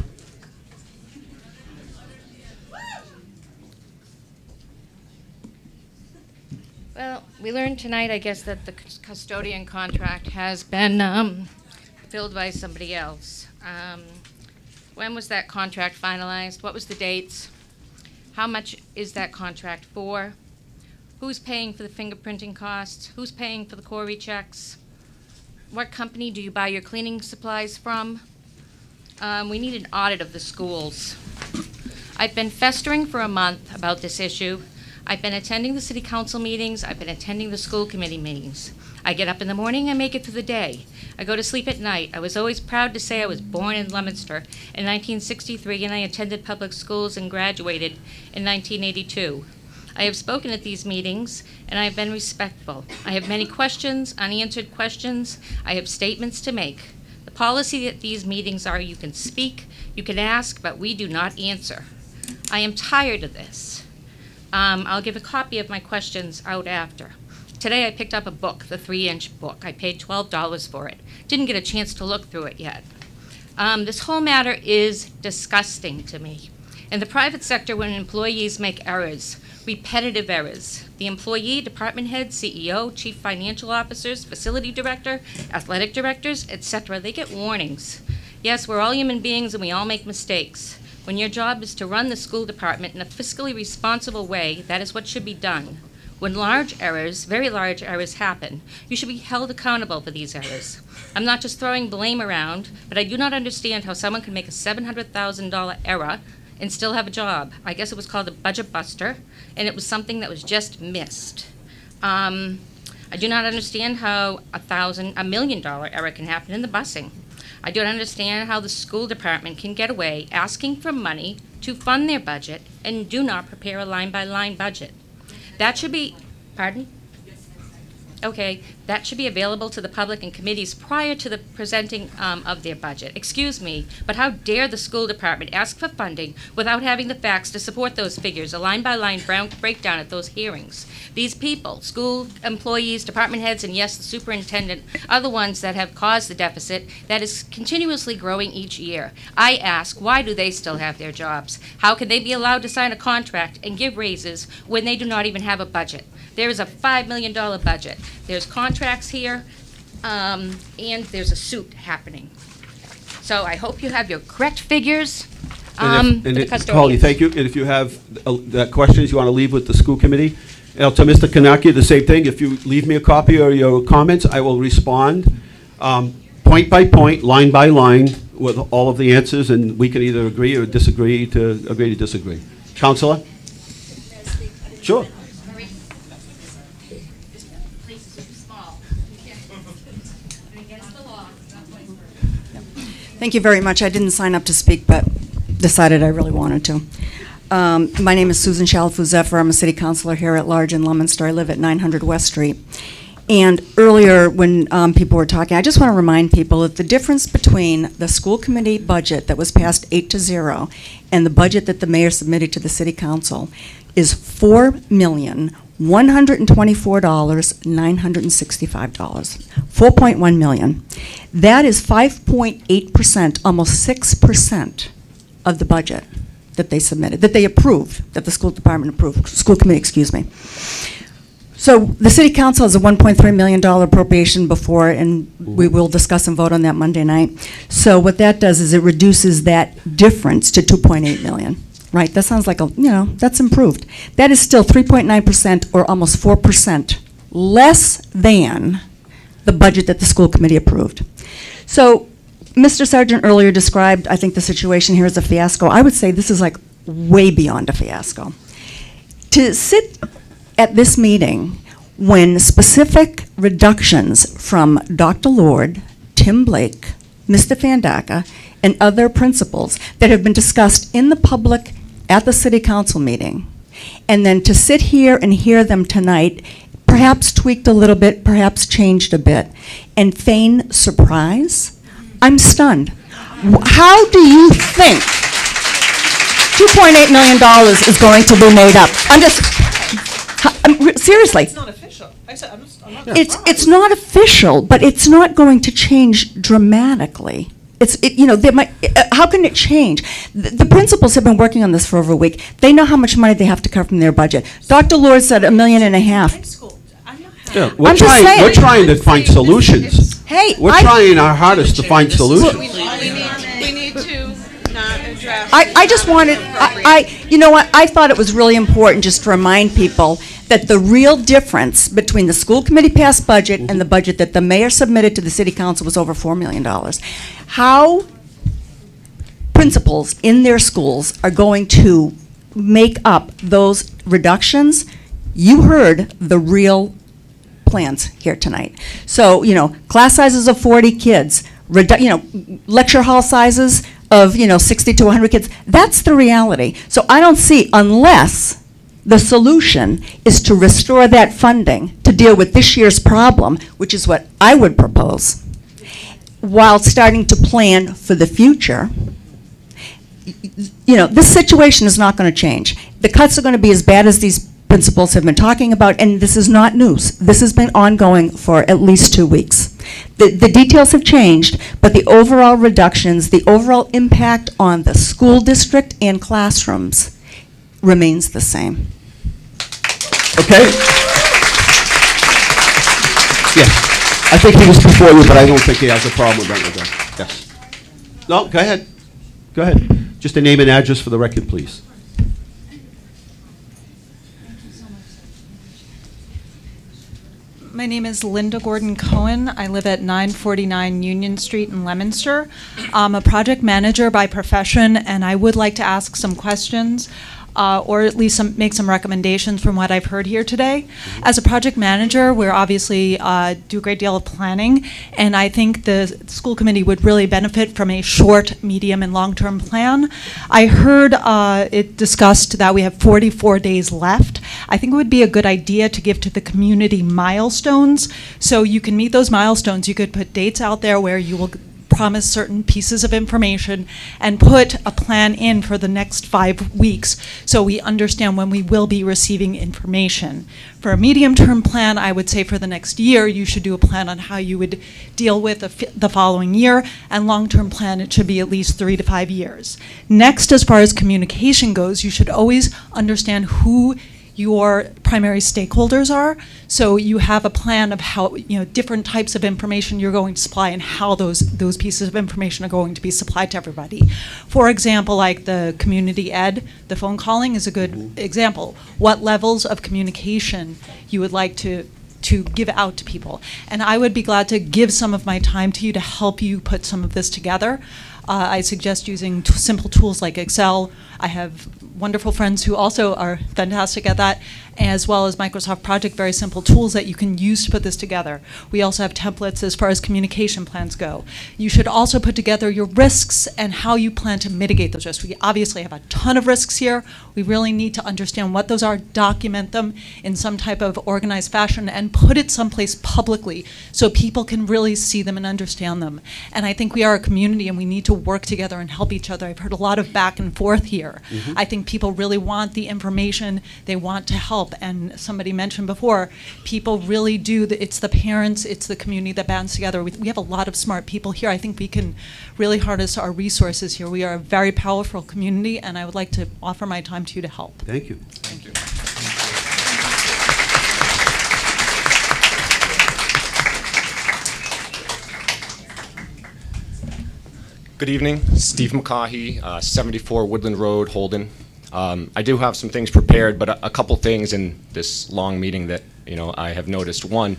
Well, we learned tonight, I guess, that the custodian contract has been filled by somebody else. When was that contract finalized? What was the dates? How much is that contract for? Who's paying for the fingerprinting costs? Who's paying for the core rechecks? What company do you buy your cleaning supplies from? We need an audit of the schools. I've been festering for a month about this issue. I've been attending the city council meetings. I've been attending the school committee meetings. I get up in the morning and make it through the day. I go to sleep at night. I was always proud to say I was born in Leominster in 1963, and I attended public schools and graduated in 1982. I have spoken at these meetings, and I have been respectful. I have many questions, unanswered questions. I have statements to make. The policy at these meetings are you can speak, you can ask, but we do not answer. I am tired of this. I'll give a copy of my questions out after. Today I picked up a book, the 3-inch book. I paid $12 for it. Didn't get a chance to look through it yet. This whole matter is disgusting to me. In the private sector, when employees make errors, repetitive errors, the employee, department head, CEO, chief financial officers, facility director, athletic directors, etc., they get warnings. Yes, we're all human beings and we all make mistakes. When your job is to run the school department in a fiscally responsible way, that is what should be done. When large errors, very large errors happen, you should be held accountable for these errors. I'm not just throwing blame around, but I do not understand how someone can make a $700,000 error and still have a job. I guess it was called a budget buster, and it was something that was just missed. I do not understand how a $1 million error can happen in the busing. I don't understand how the school department can get away asking for money to fund their budget and do not prepare a line-by-line budget. That should be, pardon? Okay, that should be available to the public and committees prior to the presenting of their budget. Excuse me, but how dare the school department ask for funding without having the facts to support those figures, a line-by-line breakdown at those hearings? These people, school employees, department heads, and yes, the superintendent, are the ones that have caused the deficit that is continuously growing each year. I ask, why do they still have their jobs? How can they be allowed to sign a contract and give raises when they do not even have a budget? There is a $5 million budget. There's contracts here, and there's a suit happening. So I hope you have your correct figures. Holly, thank you. And if you have questions you want to leave with the school committee, to Mr. Kanaki, the same thing. If you leave me a copy or your comments, I will respond point by point, line by line, with all of the answers, and we can either agree or disagree to disagree. Counselor? Sure. Thank you very much. I didn't sign up to speak, but decided I really wanted to. My name is Susan Shalfu-Zephyr. I'm a city councilor here at large in Leominster. I live at 900 West Street. And earlier when people were talking, I just want to remind people that the difference between the school committee budget that was passed 8-0 and the budget that the mayor submitted to the city council is $4,124,965. $4.1 million. That is 5.8%, almost 6% of the budget that they submitted, that they approved, that the school department approved, school committee, excuse me. So the city council has a $1.3 million appropriation before, and we will discuss and vote on that Monday night. So what that does is it reduces that difference to $2.8 million. Right, that sounds like that's improved. That is still 3.9% or almost 4% less than the budget that the school committee approved. So Mr. Sargent earlier described, I think, the situation here as a fiasco. I would say this is like way beyond a fiasco. To sit at this meeting when specific reductions from Dr. Lord, Tim Blake, Mr. Fandaka, and other principals that have been discussed in the public at the city council meeting, and then to sit here and hear them tonight, perhaps tweaked a little bit, perhaps changed a bit, and feign surprise, I'm stunned. How do you think $2.8 million is going to be made up? Seriously. It's not official. It's not official, but it's not going to change dramatically. How can it change? The principals have been working on this for over a week. They know how much money they have to cut from their budget. Dr. Lord said $1.5 million. Yeah, we're trying to find solutions. Hey, we're trying our hardest to find solutions. We need to not address. I just wanted, you know what, I thought it was really important just to remind people that the real difference between the school committee passed budget and the budget that the mayor submitted to the city council was over $4 million. How principals in their schools are going to make up those reductions, you heard the real plans here tonight. So, class sizes of 40 kids, lecture hall sizes of, 60 to 100 kids. That's the reality. So I don't see, unless the solution is to restore that funding to deal with this year's problem, which is what I would propose, while starting to plan for the future. This situation is not going to change. The cuts are going to be as bad as these principals have been talking about, and this is not news. This has been ongoing for at least 2 weeks. The details have changed, but the overall reductions, the overall impact on the school district and classrooms remains the same. Okay. Yes. I think he was before you, but I don't think he has a problem with that. Yes. No, go ahead. Go ahead. Just a name and address for the record, please. My name is Linda Gordon-Cohen. I live at 949 Union Street in Leominster. I'm a project manager by profession, and I would like to ask some questions or at least make some recommendations from what I've heard here today. As a project manager, we're obviously do a great deal of planning, and I think the school committee would really benefit from a short, medium, and long-term plan. I heard it discussed that we have 44 days left. I think it would be a good idea to give to the community milestones, so you can meet those milestones. You could put dates out there where you will promise certain pieces of information and put a plan in for the next 5 weeks so we understand when we will be receiving information. For a medium-term plan, I would say for the next year, you should do a plan on how you would deal with the following year, and long-term plan, it should be at least 3 to 5 years. Next, as far as communication goes, you should always understand who your primary stakeholders are. So you have a plan of how, different types of information you're going to supply and how those pieces of information are going to be supplied to everybody. For example, like the community ed, the phone calling is a good example. What levels of communication you would like to give out to people. And I would be glad to give some of my time to you to help you put some of this together. I suggest using simple tools like Excel. I have wonderful friends who also are fantastic at that, as well as Microsoft Project, very simple tools that you can use to put this together. We also have templates as far as communication plans go. You should also put together your risks and how you plan to mitigate those risks. We obviously have a ton of risks here. We really need to understand what those are, document them in some type of organized fashion, and put it someplace publicly so people can really see them and understand them. And I think we are a community and we need to work together and help each other. I've heard a lot of back and forth here. I think people really want the information, they want to help, and somebody mentioned before, people really do, it's the parents, it's the community that bands together. We have a lot of smart people here. I think we can really harness our resources here. We are a very powerful community, and I would like to offer my time to you to help. Thank you. Thank you. Good evening, Steve McCaughey, 74 Woodland Road, Holden. I do have some things prepared, but a couple things in this long meeting that I have noticed. One,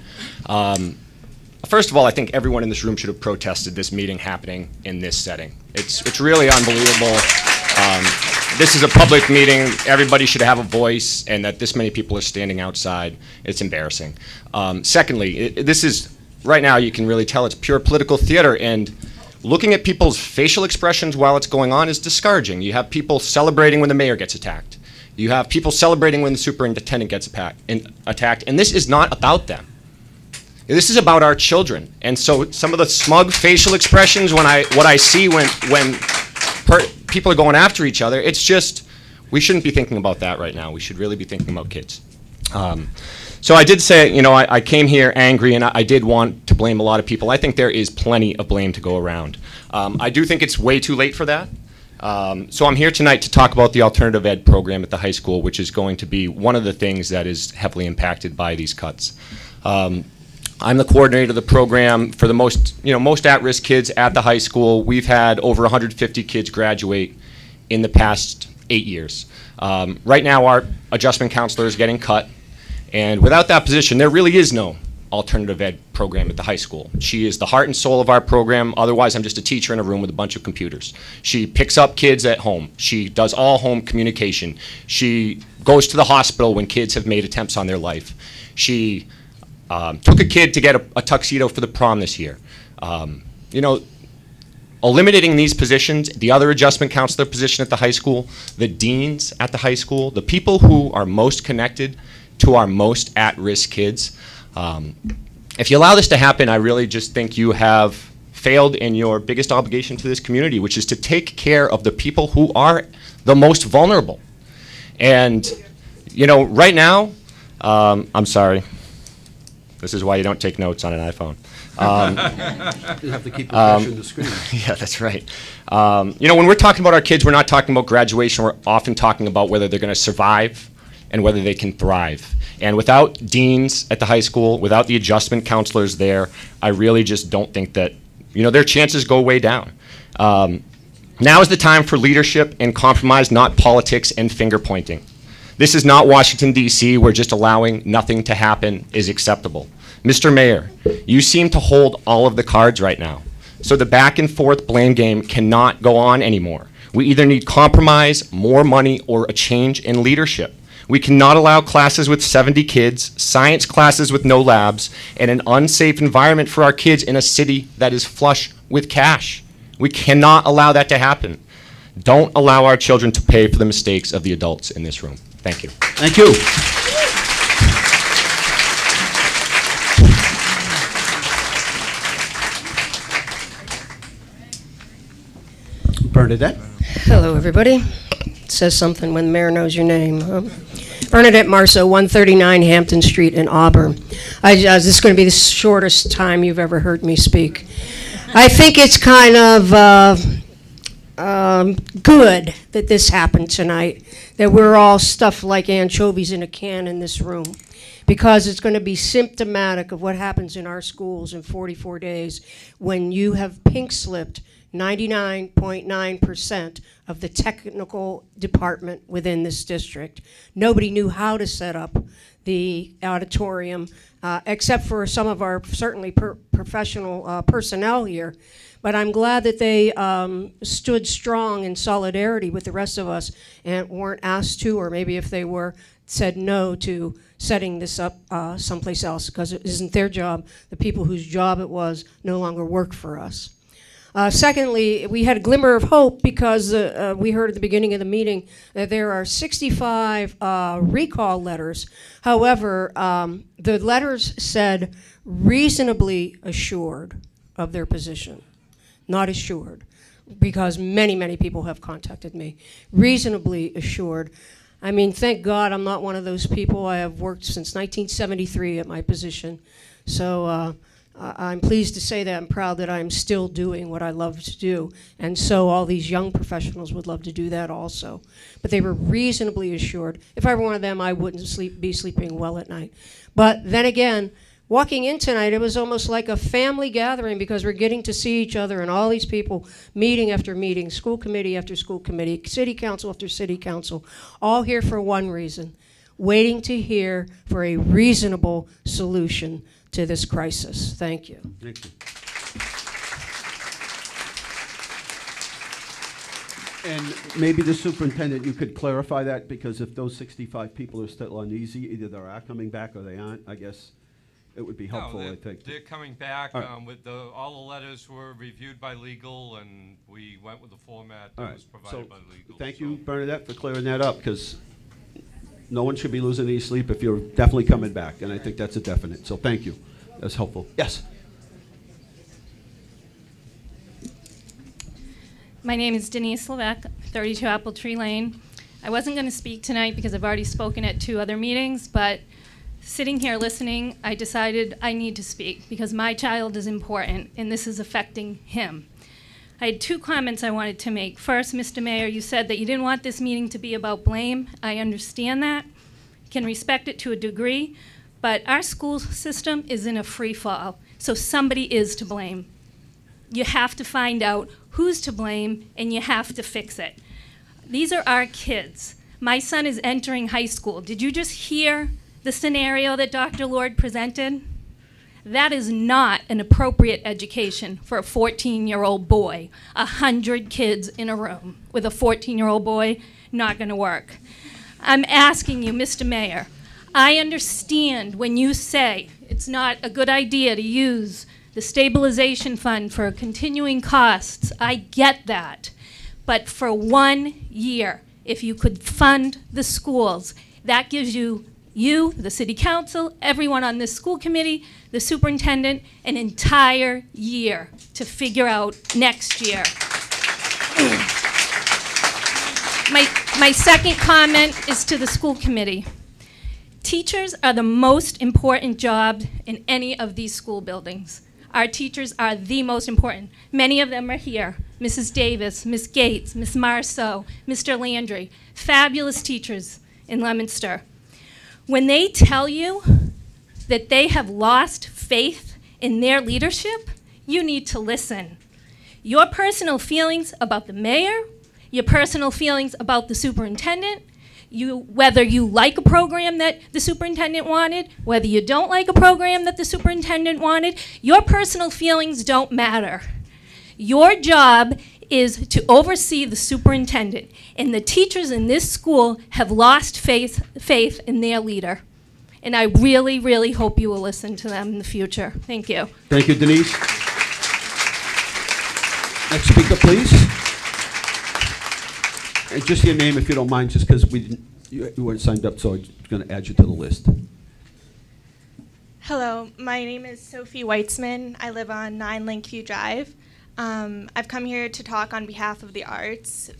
first of all, I think everyone in this room should have protested this meeting happening in this setting. It's really unbelievable. This is a public meeting. Everybody should have a voice, and that this many people are standing outside, it's embarrassing. Secondly, this is right now you can really tell it's pure political theater, and looking at people's facial expressions while it's going on is discouraging. You have people celebrating when the mayor gets attacked. You have people celebrating when the superintendent gets attacked. And this is not about them. This is about our children. And so some of the smug facial expressions what I see when people are going after each other, it's just, we shouldn't be thinking about that right now. We should really be thinking about kids. So I did say, I came here angry, and I did want to blame a lot of people. I think there is plenty of blame to go around. I do think it's way too late for that. So I'm here tonight to talk about the alternative ed program at the high school, which is going to be one of the things that is heavily impacted by these cuts. I'm the coordinator of the program for the most at-risk kids at the high school. We've had over 150 kids graduate in the past 8 years. Right now, our adjustment counselor is getting cut. And without that position, there really is no alternative ed program at the high school. She is the heart and soul of our program. Otherwise, I'm just a teacher in a room with a bunch of computers. She picks up kids at home. She does all home communication. She goes to the hospital when kids have made attempts on their life. She took a kid to get a tuxedo for the prom this year. Eliminating these positions, the other adjustment counselor position at the high school, the deans at the high school, the people who are most connected to our most at-risk kids. If you allow this to happen, I really just think you have failed in your biggest obligation to this community, which is to take care of the people who are the most vulnerable. And, right now, I'm sorry. This is why you don't take notes on an iPhone. You have to keep refreshing the screen. Yeah, that's right. When we're talking about our kids, we're not talking about graduation. We're often talking about whether they're going to survive and whether they can thrive. And without deans at the high school, without the adjustment counselors there, I really just don't think that, their chances go way down. Now is the time for leadership and compromise, not politics and finger pointing. This is not Washington, D.C., where just allowing nothing to happen is acceptable. Mr. Mayor, you seem to hold all of the cards right now. So the back and forth blame game cannot go on anymore. We either need compromise, more money, or a change in leadership. We cannot allow classes with 70 kids, science classes with no labs, and an unsafe environment for our kids in a city that is flush with cash. We cannot allow that to happen. Don't allow our children to pay for the mistakes of the adults in this room. Thank you. Thank you. Bernadette. Hello, everybody. It says something when the mayor knows your name. Bernadette Marceau, 139 Hampton Street in Auburn. This is going to be the shortest time you've ever heard me speak. I think it's kind of good that this happened tonight. that we're all stuffed like anchovies in a can in this room, because it's going to be symptomatic of what happens in our schools in 44 days when you have pink slipped 99.9% of the technical department within this district. Nobody knew how to set up the auditorium, except for some of our certainly professional personnel here. But I'm glad that they stood strong in solidarity with the rest of us and weren't asked to, or maybe if they were, said no to setting this up someplace else, because it isn't their job. The people whose job it was no longer work for us. Secondly, we had a glimmer of hope because we heard at the beginning of the meeting that there are 65 recall letters. However, the letters said reasonably assured of their position, not assured, because many, many people have contacted me. Reasonably assured. I mean, thank God I'm not one of those people. I have worked since 1973 at my position. So I'm pleased to say that I'm proud that I'm still doing what I love to do. And so all these young professionals would love to do that also. But they were reasonably assured. If I were one of them, I wouldn't be sleeping well at night. But then again, walking in tonight, it was almost like a family gathering, because we're getting to see each other and all these people meeting after meeting, school committee after school committee, city council after city council, all here for one reason, waiting to hear for a reasonable solution to this crisis. Thank you. Thank you. And maybe the superintendent, you could clarify that, because if those 65 people are still uneasy, either they are coming back or they aren't, I guess it would be helpful, No, I think. they're coming back. All right. With all the letters were reviewed by legal, and we went with the format that All right. was provided by legal. Thank you, Bernadette, for clearing that up, because no one should be losing any sleep if you're definitely coming back, and I think that's a definite. So thank you. That's helpful. Yes. My name is Denise Levesque, 32 Apple Tree Lane. I wasn't going to speak tonight because I've already spoken at 2 other meetings, but sitting here listening, I decided I need to speak because my child is important and this is affecting him. I had 2 comments I wanted to make. First, Mr. Mayor, you said that you didn't want this meeting to be about blame. I understand that. Can respect it to a degree, but our school system is in a free fall, so somebody is to blame. You have to find out who's to blame, and you have to fix it. These are our kids. My son is entering high school. Did you just hear the scenario that Dr. Lord presented? That is not an appropriate education for a 14-year-old boy. 100 kids in a room with a 14-year-old boy, not gonna work. I'm asking you, Mr. Mayor, I understand when you say it's not a good idea to use the stabilization fund for continuing costs. I get that. But for 1 year, if you could fund the schools, that gives you, the city council, everyone on this school committee, the superintendent, an entire year to figure out next year. My second comment is to the school committee. Teachers are the most important job in any of these school buildings. Our teachers are the most important. Many of them are here. Mrs. Davis, Ms. Gates, Ms. Marceau, Mr. Landry, fabulous teachers in Leominster. When they tell you that they have lost faith in their leadership, you need to listen. Your personal feelings about the mayor, your personal feelings about the superintendent, whether you like a program that the superintendent wanted, whether you don't like a program that the superintendent wanted, your personal feelings don't matter. Your job is to oversee the superintendent, and the teachers in this school have lost faith in their leader. And I really, really hope you will listen to them in the future. Thank you. Thank you, Denise. Next speaker, please. And just your name, if you don't mind, just because you weren't signed up, so I'm going to add you to the list. Hello, my name is Sophie Weitzman. I live on 9 Lakeview Drive. I've come here to talk on behalf of the arts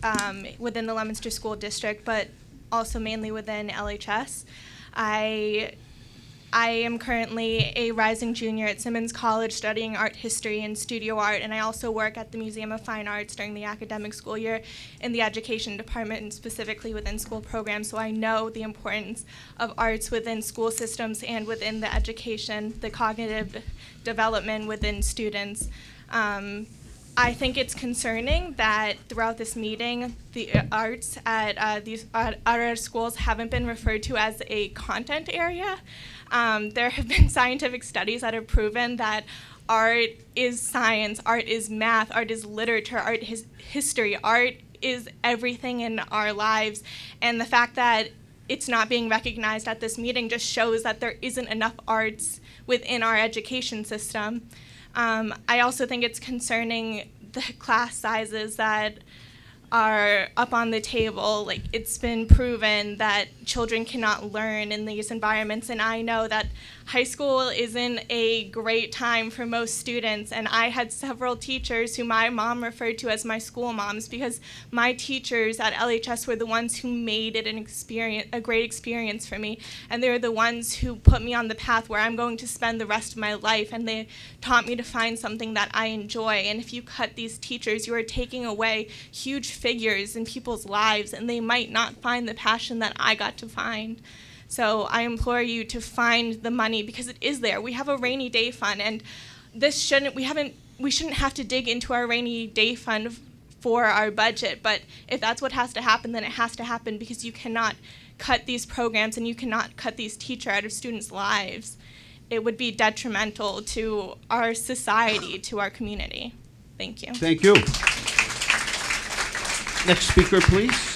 within the Leominster School District, but also mainly within LHS. I I am currently a rising junior at Simmons College studying art history and studio art, and I also work at the Museum of Fine Arts during the academic school year in the education department and specifically within school programs, so I know the importance of arts within school systems and within the education, the cognitive development within students. I think it's concerning that throughout this meeting, the arts at our schools haven't been referred to as a content area. There have been scientific studies that have proven that art is science, art is math, art is literature, art is history, art is everything in our lives. And the fact that it's not being recognized at this meeting just shows that there isn't enough arts within our education system. I also think it's concerning the class sizes that are up on the table. Like, it's been proven that children cannot learn in these environments, and I know that high school isn't a great time for most students, and I had several teachers who my mom referred to as my school moms because my teachers at LHS were the ones who made it a great experience for me, and they were the ones who put me on the path where I'm going to spend the rest of my life, and they taught me to find something that I enjoy. And if you cut these teachers, you are taking away huge figures in people's lives, and they might not find the passion that I got to find. So I implore you to find the money because it is there. We have a rainy day fund, and we shouldn't have to dig into our rainy day fund for our budget. But if that's what has to happen, then it has to happen because you cannot cut these programs and you cannot cut these teachers out of students' lives. It would be detrimental to our society, to our community. Thank you. Thank you. Next speaker, please.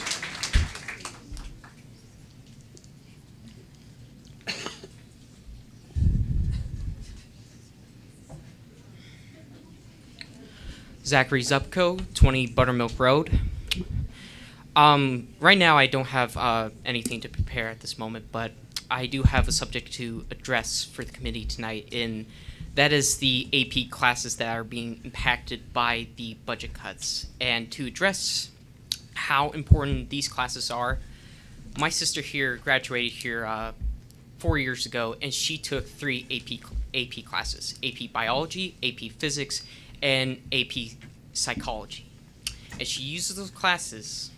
Zachary Zupko, 20 Buttermilk Road. Right now I don't have anything to prepare at this moment, but I do have a subject to address for the committee tonight, and that is the AP classes that are being impacted by the budget cuts. And to address how important these classes are, my sister here graduated here 4 years ago, and she took 3 AP classes: AP Biology, AP Physics, and AP Psychology. And she uses those classes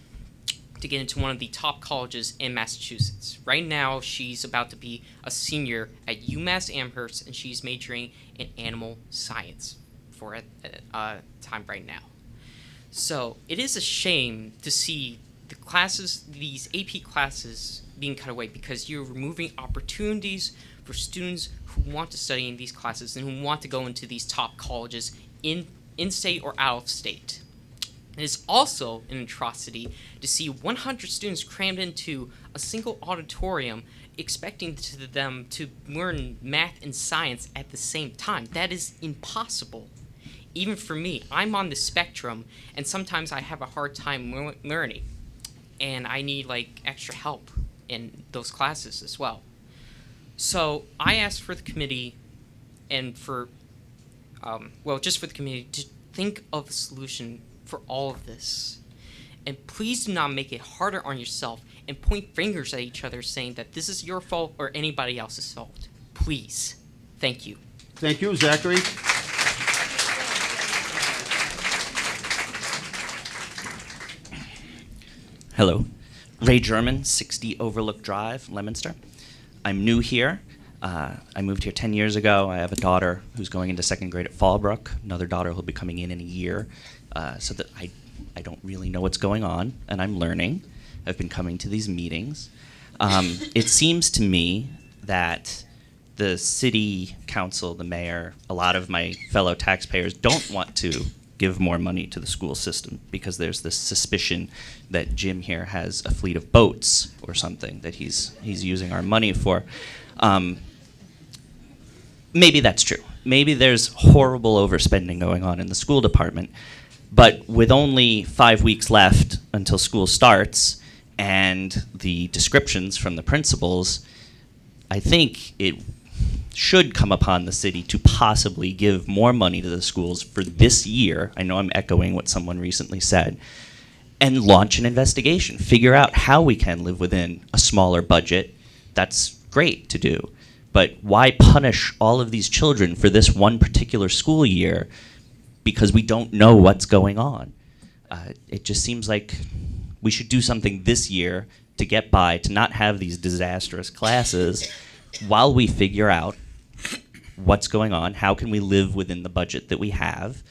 to get into one of the top colleges in Massachusetts. Right now, she's about to be a senior at UMass Amherst, and she's majoring in animal science for a time right now. So it is a shame to see the classes, these AP classes, being cut away because you're removing opportunities for students who want to study in these classes and who want to go into these top colleges in-state or out of state. It is also an atrocity to see 100 students crammed into a single auditorium expecting them to learn math and science at the same time. That is impossible. Even for me, I'm on the spectrum, and sometimes I have a hard time learning, and I need like extra help in those classes as well. So I asked for the committee and for just for the committee to think of a solution for all of this. And please do not make it harder on yourself and point fingers at each other saying that this is your fault or anybody else's fault. Please. Thank you. Thank you, Zachary. Hello. Ray German, 60 Overlook Drive, Leominster. I'm new here. I moved here 10 years ago. I have a daughter who's going into 2nd grade at Fallbrook, another daughter who'll be coming in a year, so that I don't really know what's going on, and I'm learning. I've been coming to these meetings. It seems to me that the city council, the mayor, a lot of my fellow taxpayers don't want to give more money to the school system because there's this suspicion that Jim here has a fleet of boats or something that he's using our money for. Maybe that's true. Maybe there's horrible overspending going on in the school department, but with only 5 weeks left until school starts and the descriptions from the principals, I think it should come upon the city to possibly give more money to the schools for this year. I know I'm echoing what someone recently said, and launch an investigation. Figure out how we can live within a smaller budget. That's great to do. But why punish all of these children for this one particular school year because we don't know what's going on? It just seems like we should do something this year to get by, to not have these disastrous classes while we figure out what's going on, how can we live within the budget that we have,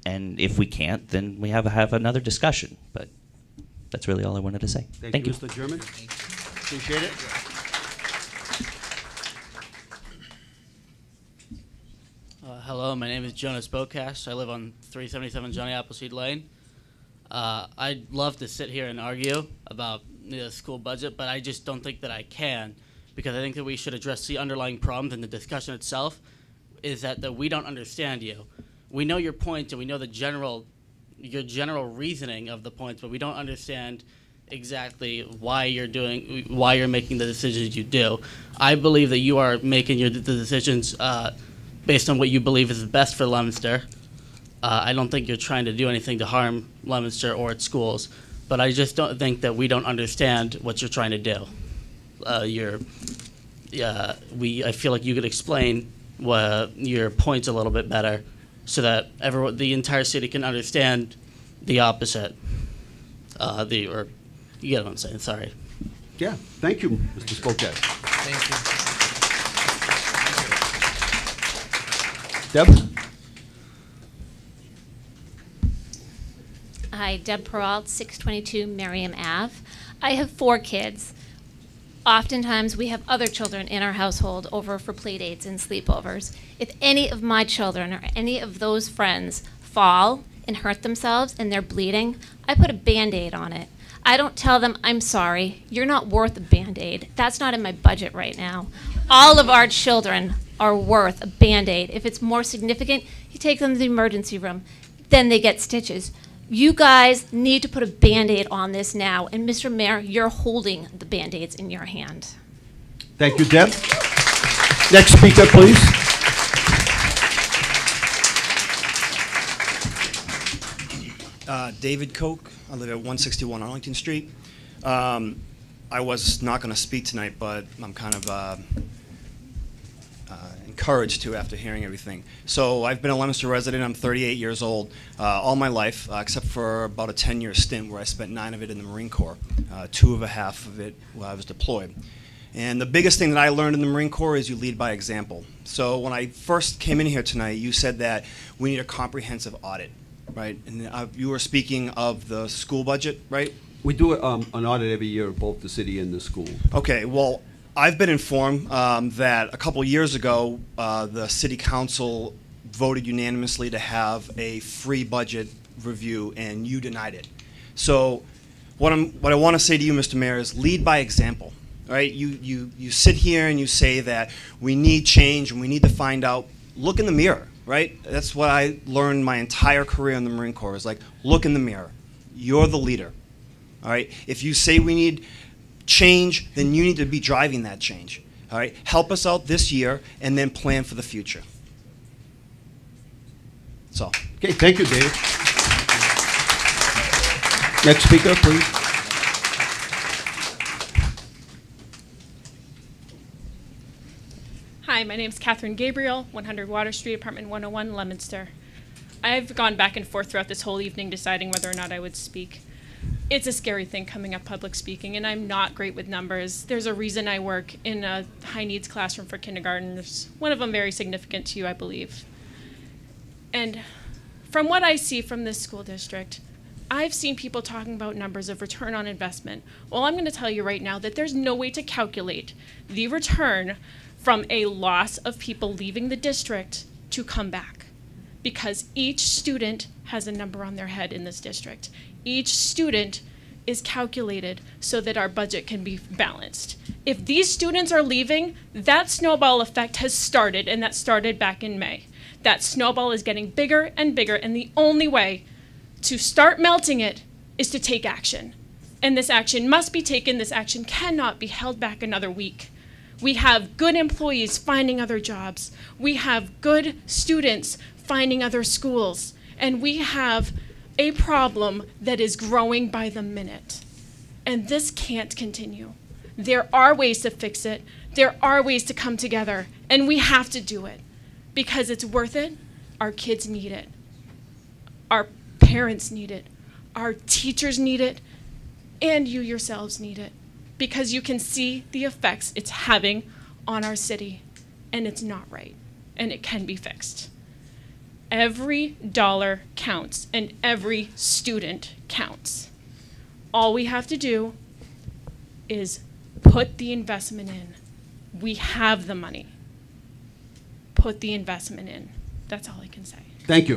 and if we can't, then we have another discussion. But that's really all I wanted to say. Thank you. Mr. German. Appreciate it. Hello, my name is Jonas Bocast. I live on 377 Johnny Appleseed Lane. I'd love to sit here and argue about the school budget, but I just don't think that I can, because I think that we should address the underlying problems, and the discussion itself is that we don't understand you. We know your points and we know your general reasoning of the points, but we don't understand exactly why you're making the decisions you do. I believe that you are making the decisions based on what you believe is best for Leominster. I don't think you're trying to do anything to harm Leominster or its schools, but I just don't think that we don't understand what you're trying to do. I feel like you could explain your points a little bit better, so that the entire city can understand the opposite. Or you get what I'm saying? Sorry. Yeah. Thank you, Mr. Spokane. Thank Deb. Hi, Deb Peralt, 622 Merriam Ave. I have 4 kids. Oftentimes, we have other children in our household over for play dates and sleepovers. If any of my children or any of those friends fall and hurt themselves and they're bleeding, I put a Band-Aid on it. I don't tell them, I'm sorry, you're not worth a Band-Aid. That's not in my budget right now. All of our children are worth a Band-Aid. If it's more significant, you take them to the emergency room. Then they get stitches. You guys need to put a Band-Aid on this now. And Mr. Mayor, you're holding the Band-Aids in your hand. Thank you, Deb. Next speaker, please. David Koch. I live at 161 Arlington Street. I was not going to speak tonight, but I'm kind of encouraged to after hearing everything. So I've been a Leominster resident. I'm 38 years old all my life, except for about a 10-year stint where I spent 9 of it in the Marine Corps, 2 of a half of it while I was deployed. And the biggest thing that I learned in the Marine Corps is you lead by example. So when I first came in here tonight, you said that we need a comprehensive audit, right? And you were speaking of the school budget, right? We do an audit every year of both the city and the school. Okay, well, I've been informed that a couple years ago, the city council voted unanimously to have a free budget review, and you denied it. So what I want to say to you, Mr. Mayor, is lead by example. Right? You sit here and you say that we need change and we need to find out. Look in the mirror, right? That's what I learned my entire career in the Marine Corps, is like, look in the mirror. You're the leader. All right? If you say we need change, then you need to be driving that change. All right? Help us out this year and then plan for the future. That's all. Okay, thank you, Dave. Next speaker, please. Hi, my name is Catherine Gabriel, 100 Water Street, apartment 101, Leominster. I've gone back and forth throughout this whole evening deciding whether or not I would speak. It's a scary thing coming up public speaking, and I'm not great with numbers. There's a reason I work in a high-needs classroom for kindergartners, one of them very significant to you, I believe. And from what I see from this school district, I've seen people talking about numbers of return on investment. Well, I'm going to tell you right now that there's no way to calculate the return from a loss of people leaving the district to come back, because each student has a number on their head in this district. Each student is calculated so that our budget can be balanced. If these students are leaving, that snowball effect has started, and that started back in May. That snowball is getting bigger and bigger, and the only way to start melting it is to take action. And this action must be taken. This action cannot be held back another week. We have good employees finding other jobs. We have good students finding other schools. And we have a problem that is growing by the minute. And this can't continue. There are ways to fix it. There are ways to come together, and we have to do it because it's worth it. Our kids need it. Our parents need it. Our teachers need it. And you yourselves need it because you can see the effects it's having on our city, and it's not right, and it can be fixed. Every dollar counts, and every student counts. All we have to do is put the investment in. We have the money. Put the investment in. That's all I can say. Thank you.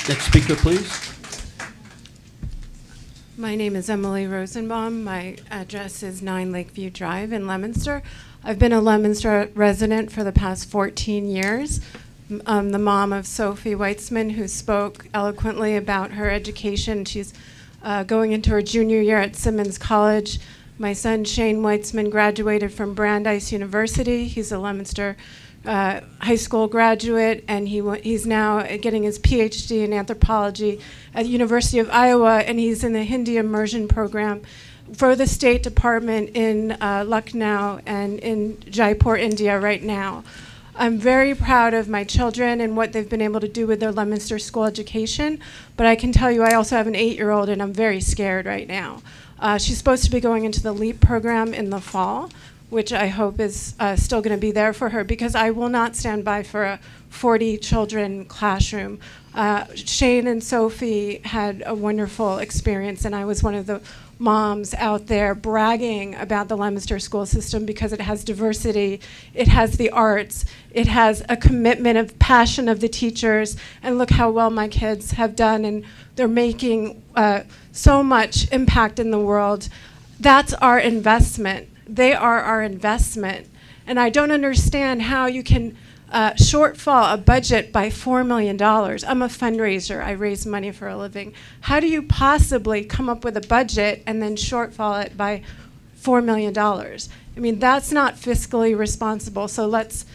Next speaker, please. My name is Emily Rosenbaum. My address is 9 Lakeview Drive in Leominster. I've been a Leominster resident for the past 14 years. I'm the mom of Sophie Weitzman, who spoke eloquently about her education. She's going into her junior year at Simmons College. My son, Shane Weitzman, graduated from Brandeis University. He's a Leominster high school graduate, and he's now getting his PhD in anthropology at the University of Iowa, and he's in the Hindi immersion program for the State Department in Lucknow and in Jaipur, India right now. I'm very proud of my children and what they've been able to do with their Leominster school education, but I can tell you I also have an 8-year-old, and I'm very scared right now. She's supposed to be going into the LEAP program in the fall, which I hope is still going to be there for her, because I will not stand by for a 40 children classroom. Shane and Sophie had a wonderful experience, and I was one of the moms out there bragging about the Leominster school system because it has diversity, it has the arts, it has a commitment of passion of the teachers, and look how well my kids have done, and they're making so much impact in the world. That's our investment. They are our investment. And I don't understand how you can shortfall a budget by $4 million. I'm a fundraiser. I raise money for a living. How do you possibly come up with a budget and then shortfall it by $4 million? I mean, that's not fiscally responsible. So let's,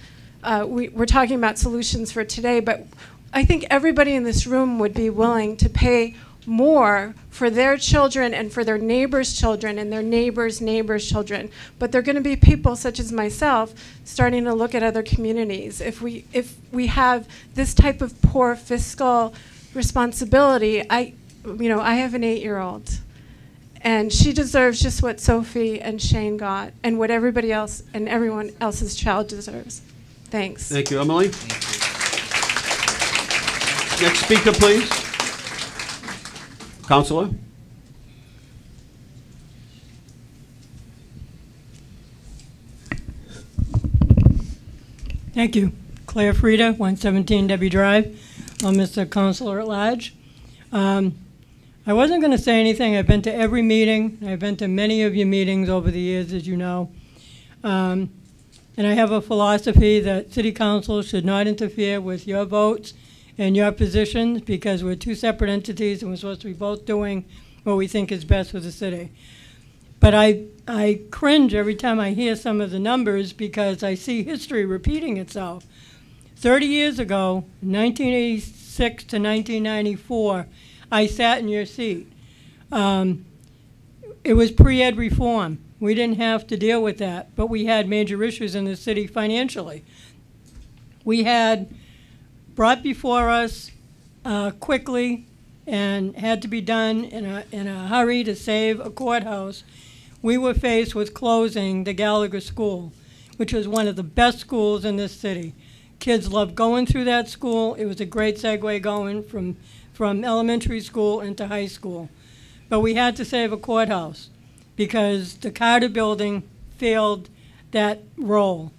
we're talking about solutions for today, but I think everybody in this room would be willing to pay more for their children and for their neighbors' children and their neighbors' neighbors' children. But there are going to be people such as myself starting to look at other communities. If we have this type of poor fiscal responsibility, I have an 8-year-old, and she deserves just what Sophie and Shane got and what everybody else and everyone else's child deserves. Thanks. Thank you, Emily. Next speaker, please. Councilor? Thank you. Claire Frieda, 117 Debbie Drive. I'm Mr. Councilor at Large. I wasn't going to say anything. I've been to every meeting. I've been to many of your meetings over the years, as you know. And I have a philosophy that City Council should not interfere with your votes and your positions, because we're two separate entities and we're supposed to be both doing what we think is best for the city. But I cringe every time I hear some of the numbers, because I see history repeating itself. 30 years ago, 1986 to 1994, I sat in your seat. It was pre-ed reform. We didn't have to deal with that, but we had major issues in the city financially. We had brought before us quickly and had to be done in a hurry to save a courthouse. We were faced with closing the Gallagher School, which was one of the best schools in this city. Kids loved going through that school. It was a great segue going from elementary school into high school. But we had to save a courthouse because the Carter Building failed that role.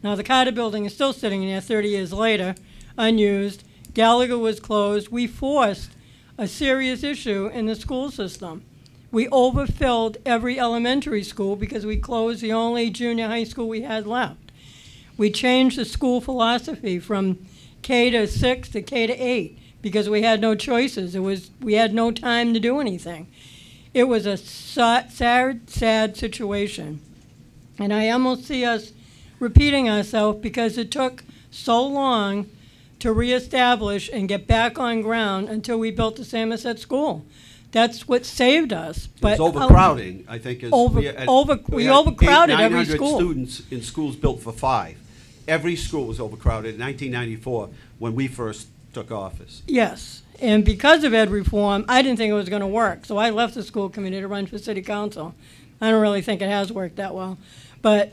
Now the Carter Building is still sitting there 30 years later, unused. Gallagher was closed. We forced a serious issue in the school system. We overfilled every elementary school because we closed the only junior high school we had left. We changed the school philosophy from K to 6 to K to 8 because we had no choices. We had no time to do anything. It was a sad situation. And I almost see us repeating ourselves because it took so long to reestablish and get back on ground until we built the Samoset School. That's what saved us. But It's overcrowding, I think, is. we had overcrowded every 900 school. students in schools built for 5. Every school was overcrowded in 1994 when we first took office. Yes, and because of ed reform, I didn't think it was going to work, so I left the school committee to run for city council. I don't really think it has worked that well. But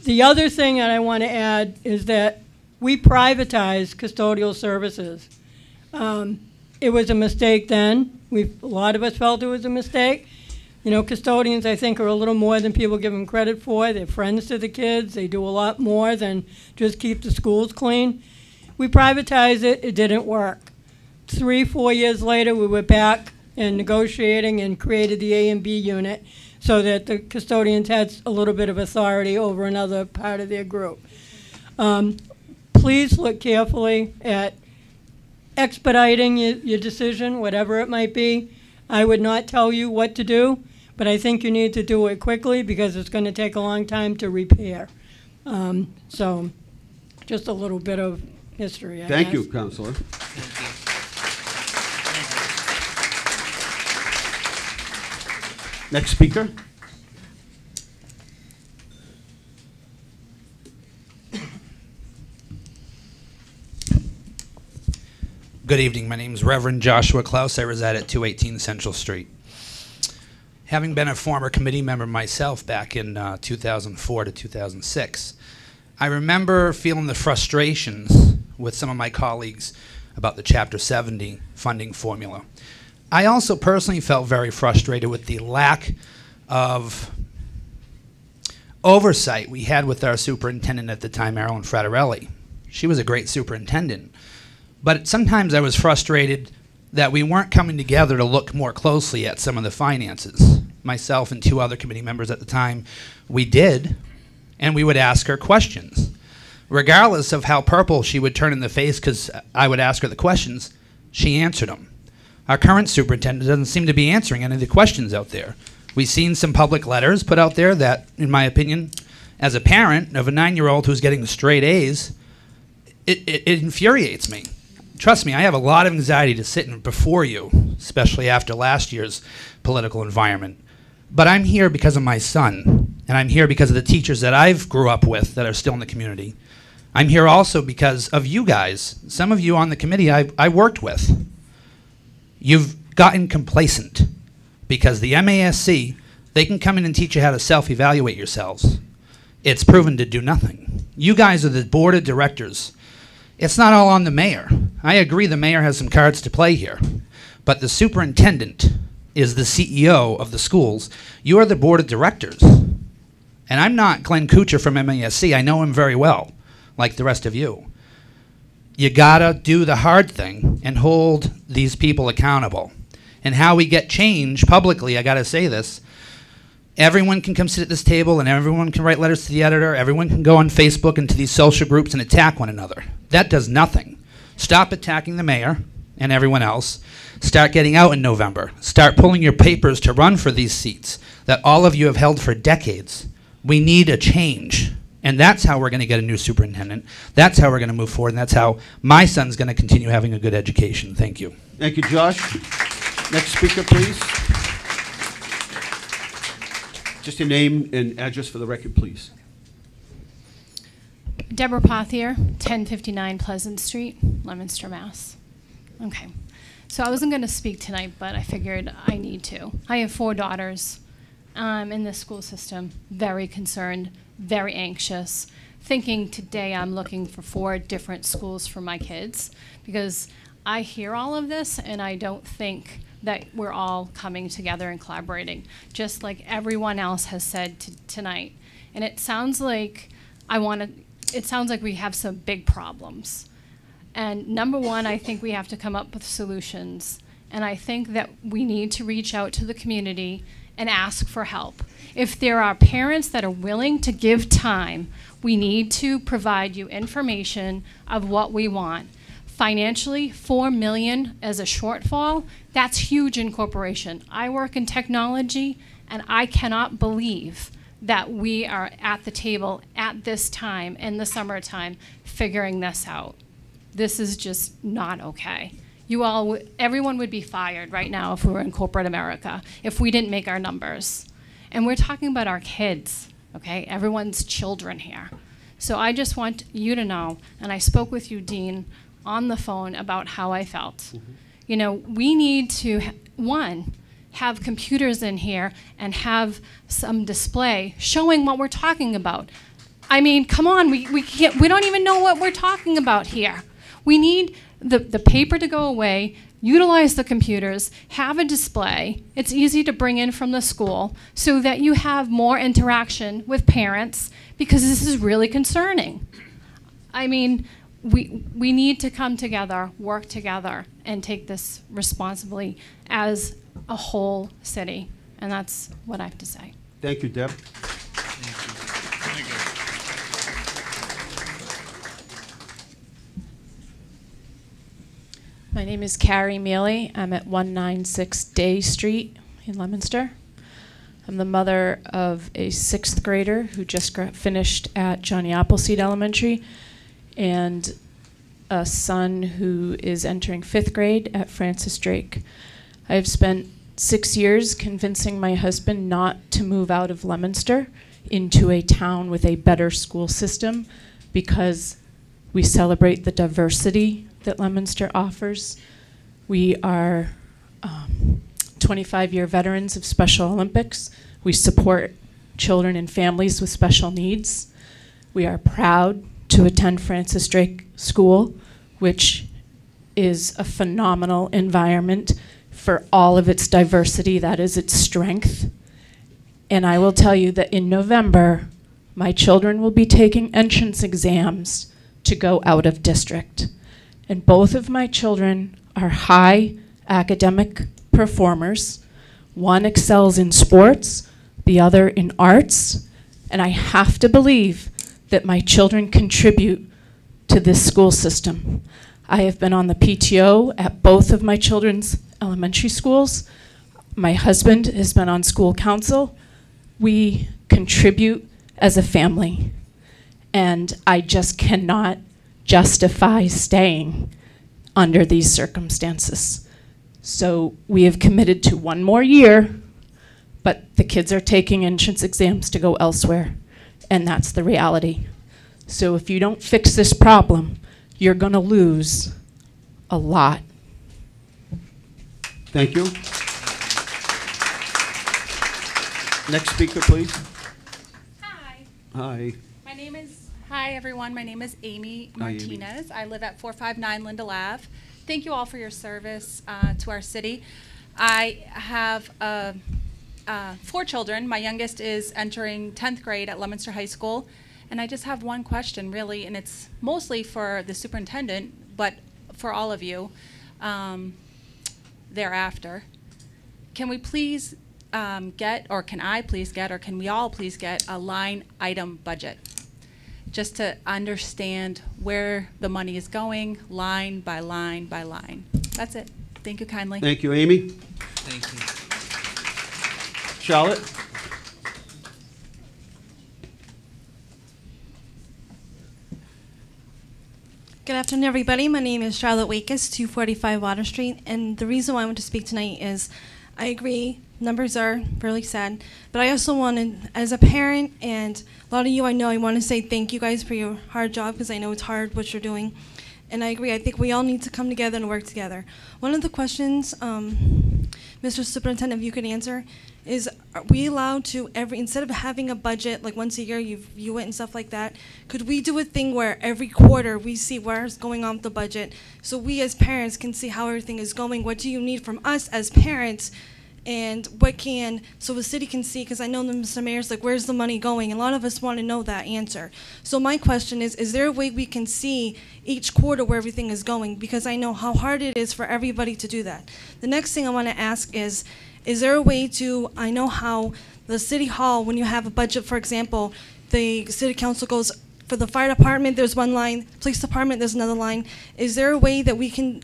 the other thing that I want to add is that we privatized custodial services. It was a mistake then. A lot of us felt it was a mistake. You know, custodians, I think, are a little more than people give them credit for. They're friends to the kids. They do a lot more than just keep the schools clean. We privatized it. It didn't work. 3-4 years later, we were back and negotiating and created the A and B unit so that the custodians had a little bit of authority over another part of their group. Please look carefully at expediting your decision, whatever it might be. I would not tell you what to do, but I think you need to do it quickly because it's going to take a long time to repair. So just a little bit of history, I Thank guess. you, Councillor. Next speaker. Good evening. My name is Reverend Joshua Klaus. I reside at 218 Central Street. Having been a former committee member myself back in 2004 to 2006, I remember feeling the frustrations with some of my colleagues about the Chapter 70 funding formula. I also personally felt very frustrated with the lack of oversight we had with our superintendent at the time, Marilyn Fraterelli. She was a great superintendent. But sometimes I was frustrated that we weren't coming together to look more closely at some of the finances. Myself and 2 other committee members at the time, we did, and we would ask her questions. Regardless of how purple she would turn in the face because I would ask her the questions, she answered them. Our current superintendent doesn't seem to be answering any of the questions out there. We've seen some public letters put out there that, in my opinion, as a parent of a 9-year-old who's getting straight A's, it infuriates me. Trust me, I have a lot of anxiety to sit before you, especially after last year's political environment. But I'm here because of my son, and I'm here because of the teachers that I've grew up with that are still in the community. I'm here also because of you guys. Some of you on the committee I worked with. You've gotten complacent because the MASC, they can come in and teach you how to self-evaluate yourselves. It's proven to do nothing. You guys are the board of directors. It's not all on the mayor. I agree the mayor has some cards to play here, but the superintendent is the CEO of the schools. You are the board of directors. And I'm not Glenn Kuchar from MASC. I know him very well, like the rest of you. You gotta do the hard thing and hold these people accountable. And how we get change publicly, I gotta say this, everyone can come sit at this table and everyone can write letters to the editor, everyone can go on Facebook and to these social groups and attack one another. That does nothing. Stop attacking the mayor and everyone else. Start getting out in November. Start pulling your papers to run for these seats that all of you have held for decades. We need a change. And that's how we're going to get a new superintendent. That's how we're going to move forward. And that's how my son's going to continue having a good education. Thank you. Thank you, Josh. Next speaker, please. Just your name and address for the record, please. Deborah Pothier, 1059 Pleasant Street, Leominster, Mass. Okay. So I wasn't going to speak tonight, but I figured I need to. I have 4 daughters in the school system, very concerned, very anxious, thinking today I'm looking for 4 different schools for my kids because I hear all of this and I don't think that we're all coming together and collaborating, just like everyone else has said tonight. And it sounds like it sounds like we have some big problems. And number one, I think we have to come up with solutions. And I think that we need to reach out to the community and ask for help. If there are parents that are willing to give time, we need to provide you information of what we want. Financially, $4 million as a shortfall, that's huge in corporation. I work in technology, and I cannot believe that we are at the table at this time in the summertime figuring this out. This is just not okay. everyone would be fired right now if we were in corporate America, if we didn't make our numbers. And we're talking about our kids, okay? Everyone's children here. So I just want you to know, and I spoke with you, Dean, on the phone about how I felt. Mm-hmm. You know, we need to, one, have computers in here and have some display showing what we're talking about. I mean, come on, we don't even know what we're talking about here. We need the paper to go away, utilize the computers, have a display. It's easy to bring in from the school so that you have more interaction with parents, because this is really concerning. I mean, we need to come together, work together, and take this responsibly as a whole city. And that's what I have to say. Thank you, Deb. My name is Carrie Mealy. I'm at 196 Day Street in Leominster. I'm the mother of a 6th grader who just finished at Johnny Appleseed Elementary, and a son who is entering 5th grade at Francis Drake. I've spent 6 years convincing my husband not to move out of Leominster into a town with a better school system, because we celebrate the diversity that Leominster offers. We are 25-year veterans of Special Olympics. We support children and families with special needs. We are proud to attend Francis Drake School, which is a phenomenal environment for all of its diversity. That is its strength. And I will tell you that in November, my children will be taking entrance exams to go out of district. And both of my children are high academic performers. One excels in sports, the other in arts. And I have to believe that my children contribute to this school system. I have been on the PTO at both of my children's elementary schools. My husband has been on school council. We contribute as a family. And I just cannot justify staying under these circumstances. So we have committed to 1 more year, but the kids are taking entrance exams to go elsewhere, and that's the reality. So if you don't fix this problem, you're going to lose a lot. Thank you. Next speaker, please. Hi. Hi. Hi, everyone. My name is Amy Martinez. I live at 459 Linda Ave. Thank you all for your service to our city. I have 4 children. My youngest is entering 10th grade at Leominster High School. And I just have one question, really, and it's mostly for the superintendent, but for all of you thereafter. Can we please get, or can I please get, or can we all please get a line item budget? Just to understand where the money is going, line by line by line. That's it. Thank you kindly. Thank you, Amy. Thank you. Charlotte? Good afternoon, everybody. My name is Charlotte Wakes, 245 Water Street, and the reason why I want to speak tonight is I agree, numbers are really sad, but I also wanted, as a parent, and a lot of you I know, I want to say thank you guys for your hard job, because I know it's hard what you're doing. And I agree, I think we all need to come together and work together. One of the questions, Mr. Superintendent, if you could answer, is are we allowed to, instead of having a budget, like once a year you view it and stuff like that, could we do a thing where every quarter we see where's going on with the budget, so we as parents can see how everything is going? What do you need from us as parents? And so the city can see, because I know the Mr. Mayor's like, where's the money going? And a lot of us want to know that answer. So my question is there a way we can see each quarter where everything is going? Because I know how hard it is for everybody to do that. The next thing I want to ask is there a way to, I know how the city hall, when you have a budget, for example, the city council goes, for the fire department, there's one line, police department, there's another line. Is there a way that we can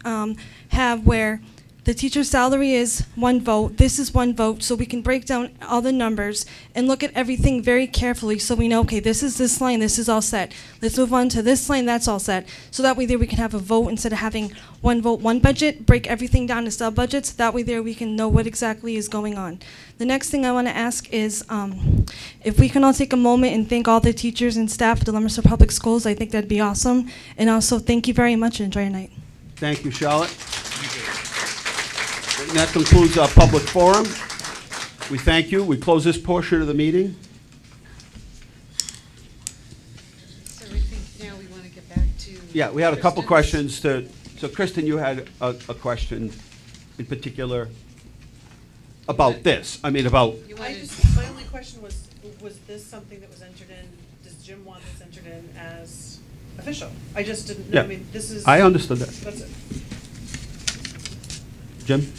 have where The teacher's salary is one vote. This is one vote, so we can break down all the numbers and look at everything very carefully so we know, okay, this is this line, this is all set. Let's move on to this line, that's all set. So that way there we can have a vote instead of having one vote, one budget, break everything down to sub-budgets. That way there we can know what exactly is going on. The next thing I want to ask is if we can all take a moment and thank all the teachers and staff at the Leominster Public Schools, I think that'd be awesome. And also thank you very much and enjoy your night. Thank you, Charlotte. And that concludes our public forum. We thank you. We close this portion of the meeting. So I think now we want to get back to... Yeah, we had a couple questions to, so Kristen, you had a question in particular about this. I mean, about, My only question was this something that was entered in, does Jim want this entered in as official? I just didn't know, yeah, I mean, this is... I understood that. That's it. Jim?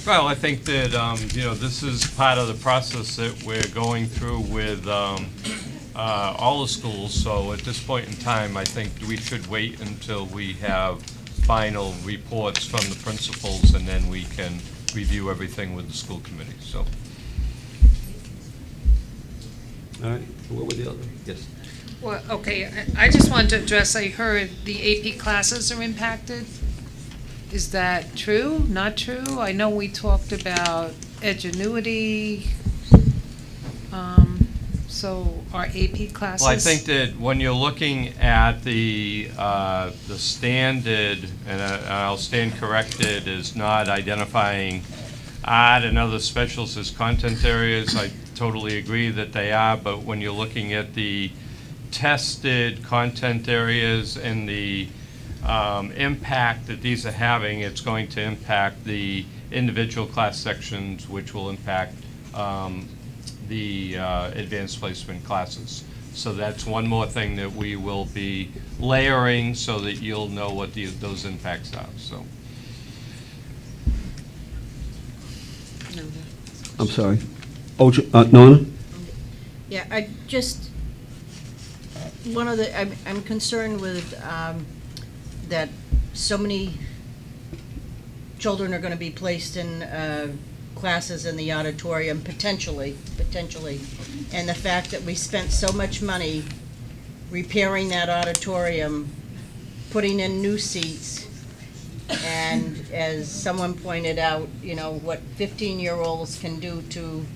Well, I think that, you know, this is part of the process that we're going through with all the schools. So at this point in time, I think we should wait until we have final reports from the principals, and then we can review everything with the school committee, so. All right, what were the other? Yes. Well, okay, I just wanted to address, I heard the AP classes are impacted. Is that true, not true? I know we talked about Edgenuity, so our AP classes? Well, I think that when you're looking at the standard, and I'll stand corrected, is not identifying art and other specials as content areas. I totally agree that they are, but when you're looking at the tested content areas and the impact that these are having, it's going to impact the individual class sections, which will impact the advanced placement classes. So that's one more thing that we will be layering so that you'll know what those impacts are. So. I'm sorry. Nona? Yeah, I just, one of the, I'm concerned with that so many children are going to be placed in classes in the auditorium, potentially, and the fact that we spent so much money repairing that auditorium, putting in new seats, and as someone pointed out, you know, what 15-year-olds can do to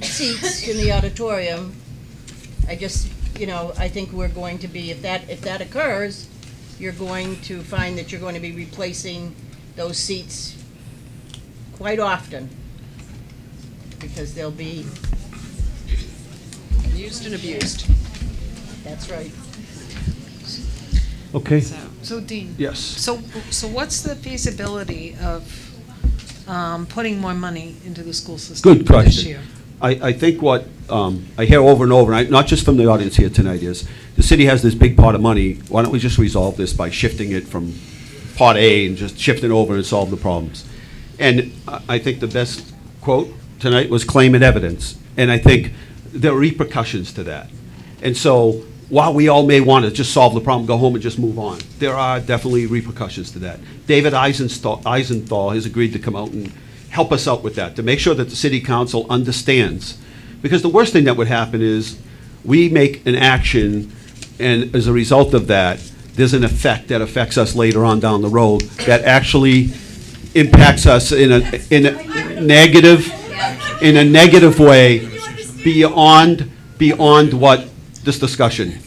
seats in the auditorium. I just, you know, I think we're going to be, if that occurs, you're going to find that you're going to be replacing those seats quite often, because they'll be used and abused. That's right. Okay. So Dean. Yes. So what's the feasibility of putting more money into the school system Good question. this year? I think what I hear over and over, and not just from the audience here tonight, is the city has this big pot of money. Why don't we just resolve this by shifting it from part A and just shift it over and solve the problems? And I think the best quote tonight was claim and evidence. And I think there are repercussions to that. And so while we all may want to just solve the problem, go home and just move on, there are definitely repercussions to that. David Eisenthal has agreed to come out and help us out with that, to make sure that the city council understands. Because the worst thing that would happen is we make an action, and as a result of that, there's an effect that affects us later on down the road that actually impacts us in a negative way beyond what this discussion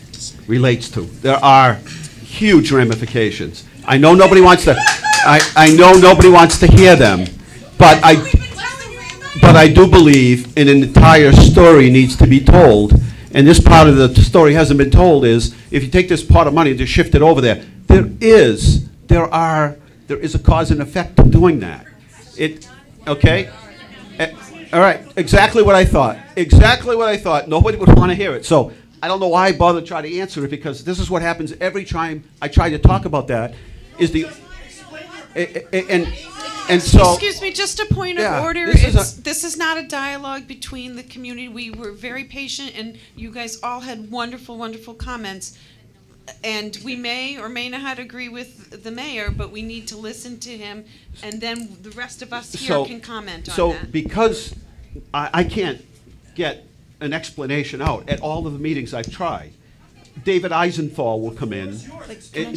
relates to. There are huge ramifications. I know nobody wants to. I know nobody wants to hear them, but I do believe an entire story needs to be told. And this part of the story hasn't been told is, if you take this pot of money and just shift it over there, there is a cause and effect to doing that. Okay? All right, exactly what I thought. Exactly what I thought. Nobody would want to hear it. So I don't know why I bother to try to answer it, because this is what happens every time I try to talk about that, is the, and so. Excuse me, just a point of order. This is not a dialogue between the community. We were very patient, and you guys all had wonderful, wonderful comments. And we may or may not agree with the mayor, but we need to listen to him, and then the rest of us here can comment on so that. because I can't get an explanation out at all of the meetings I've tried, David Eisenthal will come in.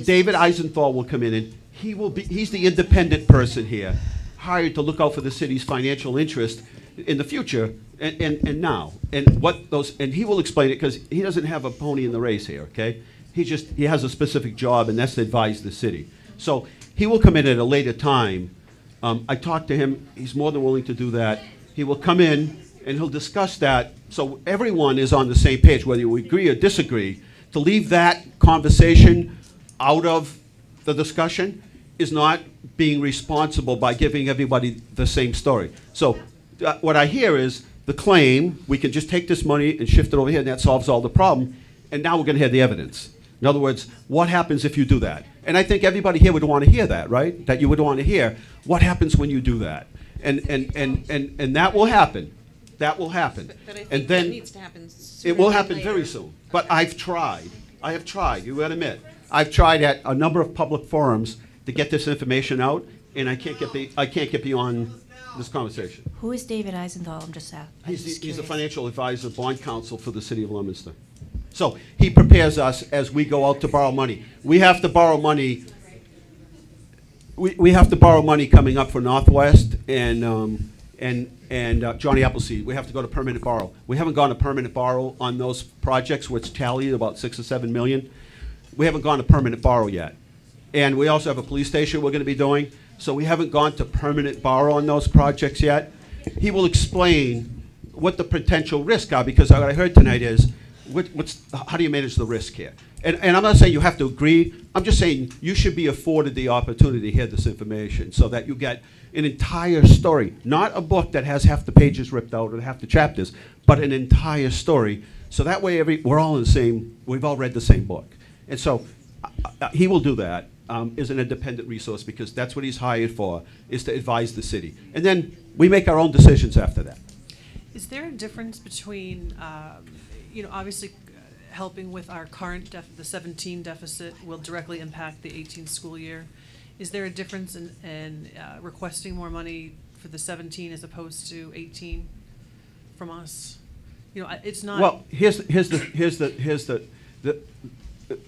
David Eisenthal will come in, and he's the independent person here, hired to look out for the city's financial interest in the future and now. And he will explain it because he doesn't have a pony in the race here, okay? He has a specific job, and that's to advise the city. So he will come in at a later time. I talked to him. He's more than willing to do that. He will come in, and he'll discuss that so everyone is on the same page, whether you agree or disagree. To leave that conversation out of the discussion is not being responsible by giving everybody the same story. So what I hear is the claim, we can just take this money and shift it over here, and that solves all the problem, and now we're going to hear the evidence. In other words, what happens if you do that? And I think everybody here would want to hear that, right? That you would want to hear, what happens when you do that? And that will happen. That will happen. But I think and then that needs to happen sooner it will than happen later. very soon. But I've tried. I have tried, you gotta admit. I've tried at a number of public forums to get this information out, and I can't get beyond this conversation. Who is David Eisenthal? I'm just asking. He's a financial advisor, bond counsel for the city of Leominster. So he prepares us as we go out to borrow money. We have to borrow money. We have to borrow money coming up for Northwest and Johnny Appleseed. We have to go to permanent borrow. We haven't gone to permanent borrow on those projects, which tallied about 6 or 7 million. We haven't gone to permanent borrow yet. And we also have a police station we're going to be doing. So we haven't gone to permanent borrow on those projects yet. He will explain what the potential risks are, because what I heard tonight is, how do you manage the risk here? And I'm not saying you have to agree. I'm just saying you should be afforded the opportunity to hear this information so that you get an entire story, not a book that has half the pages ripped out or half the chapters, but an entire story. So that way we're all in the same, we've all read the same book. And so he will do that as an independent resource, because that's what he's hired for, is to advise the city. And then we make our own decisions after that. Is there a difference between, obviously helping with our current the 17 deficit will directly impact the 18 school year? Is there a difference in requesting more money for the 17 as opposed to 18 from us? It's not. Well, here's the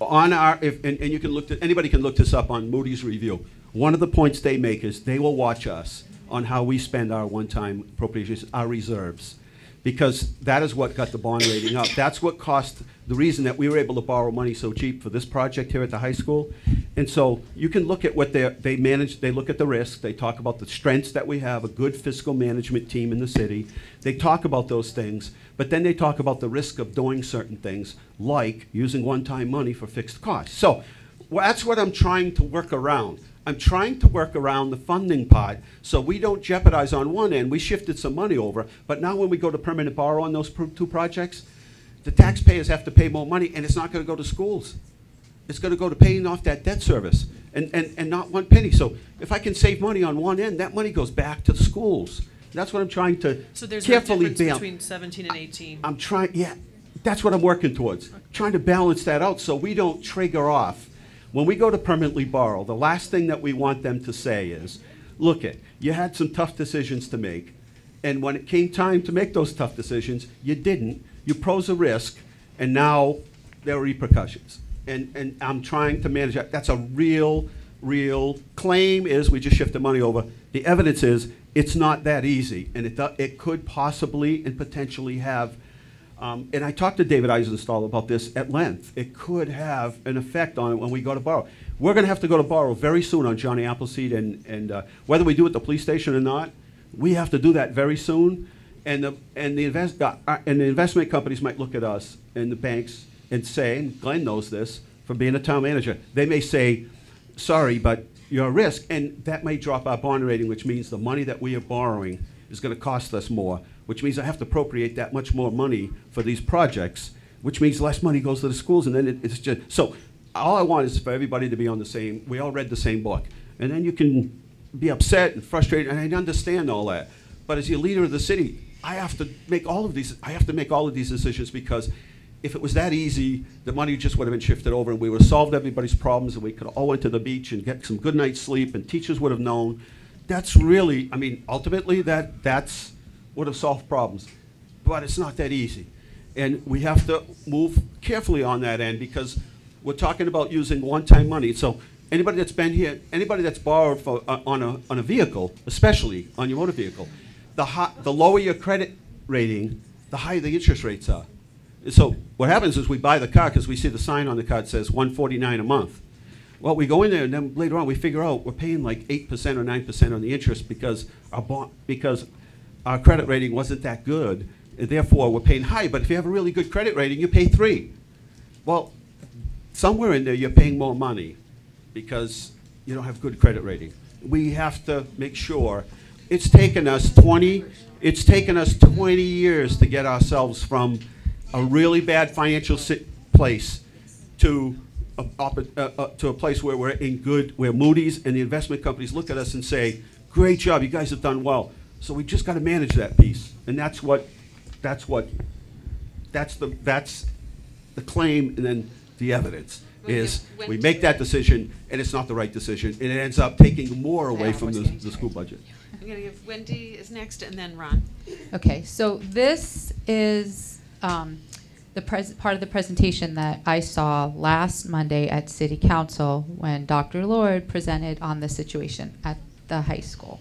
on our, and you can look, anybody can look this up on Moody's review. One of the points they make is they will watch us on how we spend our one-time appropriations, our reserves, because that is what got the bond rating up. That's what cost the reason that we were able to borrow money so cheap for this project here at the high school. And so you can look at what they manage, they look at the risks, they talk about the strengths that we have, a good fiscal management team in the city. They talk about those things, but then they talk about the risk of doing certain things, like using one-time money for fixed costs. So that's what I'm trying to work around. I'm trying to work around the funding part so we don't jeopardize on one end. We shifted some money over, but now when we go to permanent borrow on those two projects, the taxpayers have to pay more money, and it's not going to go to schools. It's going to go to paying off that debt service, and not one penny. So if I can save money on one end, that money goes back to the schools. That's what I'm trying to So there's carefully no difference balance. between 17 and 18? I'm trying, yeah, that's what I'm working towards. Trying to balance that out so we don't trigger off. When we go to permanently borrow, the last thing that we want them to say is, look you had some tough decisions to make, and when it came time to make those tough decisions, you didn't. You pose a risk, and now there are repercussions. And I'm trying to manage that. That's a real claim is we just shift the money over. The evidence is it's not that easy, and it could possibly and potentially have, and I talked to David Eisenthal about this at length. It could have an effect on it when we go to borrow. We're going to have to go to borrow very soon on Johnny Appleseed, and whether we do it at the police station or not, we have to do that very soon. And the investment companies might look at us and the banks and say, and Glenn knows this from being a town manager, they may say, sorry, but you're a risk, and that may drop our bond rating, which means the money that we are borrowing is going to cost us more, which means I have to appropriate that much more money for these projects, which means less money goes to the schools, and then it's just, so all I want is for everybody to be on the same, we all read the same book, and then you can be upset and frustrated, and I understand all that, but as your leader of the city, I have to make all of these decisions, because if it was that easy, the money just would have been shifted over and we would have solved everybody's problems and we could all went to the beach and get some good night's sleep and teachers would have known. That's really, I mean, ultimately that's would have solved problems. But it's not that easy. And we have to move carefully on that end because we're talking about using one-time money. So anybody that's been here, anybody that's borrowed for, on a vehicle, especially on your motor vehicle, the lower your credit rating, the higher the interest rates are. So what happens is we buy the car because we see the sign on the car that says $149 a month. Well, we go in there and then later on we figure out we're paying like 8% or 9% on the interest because our credit rating wasn't that good, and therefore we're paying high. But if you have a really good credit rating, you pay 3. Well, somewhere in there you're paying more money because you don't have good credit rating. We have to make sure. It's taken us 20 years to get ourselves from a really bad financial place to a place where we're in good, where Moody's and the investment companies look at us and say, great job, you guys have done well. So we just got to manage that piece. And that's the claim, and then the evidence is we make that decision and it's not the right decision and it ends up taking more away from the school budget. I'm going to give Wendy is next and then Ron. Okay, so this is part of the presentation that I saw last Monday at City Council when Dr. Lord presented on the situation at the high school.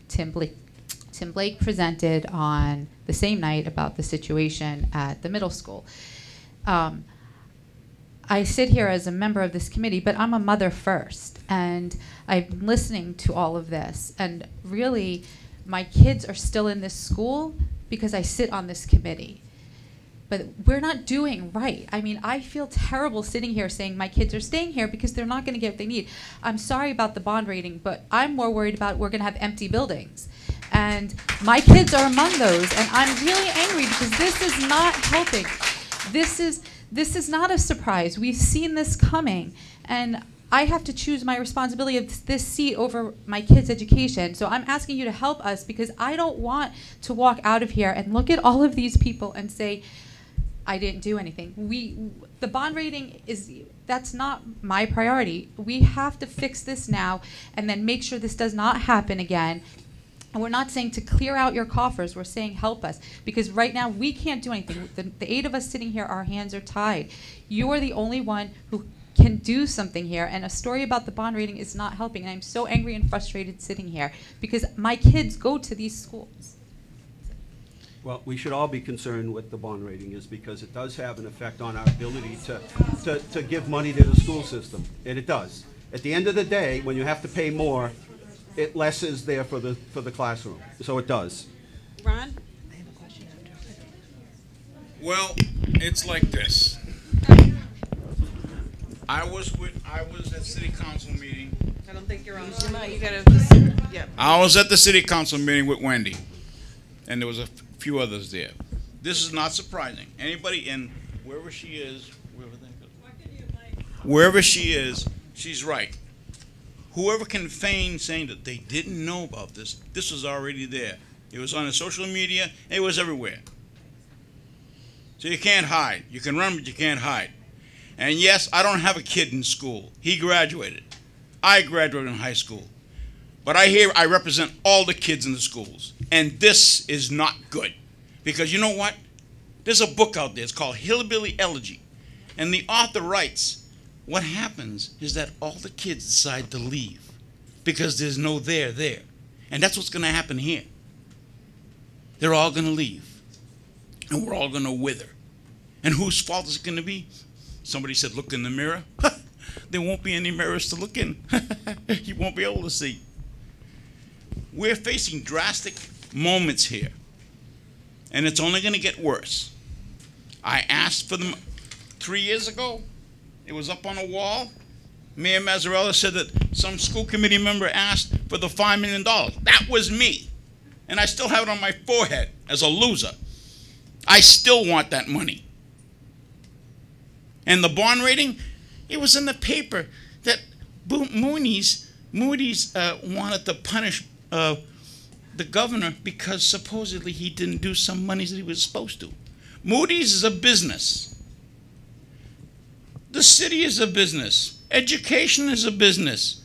Tim Blake presented on the same night about the situation at the middle school. I sit here as a member of this committee, but I'm a mother first, and I'm listening to all of this, and really, my kids are still in this school because I sit on this committee. But we're not doing right. I mean, I feel terrible sitting here saying my kids are staying here because they're not going to get what they need. I'm sorry about the bond rating, but I'm more worried about we're going to have empty buildings. And my kids are among those, and I'm really angry because this is not helping. This is not a surprise. We've seen this coming, and I have to choose my responsibility of this seat over my kids' education. So I'm asking you to help us because I don't want to walk out of here and look at all of these people and say, I didn't do anything. The bond rating that's not my priority. We have to fix this now and then make sure this does not happen again. And we're not saying to clear out your coffers. We're saying help us. Because right now we can't do anything. The 8 of us sitting here, our hands are tied. You are the only one who can do something here. And a story about the bond rating is not helping. And I'm so angry and frustrated sitting here because my kids go to these schools. Well, we should all be concerned with the bond rating is because it does have an effect on our ability to give money to the school system. And it does. At the end of the day, when you have to pay more, it less is there for the classroom. So it does. Ron? Well, it's like this. I was at city council meeting. I don't think you're on. You gotta listen. Yep. I was at the city council meeting with Wendy, and there was a few others there. This is not surprising. Anybody in wherever she is, wherever she is, she's right. Whoever can feign saying that they didn't know about this, this was already there. It was on the social media. It was everywhere. So you can't hide. You can run, but you can't hide. And yes, I don't have a kid in school. He graduated. I graduated in high school. But I represent all the kids in the schools. And this is not good. Because you know what? There's a book out there. It's called Hillbilly Elegy. And the author writes, what happens is that all the kids decide to leave because there's no there. And that's what's going to happen here. They're all going to leave. And we're all going to wither. And whose fault is it going to be? Somebody said, look in the mirror. There won't be any mirrors to look in. You won't be able to see. We're facing drastic moments here. And it's only going to get worse. I asked for them 3 years ago. It was up on a wall. Mayor Mazzarella said that some school committee member asked for the $5 million. That was me. And I still have it on my forehead as a loser. I still want that money. And the bond rating, it was in the paper that Moody's wanted to punish the governor because supposedly he didn't do some monies that he was supposed to. Moody's is a business. The city is a business. Education is a business.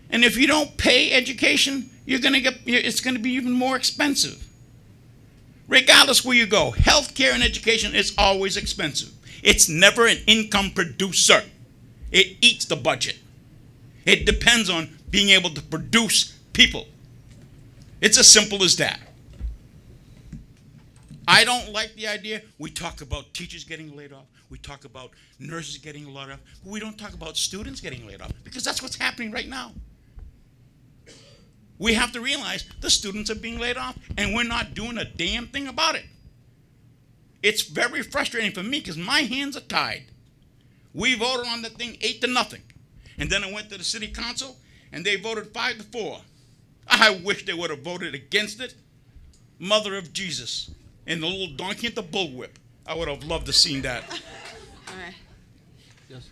And if you don't pay education, it's going to be even more expensive. Regardless where you go, healthcare and education is always expensive. It's never an income producer. It eats the budget. It depends on being able to produce people. It's as simple as that. I don't like the idea. We talk about teachers getting laid off. We talk about nurses getting laid off. But we don't talk about students getting laid off, because that's what's happening right now. We have to realize the students are being laid off, and we're not doing a damn thing about it. It's very frustrating for me because my hands are tied. We voted on the thing 8-0. And then I went to the city council, and they voted 5-4. I wish they would have voted against it. Mother of Jesus. And the little donkey and the bullwhip. I would have loved to have seen that. All right.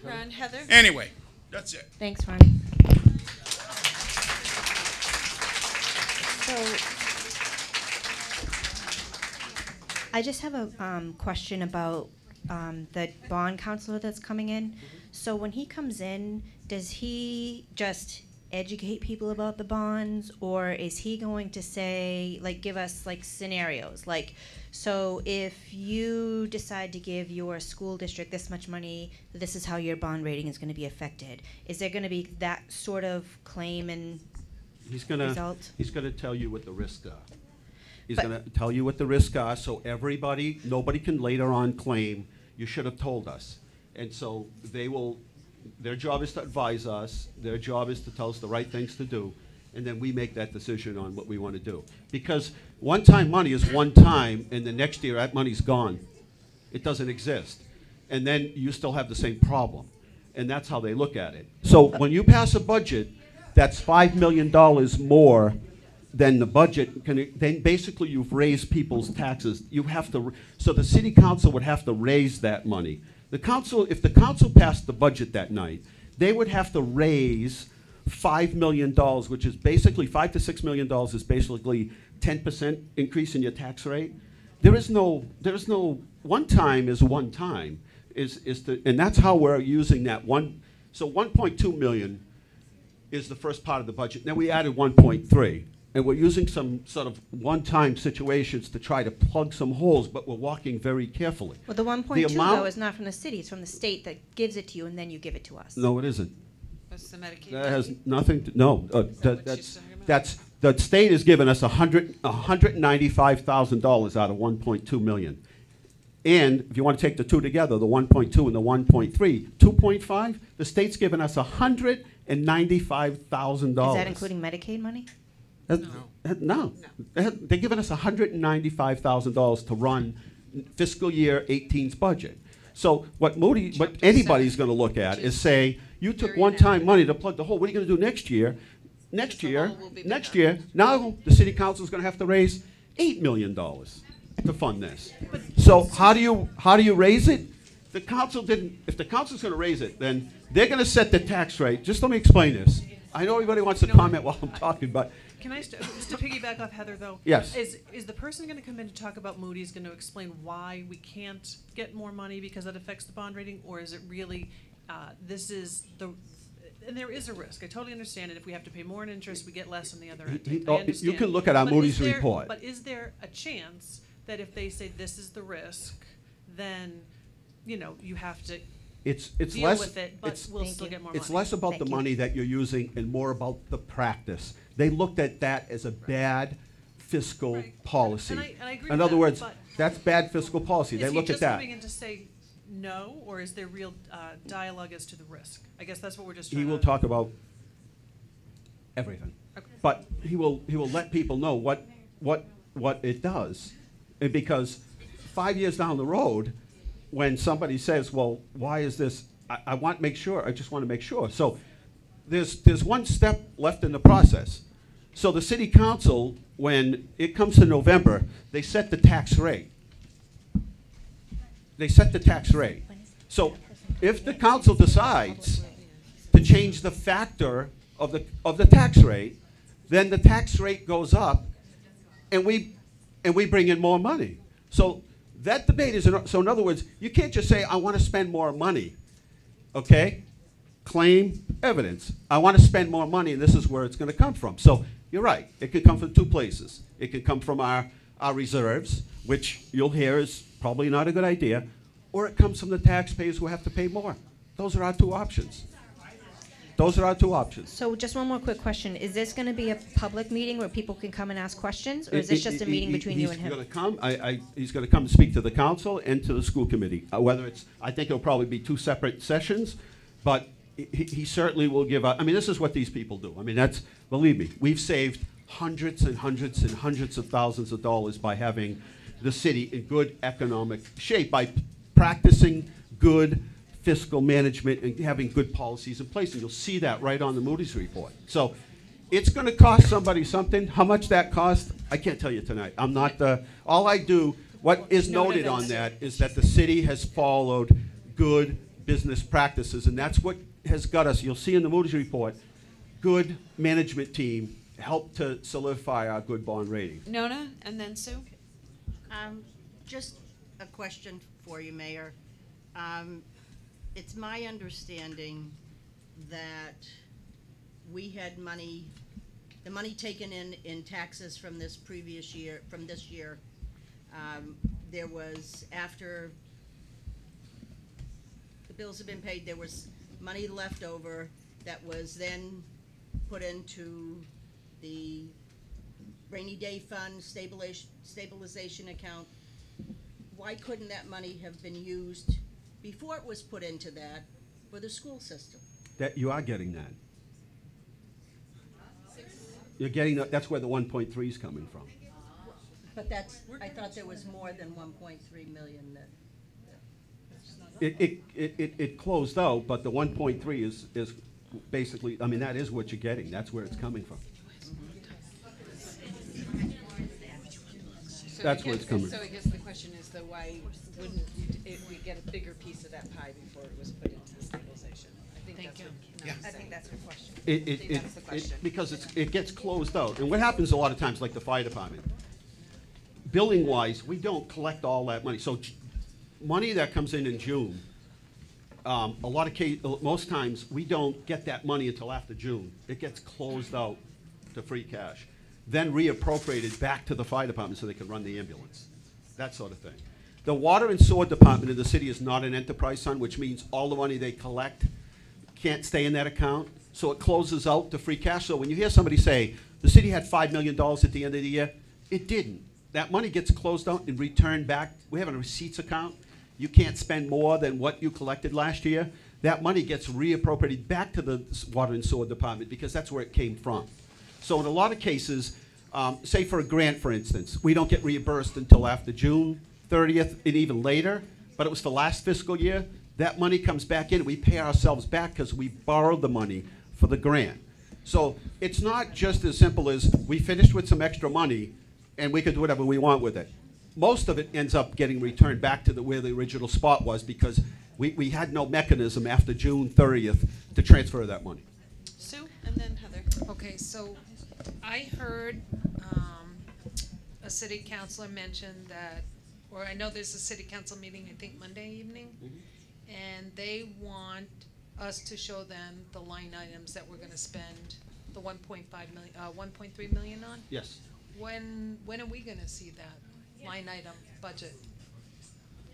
Ron, Heather? Anyway, that's it. Thanks, Ronnie. So, I just have a question about the bond counselor that's coming in. So when he comes in, does he just educate people about the bonds, or is he going to say, like, give us like scenarios? Like, so if you decide to give your school district this much money, this is how your bond rating is going to be affected. Is there going to be that sort of claim and result? He's gonna tell you what the risks are. He's gonna tell you what the risks are, so nobody can later on claim, you should have told us. And so their job is to advise us, their job is to tell us the right things to do, and then we make that decision on what we want to do. Because one-time money is one time, and the next year that money's gone. It doesn't exist. And then you still have the same problem. And that's how they look at it. So when you pass a budget that's $5 million more than the budget, then basically you've raised people's taxes. You have to, so the city council would have to raise that money. The council, if the council passed the budget that night, they would have to raise $5 million, which is basically $5 to $6 million is basically 10% increase in your tax rate. There is no one time is one time and that's how we're using that one. So 1.2 million is the first part of the budget. Then we added 1.3. And we're using some sort of one-time situations to try to plug some holes, but we're walking very carefully. Well, the 1.2 though is not from the city; it's from the state that gives it to you, and then you give it to us. No, it isn't. What's the Medicaid? That has nothing to. No, that's the state has given us $195,000 out of 1.2 million. And if you want to take the two together, the 1.2 and the 1.3, 2.5, the state's given us $195,000. Is that including Medicaid money? No. They're giving us $195,000 to run fiscal year 18's budget. So what anybody's going to look at is say, you took one-time money to plug the hole. What are you going to do next year? Next year, now the city council is going to have to raise $8 million to fund this. So how do you raise it? The council didn't. If the council's going to raise it, then they're going to set the tax rate. Just let me explain this. I know everybody wants to comment while I'm talking, but. Can I just to piggyback off Heather though? Yes. Is the person going to come in to talk about Moody's going to explain why we can't get more money because that affects the bond rating, or is it really this is the and there is a risk. I totally understand it. If we have to pay more in interest, we get less on the other end. I understand. You can look at our Moody's report. But is there a chance that if they say this is the risk, then you have to deal less, with it, but we'll still get more money? It's less about the money that you're using and more about the practice. They looked at that as a bad fiscal policy. And I agree in with other that, words, but that's bad fiscal policy. They look at that. Is he just coming in to say no, or is there real dialogue as to the risk? I guess that's what we're just trying to... He will talk about everything. Okay. But he will let people know what it does. And because 5 years down the road, when somebody says, well, why is this? I want to make sure. I just want to make sure. So there's one step left in the process. So the city council, when it comes to November, they set the tax rate. They set the tax rate. So if the council decides to change the factor of the tax rate, then the tax rate goes up, and we bring in more money. So that debate is, so in other words, you can't just say, I want to spend more money. okay? Claim evidence. I want to spend more money, and this is where it's going to come from. So you're right. It could come from two places. It could come from our reserves, which you'll hear is probably not a good idea, or it comes from the taxpayers who have to pay more. Those are our two options. Those are our two options. So just one more quick question. Is this going to be a public meeting where people can come and ask questions, or is this just a meeting between you and him? He's going to come. He's going to come and speak to the council and to the school committee. Whether it's, I think it'll probably be two separate sessions, but he certainly will give out. I mean, this is what these people do. I mean, that's, believe me, we've saved hundreds and hundreds and hundreds of thousands of dollars by having the city in good economic shape, by practicing good fiscal management and having good policies in place. And you'll see that right on the Moody's report. So it's going to cost somebody something. How much that costs, I can't tell you tonight. I'm not the, all I do, what is noted on that is that the city has followed good business practices, and that's what has got us, you'll see in the Moody's report, good management team helped to solidify our good bond rating. Nona, and then Sue. Just a question for you, Mayor. It's my understanding that we had money, the money taken in taxes from this previous year, from this year, there was, after the bills have been paid, there was money left over that was then put into the rainy day fund, stabilization account. Why couldn't that money have been used before it was put into that for the school system? That you are getting that. You're getting that. That's where the 1.3 is coming from. But that's, I thought there was more than 1.3 million that. It closed out, but the 1.3 is basically, I mean, that is what you're getting. That's where it's coming from. That's where it's coming. So I guess the question is, though, why wouldn't we get a bigger piece of that pie before it was put into the stabilization? I think that's what, I think that's her question. I think that's the question. Because it gets closed out. And what happens a lot of times, like the fire department, billing-wise, we don't collect all that money. So money that comes in June, most times, we don't get that money until after June. It gets closed out to free cash, then reappropriated back to the fire department so they can run the ambulance, that sort of thing. The water and sewer department in the city is not an enterprise fund, which means all the money they collect can't stay in that account, so it closes out to free cash. So when you hear somebody say, the city had $5 million at the end of the year, it didn't. That money gets closed out and returned back. We have a receipts account. You can't spend more than what you collected last year. That money gets reappropriated back to the water and sewer department because that's where it came from. So in a lot of cases, say for a grant, for instance, we don't get reimbursed until after June 30th and even later, but it was for last fiscal year. That money comes back in, we pay ourselves back because we borrowed the money for the grant. So it's not just as simple as we finished with some extra money and we could do whatever we want with it. Most of it ends up getting returned back to where the original spot was because we had no mechanism after June 30th to transfer that money. Sue, and then Heather. Okay, so I heard a city councilor mention that, or I know there's a city council meeting, I think Monday evening, and they want us to show them the line items that we're gonna spend the 1.3 million on? Yes. When are we gonna see that line item budget?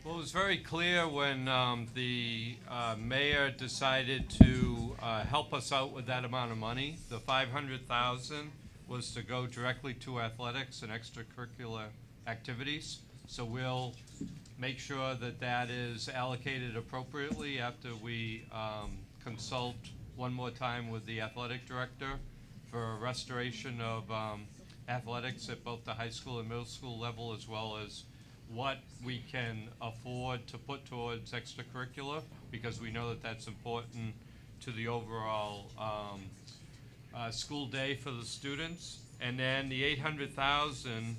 Well, it was very clear when the mayor decided to help us out with that amount of money. The $500,000 was to go directly to athletics and extracurricular activities. So we'll make sure that that is allocated appropriately after we consult one more time with the athletic director for a restoration of athletics at both the high school and middle school level, as well as what we can afford to put towards extracurricular, because we know that that's important to the overall school day for the students. And then the $800,000,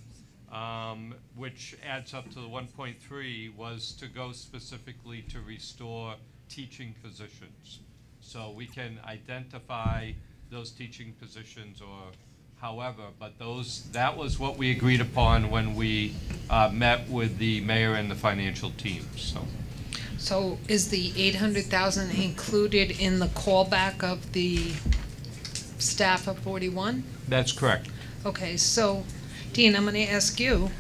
which adds up to the 1.3, was to go specifically to restore teaching positions. So we can identify those teaching positions or however, but that was what we agreed upon when we met with the mayor and the financial team. So is the 800,000 included in the callback of the staff of 41? That's correct. Okay, so Dean, I'm going to ask you,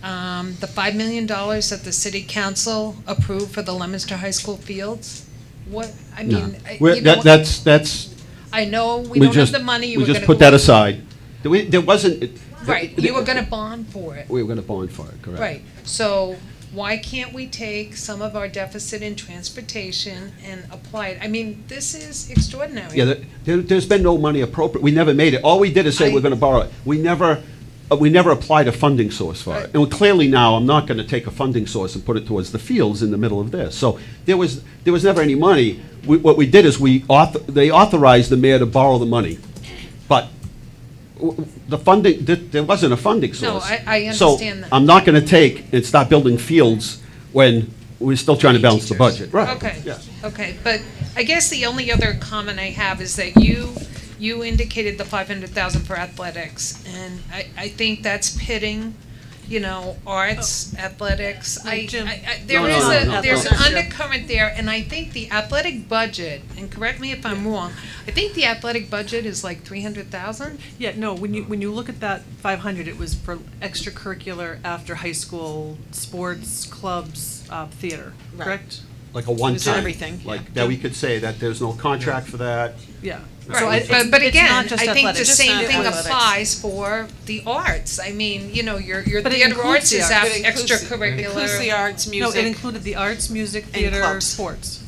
the $5 million that the city council approved for the Leominster High School fields, what, I mean, you know, That's, I know we we don't just, have the money. You we were just gonna put go- that aside. There wasn't. Right, you were going to bond for it. We were going to bond for it, correct. Right, so why can't we take some of our deficit in transportation and apply it? I mean, this is extraordinary. Yeah, there's been no money appropriate. We never made it. All we did is say we're going to borrow it. We never applied a funding source for it. And clearly now, I'm not going to take a funding source and put it towards the fields in the middle of this. So there was never any money. What we did is they authorized the mayor to borrow the money, but the funding, there wasn't a funding No, source. I understand that. So I'm not going to take and start building fields when we're still trying to balance the budget. Right. Okay, Yeah. okay, but I guess the only other comment I have is that you indicated the 500,000 for athletics, and I think that's pitting, you know, arts, athletics. Jim. There's an undercurrent there, and I think the athletic budget, and correct me if I'm wrong, I think the athletic budget is like 300,000? Yeah, no, when you look at that 500, it was for extracurricular after high school, sports, clubs, theater, correct? Like a one-time. everything, Like, yeah. that we could say that there's no contract for that. Yeah. Right, So but it's again, not just I think the athletics. same It's thing not athletics. applies for the arts. I mean, you know, your But it theater includes arts the is arts. It includes- extracurricular. it includes the arts, No, music. it included the arts, music, and theater, clubs. sports.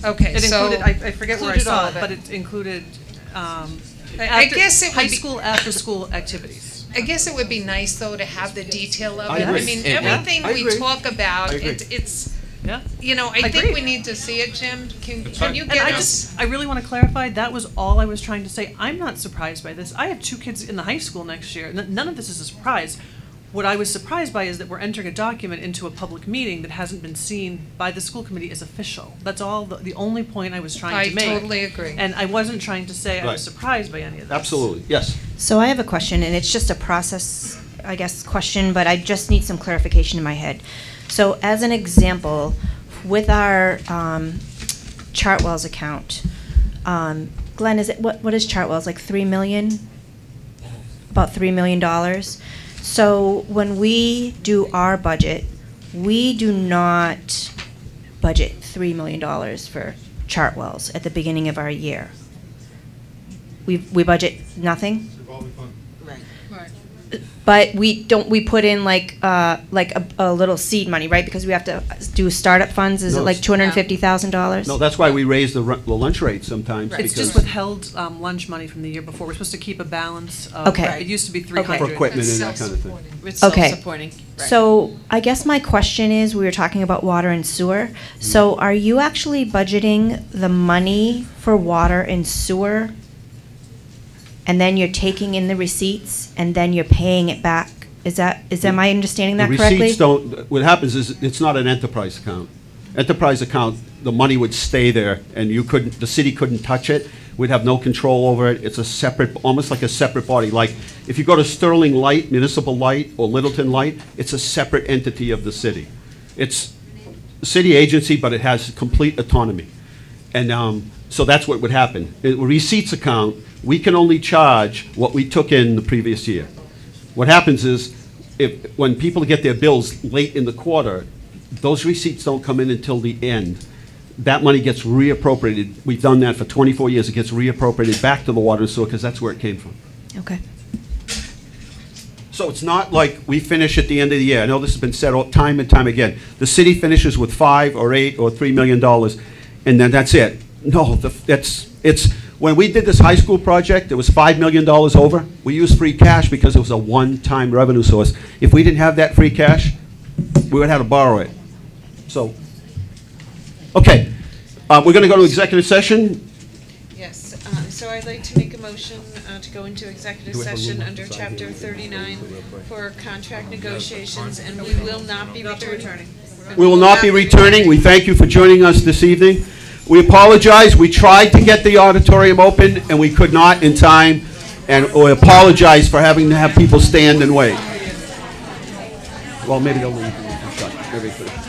Okay, It so. included, I forget where I Included all saw of it, it. but it included, I guess it would high be- school, after-school activities. I guess it would be nice, though, to have the detail of I it. I agree. mean, Yeah. everything I we agree. talk about, I agree. it's, Yeah. you know, I I think agree. we need to see it, Jim. Can fine. you And get I us? I really want to clarify, that was all I was trying to say. I'm not surprised by this. I have 2 kids in the high school next year. None of this is a surprise. What I was surprised by is that we're entering a document into a public meeting that hasn't been seen by the school committee as official. That's all, the only point I was trying to make. I totally agree. And I wasn't trying to say I Right. was surprised by any of this. Absolutely, yes. So I have a question, and it's just a process, I guess, question, but I just need some clarification in my head. So as an example, with our Chartwell's account, Glenn, is it, what is Chartwell's, like 3 million? About $3 million? So when we do our budget, we do not budget $3 million for Chartwell's at the beginning of our year. We budget nothing? But we put in like a little seed money, right? Because we have to do startup funds. Is No, it like it's- $250,000? No, that's why we raise the lunch rate sometimes. It's just because- withheld lunch money from the year before. We're supposed to keep a balance of, Okay. it used to be 300. For equipment and that kind of thing. It's Okay. self-supporting. Right. So I guess my question is, we were talking about water and sewer. So are you actually budgeting the money for water and sewer, and then you're taking in the receipts, and then you're paying it back? Am I understanding that The correctly? receipts don't, what happens is, it's not an enterprise account. Enterprise account, the money would stay there, and the city couldn't touch it. We'd have no control over it. It's a separate, almost like a separate body. Like, if you go to Sterling Light, Municipal Light, or Littleton Light, it's a separate entity of the city. It's a city agency, but it has complete autonomy. And so that's what would happen. A receipts account, we can only charge what we took in the previous year. What happens is, when people get their bills late in the quarter, those receipts don't come in until the end. That money gets reappropriated. We've done that for 24 years. It gets reappropriated back to the water and sewer because that's where it came from. Okay. So it's not like we finish at the end of the year. I know this has been said time and time again. The city finishes with $5 or $8 or $3 million, and then that's it. No, it's when we did this high school project, it was $5 million over. We used free cash because it was a one-time revenue source. If we didn't have that free cash, we would have to borrow it. So, okay, we're going to go to executive session. Yes, so I'd like to make a motion to go into executive session under Chapter 39 for contract negotiations, and we will not be returning. We will not be returning. We thank you for joining us this evening. We apologize. We tried to get the auditorium open, and we could not in time, and we apologize for having to have people stand and wait. Well, maybe they'll leave. Maybe.